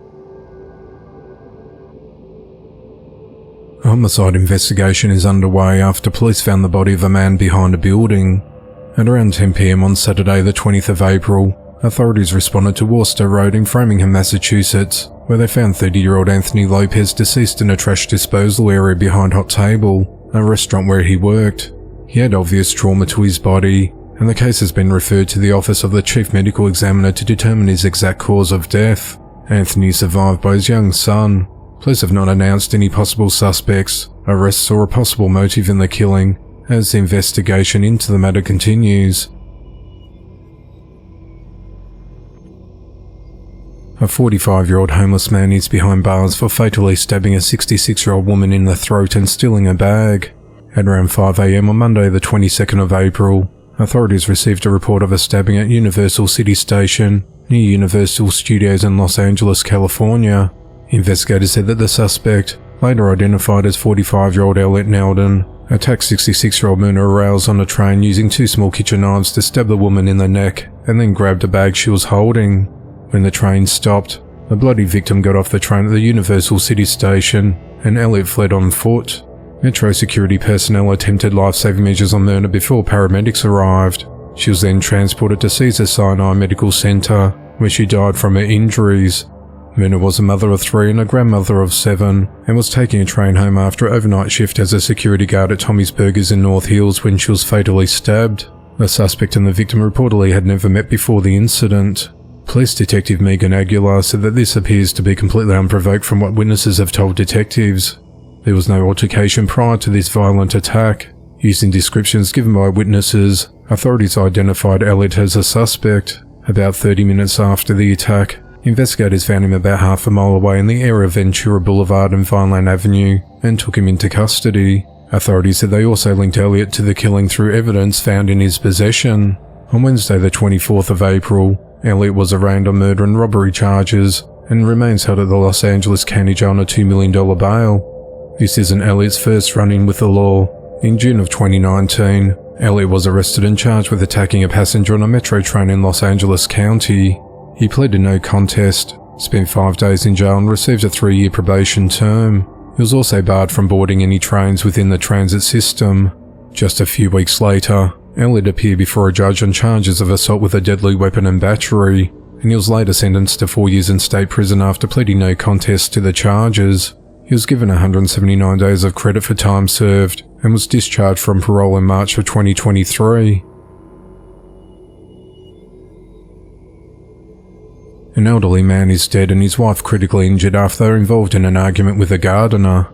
A homicide investigation is underway after police found the body of a man behind a building. At around 10 p.m. on Saturday the 20th of April, authorities responded to Worcester Road in Framingham, Massachusetts, where they found 30-year-old Anthony Lopez deceased in a trash disposal area behind Hot Table, a restaurant where he worked. He had obvious trauma to his body, and the case has been referred to the Office of the Chief Medical Examiner to determine his exact cause of death. Anthony is survived by his young son. Police have not announced any possible suspects, arrests or a possible motive in the killing, as the investigation into the matter continues. A 45-year-old homeless man is behind bars for fatally stabbing a 66-year-old woman in the throat and stealing a bag. At around 5 a.m. on Monday the 22nd of April, authorities received a report of a stabbing at Universal City Station, near Universal Studios in Los Angeles, California. Investigators said that the suspect, later identified as 45-year-old Elliot Nelden, attacked 66-year-old Myrna Rouse on a train using 2 small kitchen knives to stab the woman in the neck and then grabbed a bag she was holding. When the train stopped, the bloody victim got off the train at the Universal City Station and Elliot fled on foot. Metro security personnel attempted life-saving measures on Myrna before paramedics arrived. She was then transported to Cedars-Sinai Medical Center, where she died from her injuries. Myrna was a mother of 3 and a grandmother of 7, and was taking a train home after an overnight shift as a security guard at Tommy's Burgers in North Hills when she was fatally stabbed. The suspect and the victim reportedly had never met before the incident. Police Detective Megan Aguilar said that this appears to be completely unprovoked from what witnesses have told detectives. There was no altercation prior to this violent attack. Using descriptions given by witnesses, authorities identified Elliot as a suspect. About 30 minutes after the attack, investigators found him about half a mile away in the area of Ventura Boulevard and Vineland Avenue and took him into custody. Authorities said they also linked Elliot to the killing through evidence found in his possession. On Wednesday the 24th of April, Elliot was arraigned on murder and robbery charges and remains held at the Los Angeles County Jail on a $2 million bail. This isn't Elliot's first run-in with the law. In June of 2019, Elliot was arrested and charged with attacking a passenger on a metro train in Los Angeles County. He pleaded no contest, spent 5 days in jail and received a 3-year probation term. He was also barred from boarding any trains within the transit system. Just a few weeks later, Elliot appeared before a judge on charges of assault with a deadly weapon and battery, and he was later sentenced to 4 years in state prison after pleading no contest to the charges. He was given 179 days of credit for time served and was discharged from parole in March of 2023. An elderly man is dead and his wife critically injured after they were involved in an argument with a gardener.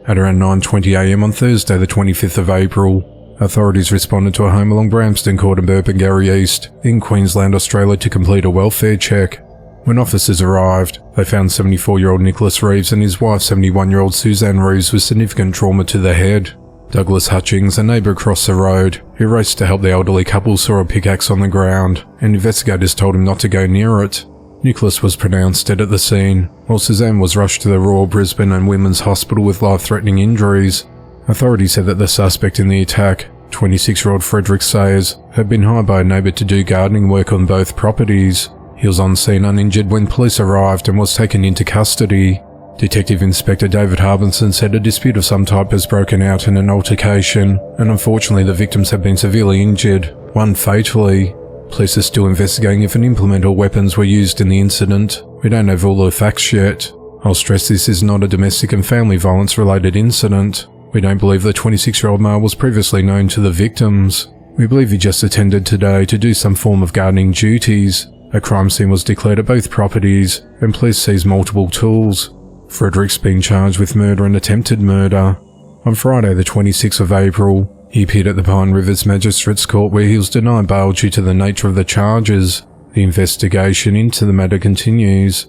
At around 9:20 a.m. on Thursday the 25th of April, authorities responded to a home along Bramston Court and Burpengary East in Queensland, Australia to complete a welfare check. When officers arrived, they found 74-year-old Nicholas Reeves and his wife 71-year-old Suzanne Reeves with significant trauma to the head. Douglas Hutchings, a neighbour across the road, who raced to help the elderly couple, saw a pickaxe on the ground, and investigators told him not to go near it. Nicholas was pronounced dead at the scene, while Suzanne was rushed to the Royal Brisbane and Women's Hospital with life-threatening injuries. Authorities said that the suspect in the attack, 26-year-old Frederick Sayers, had been hired by a neighbour to do gardening work on both properties. He was on scene uninjured when police arrived and was taken into custody. Detective Inspector David Harbinson said a dispute of some type has broken out in an altercation, and unfortunately the victims have been severely injured, one fatally. Police are still investigating if an implement or weapons were used in the incident. We don't have all the facts yet. I'll stress this is not a domestic and family violence related incident. We don't believe the 26-year-old male was previously known to the victims. We believe he just attended today to do some form of gardening duties. A crime scene was declared at both properties, and police seized multiple tools. Frederick's been charged with murder and attempted murder. On Friday the 26th of April, he appeared at the Pine Rivers Magistrates Court where he was denied bail due to the nature of the charges. The investigation into the matter continues.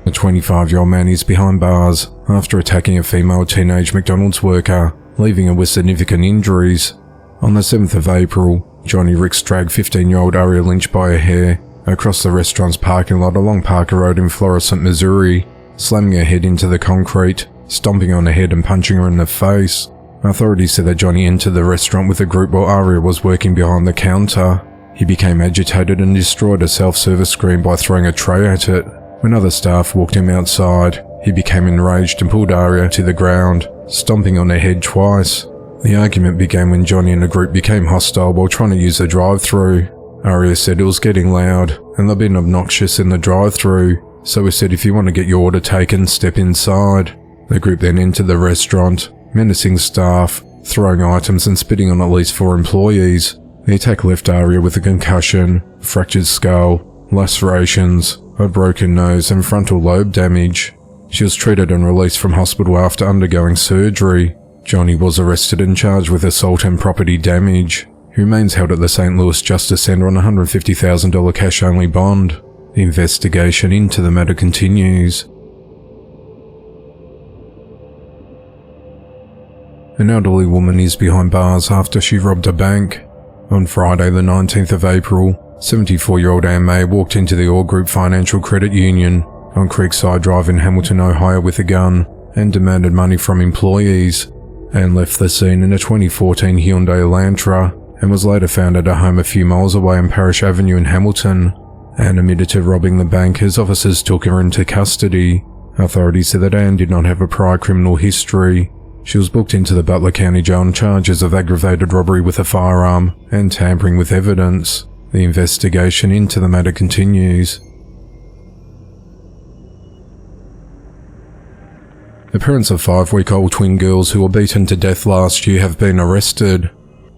A 25-year-old man is behind bars after attacking a female teenage McDonald's worker, leaving her with significant injuries. On the 7th of April, Johnny Ricks dragged 15-year-old Aria Lynch by her hair across the restaurant's parking lot along Parker Road in Florissant, Missouri, slamming her head into the concrete, stomping on her head and punching her in the face. Authorities said that Johnny entered the restaurant with a group while Aria was working behind the counter. He became agitated and destroyed a self-service screen by throwing a tray at it. When other staff walked him outside, he became enraged and pulled Aria to the ground, stomping on her head twice. The argument began when Johnny and the group became hostile while trying to use the drive-thru. Aria said it was getting loud and they'd been obnoxious in the drive-thru, so he said if you want to get your order taken, step inside. The group then entered the restaurant, menacing staff, throwing items and spitting on at least 4 employees. The attack left Aria with a concussion, fractured skull, lacerations, a broken nose and frontal lobe damage. She was treated and released from hospital after undergoing surgery. Johnny was arrested and charged with assault and property damage. He He remains held at the St. Louis Justice Center on a $150,000 cash-only bond. The investigation into the matter continues. An elderly woman is behind bars after she robbed a bank. On Friday the 19th of April, 74-year-old Ann May walked into the All Group Financial Credit Union on Creekside Drive in Hamilton, Ohio with a gun and demanded money from employees, and left the scene in a 2014 Hyundai Elantra and was later found at her home a few miles away on Parrish Avenue in Hamilton. Ann admitted to robbing the bank as officers took her into custody. Authorities said that Ann did not have a prior criminal history. She was booked into the Butler County Jail on charges of aggravated robbery with a firearm and tampering with evidence. The investigation into the matter continues. The parents of 5-week-old twin girls who were beaten to death last year have been arrested.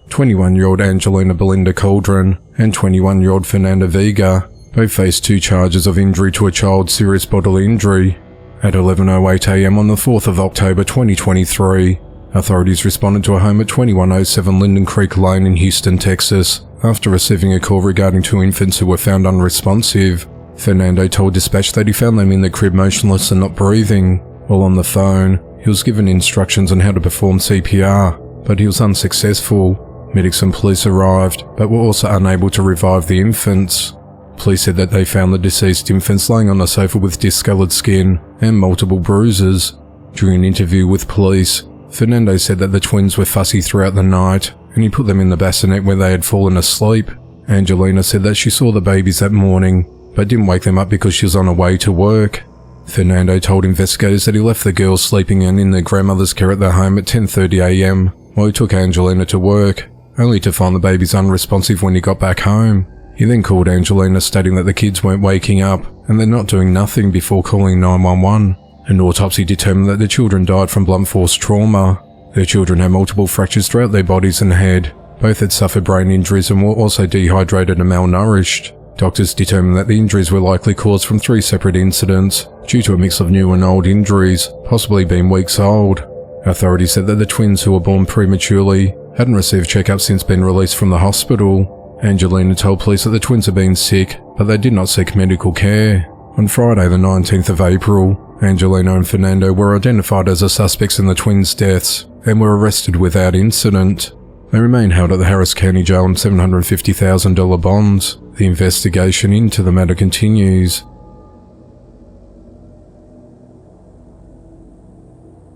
21-year-old Angelina Belinda Cauldron and 21-year-old Fernanda Vega both faced 2 charges of injury to a child's serious bodily injury. At 11:08 a.m. on the 4th of October 2023, authorities responded to a home at 2107 Linden Creek Lane in Houston, Texas, after receiving a call regarding 2 infants who were found unresponsive. Fernando told dispatch that he found them in the crib motionless and not breathing. While on the phone, he was given instructions on how to perform CPR, but he was unsuccessful. Medics and police arrived, but were also unable to revive the infants. Police said that they found the deceased infants laying on a sofa with discolored skin and multiple bruises. During an interview with police, Fernando said that the twins were fussy throughout the night and he put them in the bassinet where they had fallen asleep. Angelina said that she saw the babies that morning, but didn't wake them up because she was on her way to work. Fernando told investigators that he left the girls sleeping in their grandmother's care at their home at 10:30 a.m. while he took Angelina to work, only to find the babies unresponsive when he got back home. He then called Angelina stating that the kids weren't waking up and they're not doing nothing before calling 911. An autopsy determined that the children died from blunt force trauma. Their children had multiple fractures throughout their bodies and head. Both had suffered brain injuries and were also dehydrated and malnourished. Doctors determined that the injuries were likely caused from 3 separate incidents due to a mix of new and old injuries, possibly being weeks old. Authorities said that the twins, who were born prematurely, hadn't received checkups since being released from the hospital. Angelina told police that the twins had been sick, but they did not seek medical care. On Friday the 19th of April, Angelina and Fernando were identified as the suspects in the twins' deaths and were arrested without incident. They remain held at the Harris County Jail on $750,000 bonds. The investigation into the matter continues.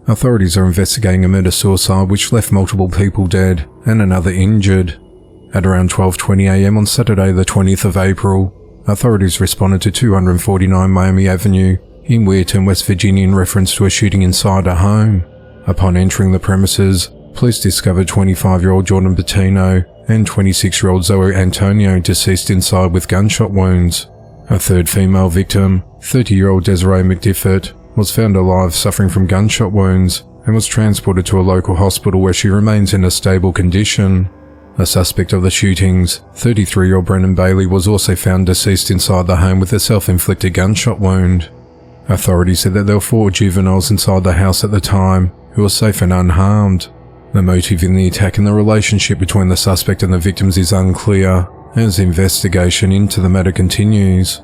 Authorities are investigating a murder-suicide which left multiple people dead and another injured. At around 12:20 a.m. on Saturday the 20th of April, authorities responded to 249 Miami Avenue in Weirton, West Virginia in reference to a shooting inside a home. Upon entering the premises, police discovered 25-year-old Jordan Bettino and 26-year-old Zoe Antonio deceased inside with gunshot wounds. A third female victim, 30-year-old Desiree McDiffert, was found alive suffering from gunshot wounds and was transported to a local hospital where she remains in a stable condition. A suspect of the shootings, 33-year-old Brendan Bailey, was also found deceased inside the home with a self-inflicted gunshot wound. Authorities said that there were 4 juveniles inside the house at the time who were safe and unharmed. The motive in the attack and the relationship between the suspect and the victims is unclear, as the investigation into the matter continues.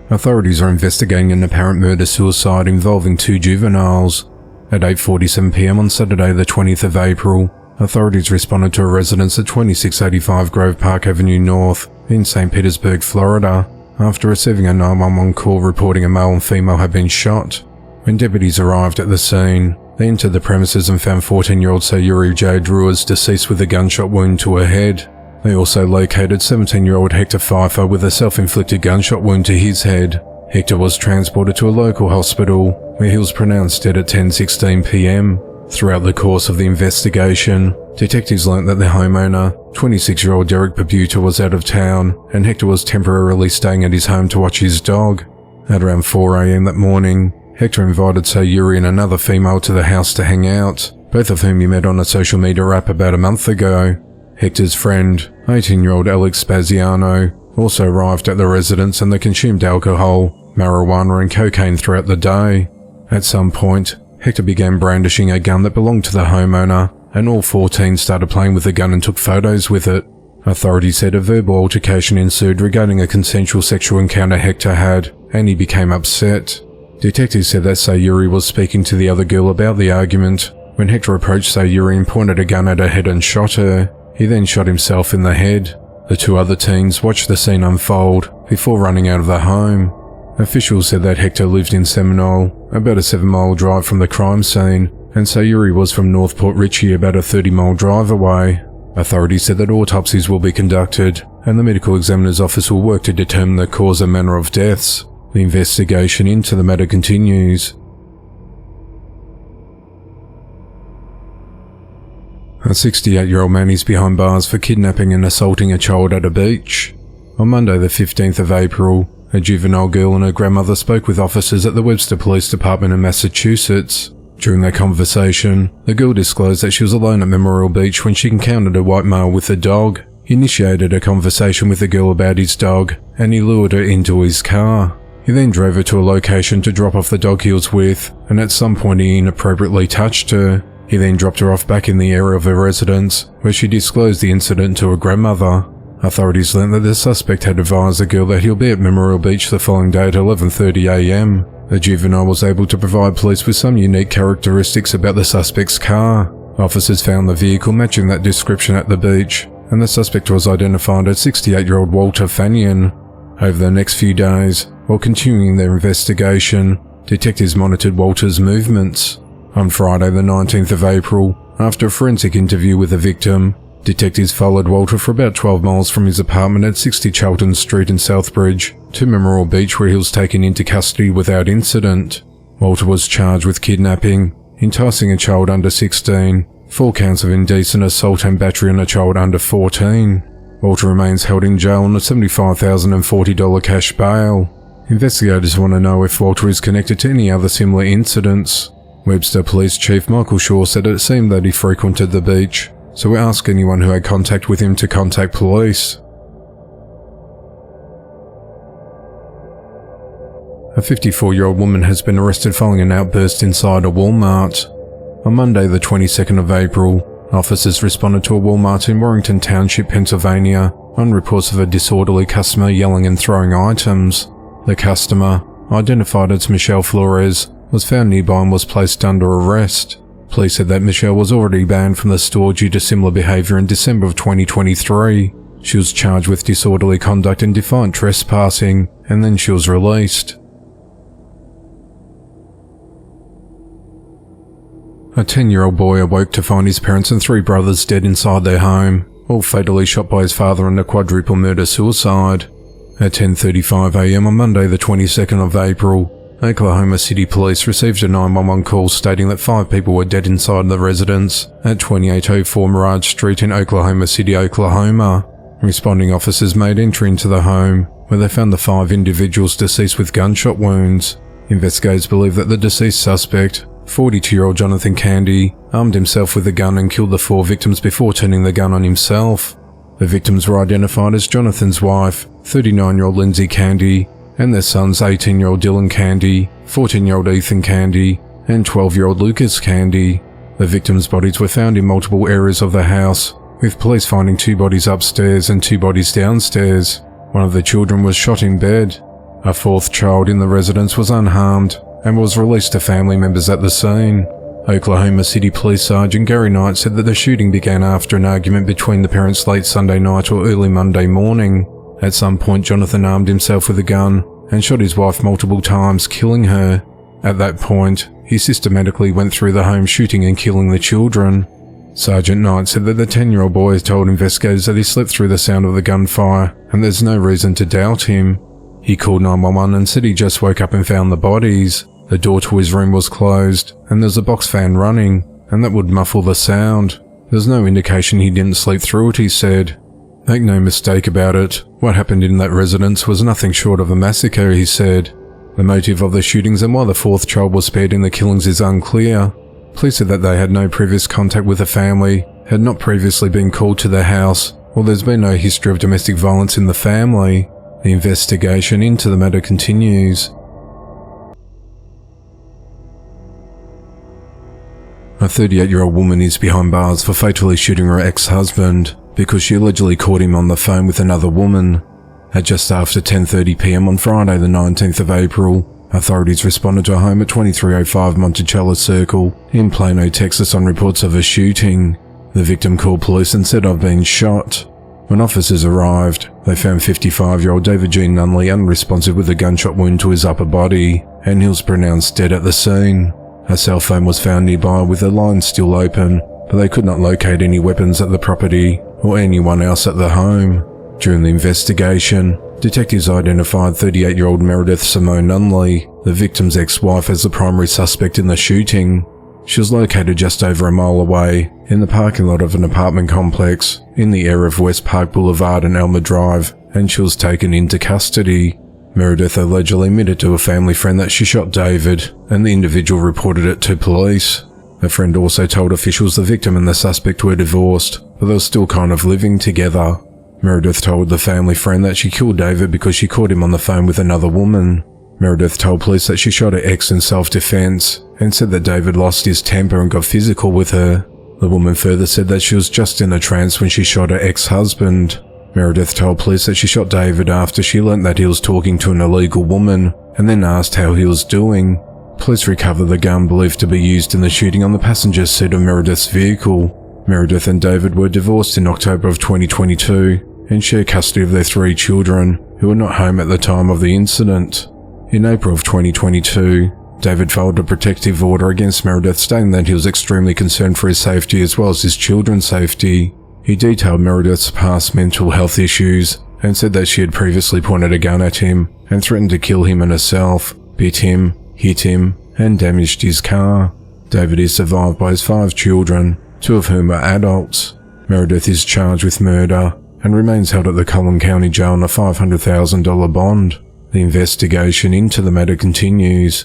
Authorities are investigating an apparent murder-suicide involving 2 juveniles. At 8:47 p.m. on Saturday the 20th of April, authorities responded to a residence at 2685 Grove Park Avenue North in St. Petersburg, Florida, after receiving a 911 call reporting a male and female had been shot. When deputies arrived at the scene, they entered the premises and found 14-year-old Sayuri Jade Ruiz deceased with a gunshot wound to her head. They also located 17-year-old Hector Pfeiffer with a self-inflicted gunshot wound to his head. Hector was transported to a local hospital, where he was pronounced dead at 10:16 p.m. Throughout the course of the investigation, detectives learnt that the homeowner, 26-year-old Derek Pabuta, was out of town, and Hector was temporarily staying at his home to watch his dog. At around 4 a.m. that morning, Hector invited Sayuri and another female to the house to hang out, both of whom he met on a social media app about a month ago. Hector's friend, 18-year-old Alex Spaziano, also arrived at the residence and they consumed alcohol, marijuana and cocaine throughout the day. At some point, Hector began brandishing a gun that belonged to the homeowner, and all 14 started playing with the gun and took photos with it. Authorities said a verbal altercation ensued regarding a consensual sexual encounter Hector had, and he became upset. Detectives said that Sayuri was speaking to the other girl about the argument when Hector approached Sayuri and pointed a gun at her head and shot her. He then shot himself in the head. The two other teens watched the scene unfold before running out of the home. Officials said that Hector lived in Seminole, about a 7-mile drive from the crime scene, and Sayuri was from North Port Richey, about a 30-mile drive away. Authorities said that autopsies will be conducted, and the medical examiner's office will work to determine the cause and manner of deaths. The investigation into the matter continues. A 68-year-old man is behind bars for kidnapping and assaulting a child at a beach. On Monday the 15th of April, a juvenile girl and her grandmother spoke with officers at the Webster Police Department in Massachusetts. During their conversation, the girl disclosed that she was alone at Memorial Beach when she encountered a white male with a dog. He initiated a conversation with the girl about his dog, and he lured her into his car. He then drove her to a location to drop off the dog he was with, and at some point he inappropriately touched her. He then dropped her off back in the area of her residence, where she disclosed the incident to her grandmother. Authorities learned that the suspect had advised the girl that he'll be at Memorial Beach the following day at 11:30 a.m. The juvenile was able to provide police with some unique characteristics about the suspect's car. Officers found the vehicle matching that description at the beach, and the suspect was identified as 68-year-old Walter Fannion. Over the next few days, while continuing their investigation, detectives monitored Walter's movements. On Friday the 19th of April, after a forensic interview with the victim, detectives followed Walter for about 12 miles from his apartment at 60 Charlton Street in Southbridge to Memorial Beach, where he was taken into custody without incident. Walter was charged with kidnapping, enticing a child under 16, 4 counts of indecent assault and battery on a child under 14. Walter remains held in jail on a $75,040 cash bail. Investigators want to know if Walter is connected to any other similar incidents. Webster Police Chief Michael Shaw said it seemed that he frequented the beach, so we asked anyone who had contact with him to contact police. A 54-year-old woman has been arrested following an outburst inside a Walmart. On Monday the 22nd of April, officers responded to a Walmart in Warrington Township, Pennsylvania, on reports of a disorderly customer yelling and throwing items. The customer, identified as Michelle Flores, was found nearby and was placed under arrest. Police said that Michelle was already banned from the store due to similar behaviour in December of 2023. She was charged with disorderly conduct and defiant trespassing, and then she was released. A 10-year-old boy awoke to find his parents and 3 brothers dead inside their home, all fatally shot by his father in a quadruple murder-suicide. At 10:35 a.m. on Monday the 22nd of April, Oklahoma City Police received a 911 call stating that 5 people were dead inside the residence at 2804 Mirage Street in Oklahoma City, Oklahoma. Responding officers made entry into the home, where they found the 5 individuals deceased with gunshot wounds. Investigators believe that the deceased suspect, 42-year-old Jonathan Candy, armed himself with a gun and killed the 4 victims before turning the gun on himself. The victims were identified as Jonathan's wife, 39-year-old Lindsay Candy, and their sons 18-year-old Dylan Candy, 14-year-old Ethan Candy, and 12-year-old Lucas Candy. The victims' bodies were found in multiple areas of the house, with police finding 2 bodies upstairs and 2 bodies downstairs. One of the children was shot in bed. A 4th child in the residence was unharmed and was released to family members at the scene. Oklahoma City Police Sergeant Gary Knight said that the shooting began after an argument between the parents late Sunday night or early Monday morning. At some point, Jonathan armed himself with a gun and shot his wife multiple times, killing her. At that point, he systematically went through the home shooting and killing the children. Sergeant Knight said that the 10-year-old boy told investigators that he slept through the sound of the gunfire, and there's no reason to doubt him. He called 911 and said he just woke up and found the bodies. The door to his room was closed, and there's a box fan running, and that would muffle the sound. There's no indication he didn't sleep through it, he said. Make no mistake about it, what happened in that residence was nothing short of a massacre, he said. The motive of the shootings and why the 4th child was spared in the killings is unclear. Police said that they had no previous contact with the family, had not previously been called to their house, or there's been no history of domestic violence in the family. The investigation into the matter continues. A 38-year-old woman is behind bars for fatally shooting her ex-husband because she allegedly caught him on the phone with another woman. At just after 10:30 p.m. on Friday the 19th of April, authorities responded to a home at 2305 Monticello Circle in Plano, Texas on reports of a shooting. The victim called police and said, "I've been shot." When officers arrived, they found 55-year-old David Gene Nunley unresponsive with a gunshot wound to his upper body, and he was pronounced dead at the scene. A cell phone was found nearby with the line still open, but they could not locate any weapons at the property or anyone else at the home. During the investigation, detectives identified 38-year-old Meredith Simone Nunley, the victim's ex-wife, as the primary suspect in the shooting. She was located just over a mile away in the parking lot of an apartment complex in the area of West Park Boulevard and Elmer Drive, and she was taken into custody. Meredith allegedly admitted to a family friend that she shot David, and the individual reported it to police. A friend also told officials the victim and the suspect were divorced, but they were still kind of living together. Meredith told the family friend that she killed David because she caught him on the phone with another woman. Meredith told police that she shot her ex in self-defense and said that David lost his temper and got physical with her. The woman further said that she was just in a trance when she shot her ex-husband. Meredith told police that she shot David after she learnt that he was talking to an illegal woman and then asked how he was doing. Police recovered the gun believed to be used in the shooting on the passenger seat of Meredith's vehicle. Meredith and David were divorced in October of 2022 and share custody of their 3 children, who were not home at the time of the incident. In April of 2022, David filed a protective order against Meredith, stating that he was extremely concerned for his safety as well as his children's safety. He detailed Meredith's past mental health issues and said that she had previously pointed a gun at him and threatened to kill him and herself, bit him, hit him, and damaged his car. David is survived by his 5 children, 2 of whom are adults. Meredith is charged with murder and remains held at the Cullen County Jail on a $500,000 bond. The investigation into the matter continues.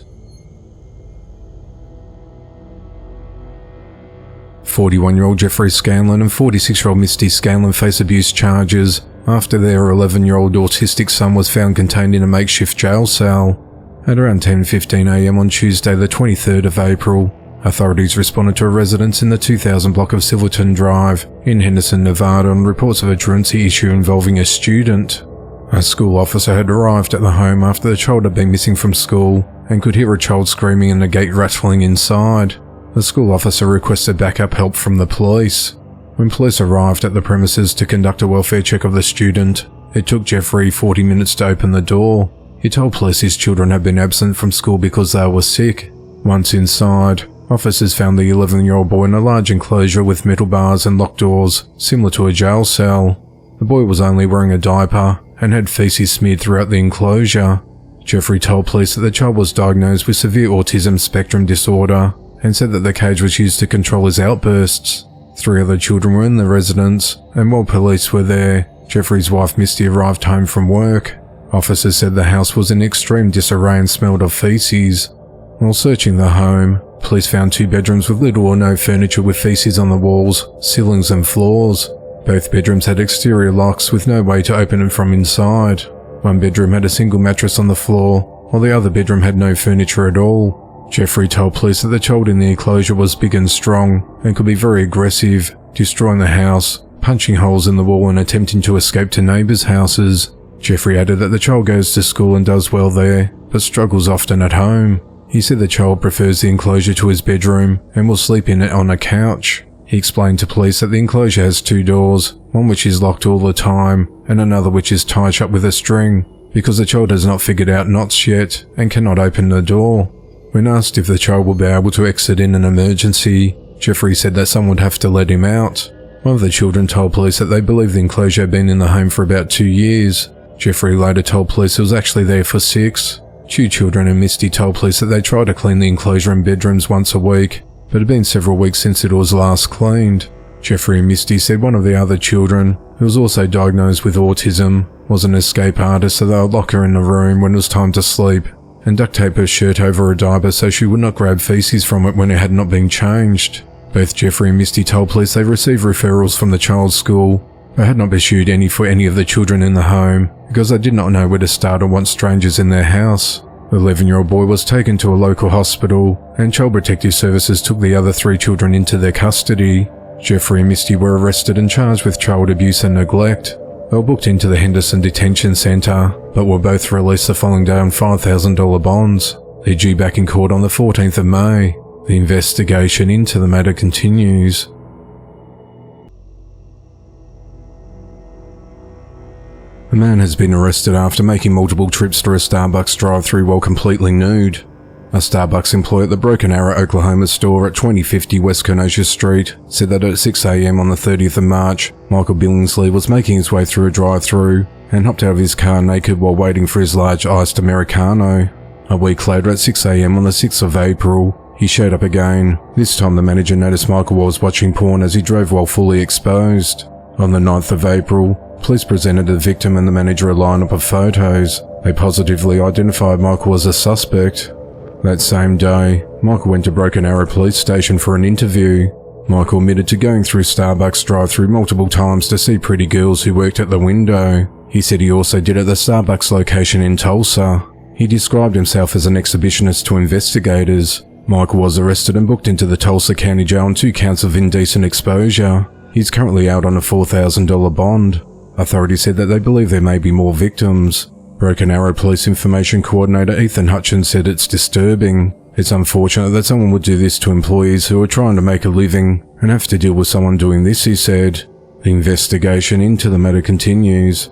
41-year-old Jeffrey Scanlon and 46-year-old Misty Scanlon face abuse charges after their 11-year-old autistic son was found contained in a makeshift jail cell. At around 10:15 a.m. on Tuesday the 23rd of April, authorities responded to a residence in the 2000 block of Silverton Drive in Henderson, Nevada on reports of a truancy issue involving a student. A school officer had arrived at the home after the child had been missing from school and could hear a child screaming and a gate rattling inside. The school officer requested backup help from the police. When police arrived at the premises to conduct a welfare check of the student, it took Jeffrey 40 minutes to open the door. He told police his children had been absent from school because they were sick. Once inside, officers found the 11-year-old boy in a large enclosure with metal bars and locked doors, similar to a jail cell. The boy was only wearing a diaper and had feces smeared throughout the enclosure. Jeffrey told police that the child was diagnosed with severe autism spectrum disorder and said that the cage was used to control his outbursts. 3 other children were in the residence, and while police were there, Jeffrey's wife Misty arrived home from work. Officers said the house was in extreme disarray and smelled of feces. While searching the home, police found 2 bedrooms with little or no furniture with feces on the walls, ceilings and floors. Both bedrooms had exterior locks with no way to open them from inside. One bedroom had a single mattress on the floor, while the other bedroom had no furniture at all. Jeffrey told police that the child in the enclosure was big and strong and could be very aggressive, destroying the house, punching holes in the wall and attempting to escape to neighbours' houses. Jeffrey added that the child goes to school and does well there, but struggles often at home. He said the child prefers the enclosure to his bedroom and will sleep in it on a couch. He explained to police that the enclosure has 2 doors, one which is locked all the time and another which is tied shut with a string, because the child has not figured out knots yet and cannot open the door. When asked if the child will be able to exit in an emergency, Jeffrey said that someone would have to let him out. One of the children told police that they believe the enclosure had been in the home for about 2 years. Jeffrey later told police it was actually there for 6. 2 children and Misty told police that they tried to clean the enclosure and bedrooms once a week, but it had been several weeks since it was last cleaned. Jeffrey and Misty said one of the other children, who was also diagnosed with autism, was an escape artist, so they would lock her in the room when it was time to sleep and duct tape her shirt over her diaper so she would not grab feces from it when it had not been changed. Both Jeffrey and Misty told police they received referrals from the child's school, but had not pursued any for any of the children in the home because they did not know where to start or want strangers in their house. The 11-year-old boy was taken to a local hospital, and Child Protective Services took the other 3 children into their custody. Jeffrey and Misty were arrested and charged with child abuse and neglect. They were booked into the Henderson Detention Centre, but were both released the following day on $5,000 bonds. They're due back in court on the 14th of May. The investigation into the matter continues. A man has been arrested after making multiple trips to a Starbucks drive-thru while completely nude. A Starbucks employee at the Broken Arrow, Oklahoma store at 2050 West Kenosha Street said that at 6 a.m. on the 30th of March, Michael Billingsley was making his way through a drive-thru and hopped out of his car naked while waiting for his large iced Americano. A week later at 6 a.m. on the 6th of April, he showed up again. This time the manager noticed Michael was watching porn as he drove while fully exposed. On the 9th of April, police presented the victim and the manager a lineup of photos. They positively identified Michael as a suspect. That same day, Michael went to Broken Arrow Police Station for an interview. Michael admitted to going through Starbucks drive-thru multiple times to see pretty girls who worked at the window. He said he also did at the Starbucks location in Tulsa. He described himself as an exhibitionist to investigators. Michael was arrested and booked into the Tulsa County Jail on 2 counts of indecent exposure. He's currently out on a $4,000 bond. Authorities said that they believe there may be more victims. Broken Arrow Police Information Coordinator Ethan Hutchins said it's disturbing. It's unfortunate that someone would do this to employees who are trying to make a living and have to deal with someone doing this, he said. The investigation into the matter continues.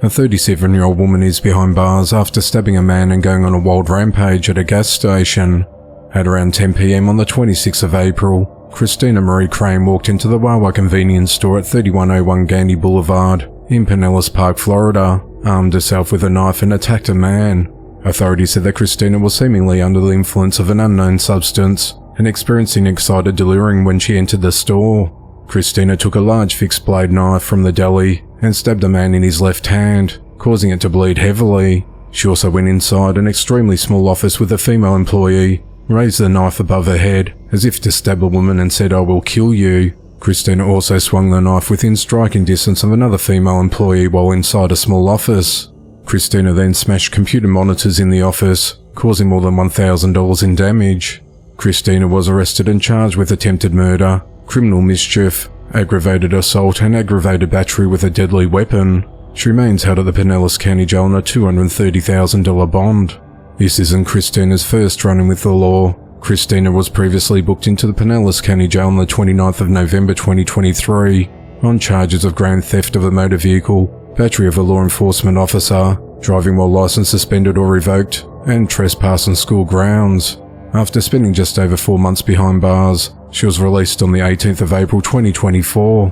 A 37-year-old woman is behind bars after stabbing a man and going on a wild rampage at a gas station. At around 10 p.m. on the 26th of April, Christina Marie Crane walked into the Wawa convenience store at 3101 Gandy Boulevard in Pinellas Park, Florida, armed herself with a knife and attacked a man. Authorities said that Christina was seemingly under the influence of an unknown substance and experiencing excited delirium when she entered the store. Christina took a large fixed-blade knife from the deli and stabbed a man in his left hand, causing it to bleed heavily. She also went inside an extremely small office with a female employee, raised the knife above her head as if to stab a woman and said, "I will kill you." Christina also swung the knife within striking distance of another female employee while inside a small office. Christina then smashed computer monitors in the office, causing more than $1,000 in damage. Christina was arrested and charged with attempted murder, criminal mischief, aggravated assault and aggravated battery with a deadly weapon. She remains held at the Pinellas County Jail on a $230,000 bond. This isn't Christina's first run-in with the law. Christina was previously booked into the Pinellas County Jail on the 29th of November 2023 on charges of grand theft of a motor vehicle, battery of a law enforcement officer, driving while license suspended or revoked, and trespass on school grounds. After spending just over 4 months behind bars, she was released on the 18th of April 2024.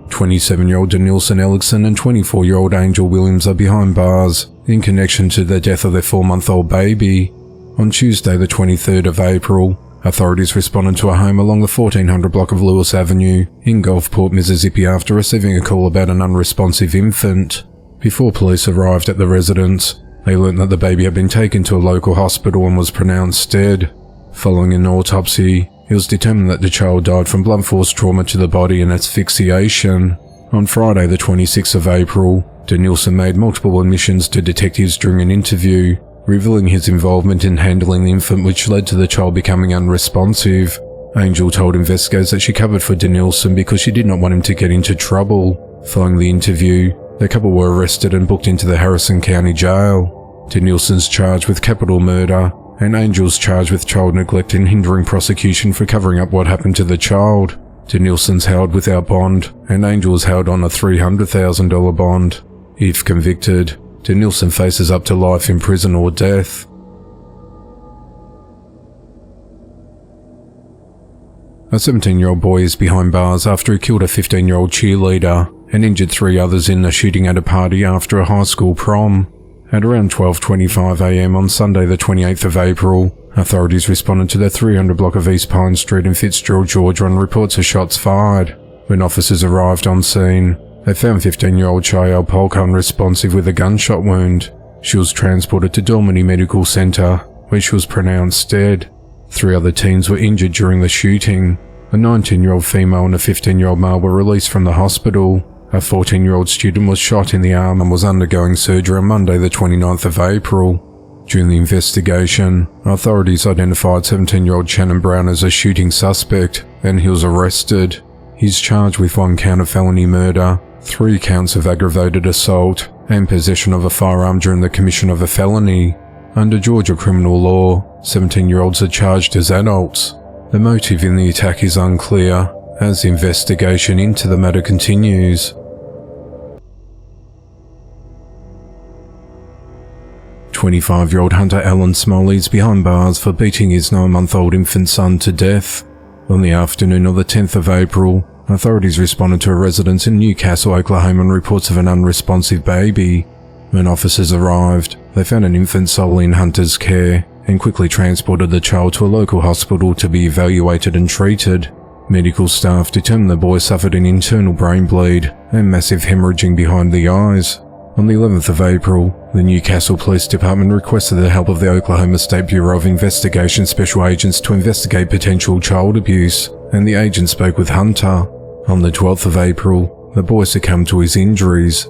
27-year-old Denilson Ellickson and 24-year-old Angel Williams are behind bars in connection to the death of their 4-month-old baby. On Tuesday the 23rd of April, authorities responded to a home along the 1400 block of Lewis Avenue in Gulfport, Mississippi after receiving a call about an unresponsive infant. Before police arrived at the residence, they learned that the baby had been taken to a local hospital and was pronounced dead. Following an autopsy, it was determined that the child died from blunt force trauma to the body and asphyxiation. On Friday the 26th of April, Denilson made multiple admissions to detectives during an interview, revealing his involvement in handling the infant, which led to the child becoming unresponsive. Angel told investigators that she covered for Denilson because she did not want him to get into trouble. Following the interview, the couple were arrested and booked into the Harrison County Jail. Denilson's charged with capital murder, and Angel's charged with child neglect and hindering prosecution for covering up what happened to the child. Denilson's held without bond, and Angel is held on a $300,000 bond. If convicted, Denilson faces up to life in prison or death. A 17-year-old boy is behind bars after he killed a 15-year-old cheerleader and injured 3 others in a shooting at a party after a high school prom. At around 12:25 a.m. on Sunday the 28th of April, authorities responded to the 300 block of East Pine Street in Fitzgerald, Georgia on reports of shots fired. When officers arrived on scene, they found 15-year-old Chayelle Polk unresponsive with a gunshot wound. She was transported to Dormany Medical Center, where she was pronounced dead. 3 other teens were injured during the shooting. A 19-year-old female and a 15-year-old male were released from the hospital. A 14-year-old student was shot in the arm and was undergoing surgery on Monday the 29th of April. During the investigation, authorities identified 17-year-old Shannon Brown as a shooting suspect, and he was arrested. He's charged with 1 count of felony murder, 3 counts of aggravated assault, and possession of a firearm during the commission of a felony. Under Georgia criminal law, 17-year-olds are charged as adults. The motive in the attack is unclear, as the investigation into the matter continues. 25-year-old Hunter Allen Smalley is behind bars for beating his 9-month-old infant son to death. On the afternoon of the 10th of April, authorities responded to a residence in Newcastle, Oklahoma, on reports of an unresponsive baby. When officers arrived, they found an infant solely in Hunter's care and quickly transported the child to a local hospital to be evaluated and treated. Medical staff determined the boy suffered an internal brain bleed and massive hemorrhaging behind the eyes. On the 11th of April, the Newcastle Police Department requested the help of the Oklahoma State Bureau of Investigation special agents to investigate potential child abuse, and the agents spoke with Hunter. On the 12th of April, the boy succumbed to his injuries.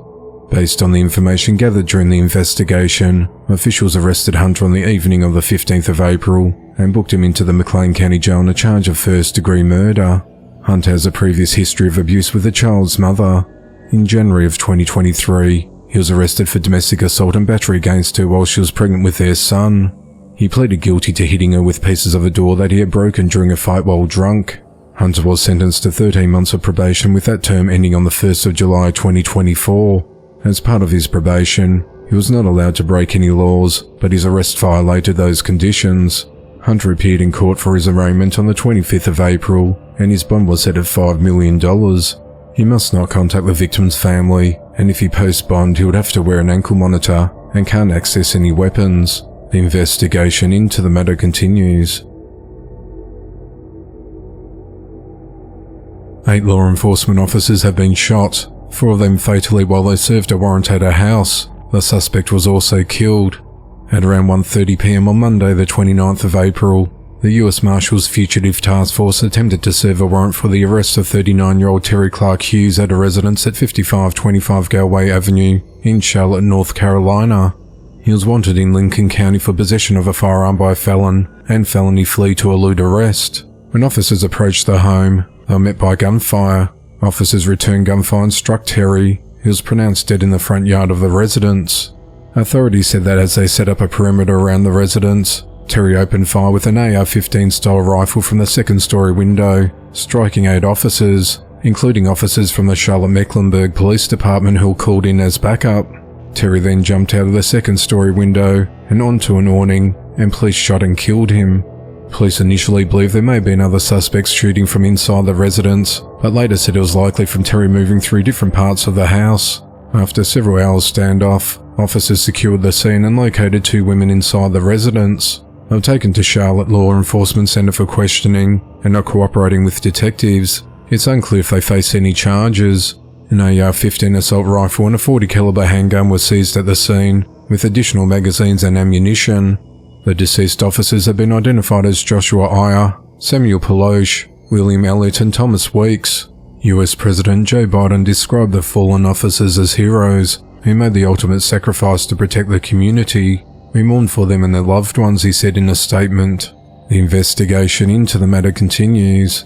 Based on the information gathered during the investigation, officials arrested Hunter on the evening of the 15th of April and booked him into the McLean County Jail on a charge of first-degree murder. Hunter has a previous history of abuse with the child's mother. In January of 2023, he was arrested for domestic assault and battery against her while she was pregnant with their son. He pleaded guilty to hitting her with pieces of a door that he had broken during a fight while drunk. Hunter was sentenced to 13 months of probation, with that term ending on the 1st of July 2024. As part of his probation, he was not allowed to break any laws, but his arrest violated those conditions. Hunter appeared in court for his arraignment on the 25th of April, and his bond was set at $5 million. He must not contact the victim's family, and if he posts bond, he would have to wear an ankle monitor and can't access any weapons. The investigation into the matter continues. 8 law enforcement officers have been shot, 4 of them fatally while they served a warrant at a house. The suspect was also killed. At around 1:30 p.m. on Monday the 29th of April, the U.S. Marshals Fugitive Task Force attempted to serve a warrant for the arrest of 39-year-old Terry Clark Hughes at a residence at 5525 Galway Avenue in Charlotte, North Carolina. He was wanted in Lincoln County for possession of a firearm by a felon and felony flee to elude arrest. When officers approached the home, they were met by gunfire. Officers returned gunfire and struck Terry, who was pronounced dead in the front yard of the residence. Authorities said that as they set up a perimeter around the residence, Terry opened fire with an AR-15 style rifle from the second-story window, striking 8 officers, including officers from the Charlotte-Mecklenburg Police Department who were called in as backup. Terry then jumped out of the second-story window and onto an awning, and police shot and killed him. Police initially believed there may have been other suspects shooting from inside the residence, but later said it was likely from Terry moving through different parts of the house. After several hours standoff, officers secured the scene and located 2 women inside the residence. They were taken to Charlotte Law Enforcement Center for questioning and are cooperating with detectives. It's unclear if they face any charges. An AR-15 assault rifle and a .40 caliber handgun were seized at the scene, with additional magazines and ammunition. The deceased officers have been identified as Joshua Iyer, Samuel Peloche, William Elliott and Thomas Weeks. US President Joe Biden described the fallen officers as heroes who made the ultimate sacrifice to protect the community. We mourn for them and their loved ones, he said in a statement. The investigation into the matter continues.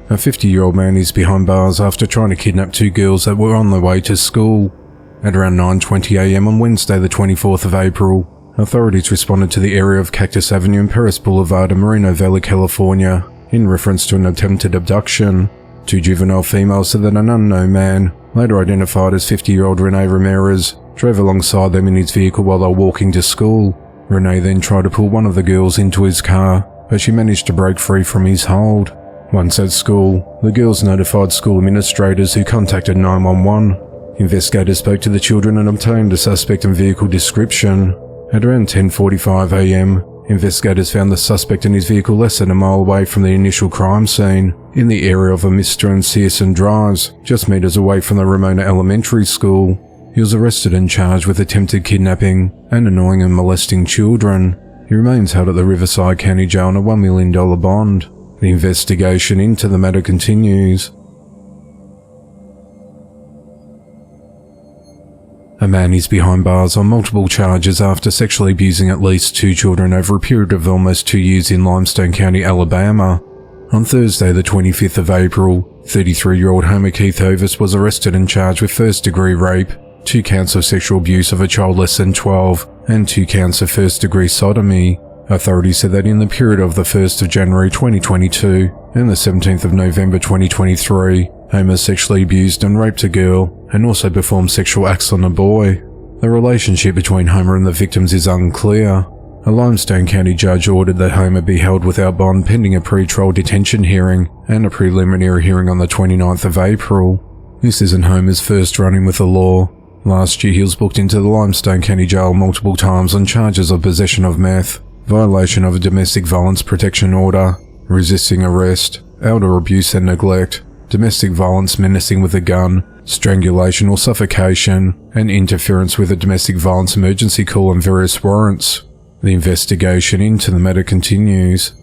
A 50-year-old man is behind bars after trying to kidnap 2 girls that were on their way to school. At around 9:20 a.m. on Wednesday the 24th of April, authorities responded to the area of Cactus Avenue and Perris Boulevard in Moreno Valley, California, in reference to an attempted abduction. 2 juvenile females said that an unknown man, later identified as 50-year-old Rene Ramirez, drove alongside them in his vehicle while they were walking to school. Rene then tried to pull one of the girls into his car, but she managed to break free from his hold. Once at school, the girls notified school administrators who contacted 911. Investigators spoke to the children and obtained a suspect and vehicle description. At around 10:45 a.m., investigators found the suspect in his vehicle less than a mile away from the initial crime scene, in the area of Mr. and Searson Drives, just meters away from the Ramona Elementary School. He was arrested and charged with attempted kidnapping and annoying and molesting children. He remains held at the Riverside County Jail on a $1 million bond. The investigation into the matter continues. A man is behind bars on multiple charges after sexually abusing at least 2 children over a period of almost 2 years in Limestone County, Alabama. On Thursday, the 25th of April, 33-year-old Homer Keith Hovis was arrested and charged with first-degree rape, 2 counts of sexual abuse of a child less than 12, and 2 counts of first-degree sodomy. Authorities said that in the period of the 1st of January 2022 and the 17th of November 2023, Homer sexually abused and raped a girl and also performed sexual acts on a boy. The relationship between Homer and the victims is unclear. A Limestone County judge ordered that Homer be held without bond pending a pre-trial detention hearing and a preliminary hearing on the 29th of April. This isn't Homer's first run-in with the law. Last year he was booked into the Limestone County Jail multiple times on charges of possession of meth, violation of a domestic violence protection order, resisting arrest, elder abuse and neglect, domestic violence menacing with a gun, strangulation or suffocation, and interference with a domestic violence emergency call and various warrants. The investigation into the matter continues.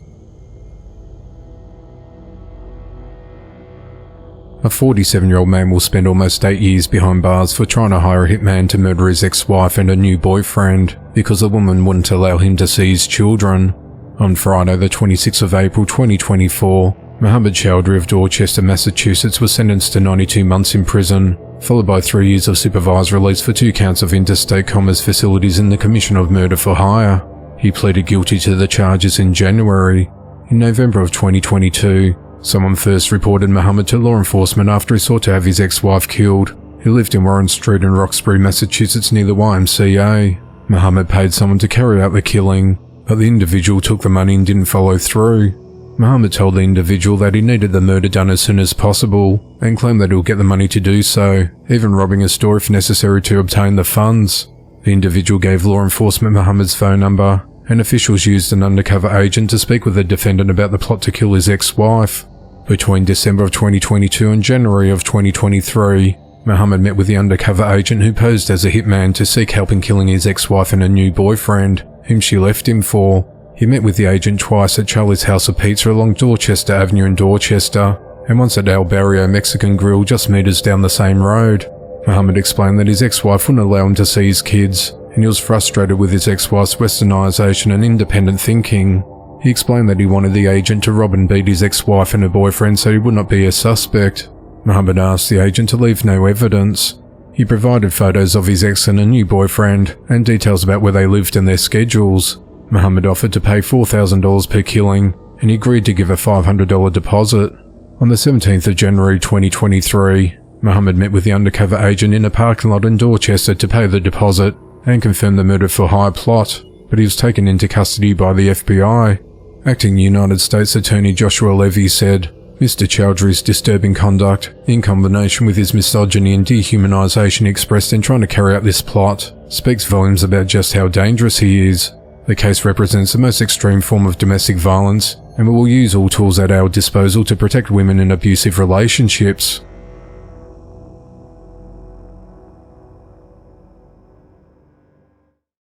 A 47-year-old man will spend almost 8 years behind bars for trying to hire a hitman to murder his ex-wife and a new boyfriend because the woman wouldn't allow him to see his children. On Friday, the 26th of April 2024, Muhammad Chowdhury of Dorchester, Massachusetts was sentenced to 92 months in prison, followed by 3 years of supervised release for 2 counts of interstate commerce facilities in the commission of murder for hire. He pleaded guilty to the charges in January. In November of 2022, someone first reported Muhammad to law enforcement after he sought to have his ex-wife killed. He lived in Warren Street in Roxbury, Massachusetts near the YMCA. Muhammad paid someone to carry out the killing, but the individual took the money and didn't follow through. Muhammad told the individual that he needed the murder done as soon as possible and claimed that he'll get the money to do so, even robbing a store if necessary to obtain the funds. The individual gave law enforcement Muhammad's phone number, and officials used an undercover agent to speak with the defendant about the plot to kill his ex-wife. Between December of 2022 and January of 2023, Muhammad met with the undercover agent who posed as a hitman to seek help in killing his ex-wife and a new boyfriend, whom she left him for. He met with the agent twice at Charlie's House of Pizza along Dorchester Avenue in Dorchester, and once at El Barrio Mexican Grill just meters down the same road. Muhammad explained that his ex-wife wouldn't allow him to see his kids, and he was frustrated with his ex-wife's westernization and independent thinking. He explained that he wanted the agent to rob and beat his ex-wife and her boyfriend so he would not be a suspect. Muhammad asked the agent to leave no evidence. He provided photos of his ex and a new boyfriend, and details about where they lived and their schedules. Muhammad offered to pay $4,000 per killing, and he agreed to give a $500 deposit. On the 17th of January 2023, Muhammad met with the undercover agent in a parking lot in Dorchester to pay the deposit and confirm the murder for hire plot, but he was taken into custody by the FBI. Acting United States Attorney Joshua Levy said, Mr. Chowdhury's disturbing conduct, in combination with his misogyny and dehumanization expressed in trying to carry out this plot, speaks volumes about just how dangerous he is. The case represents the most extreme form of domestic violence, and we will use all tools at our disposal to protect women in abusive relationships.